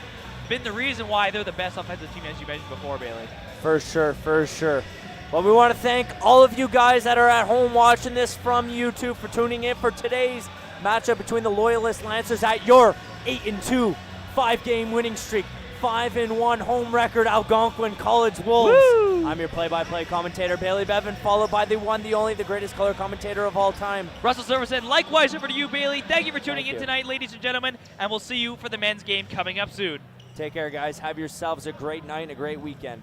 been the reason why they're the best offensive team, as you mentioned before, Bailey. For sure, for sure. Well, we want to thank all of you guys that are at home watching this from YouTube for tuning in for today's matchup between the Loyalist Lancers at your 8-2 5-game winning streak, 5-1 home record Algonquin College Wolves. Woo! I'm your play-by-play commentator, Bailey Bevan, followed by the one, the only, the greatest color commentator of all time, Russell Silverson. Likewise, over to you, Bailey. Thank you for tuning in you. tonight, ladies and gentlemen, and we'll see you for the men's game coming up soon. Take care, guys. Have yourselves a great night and a great weekend.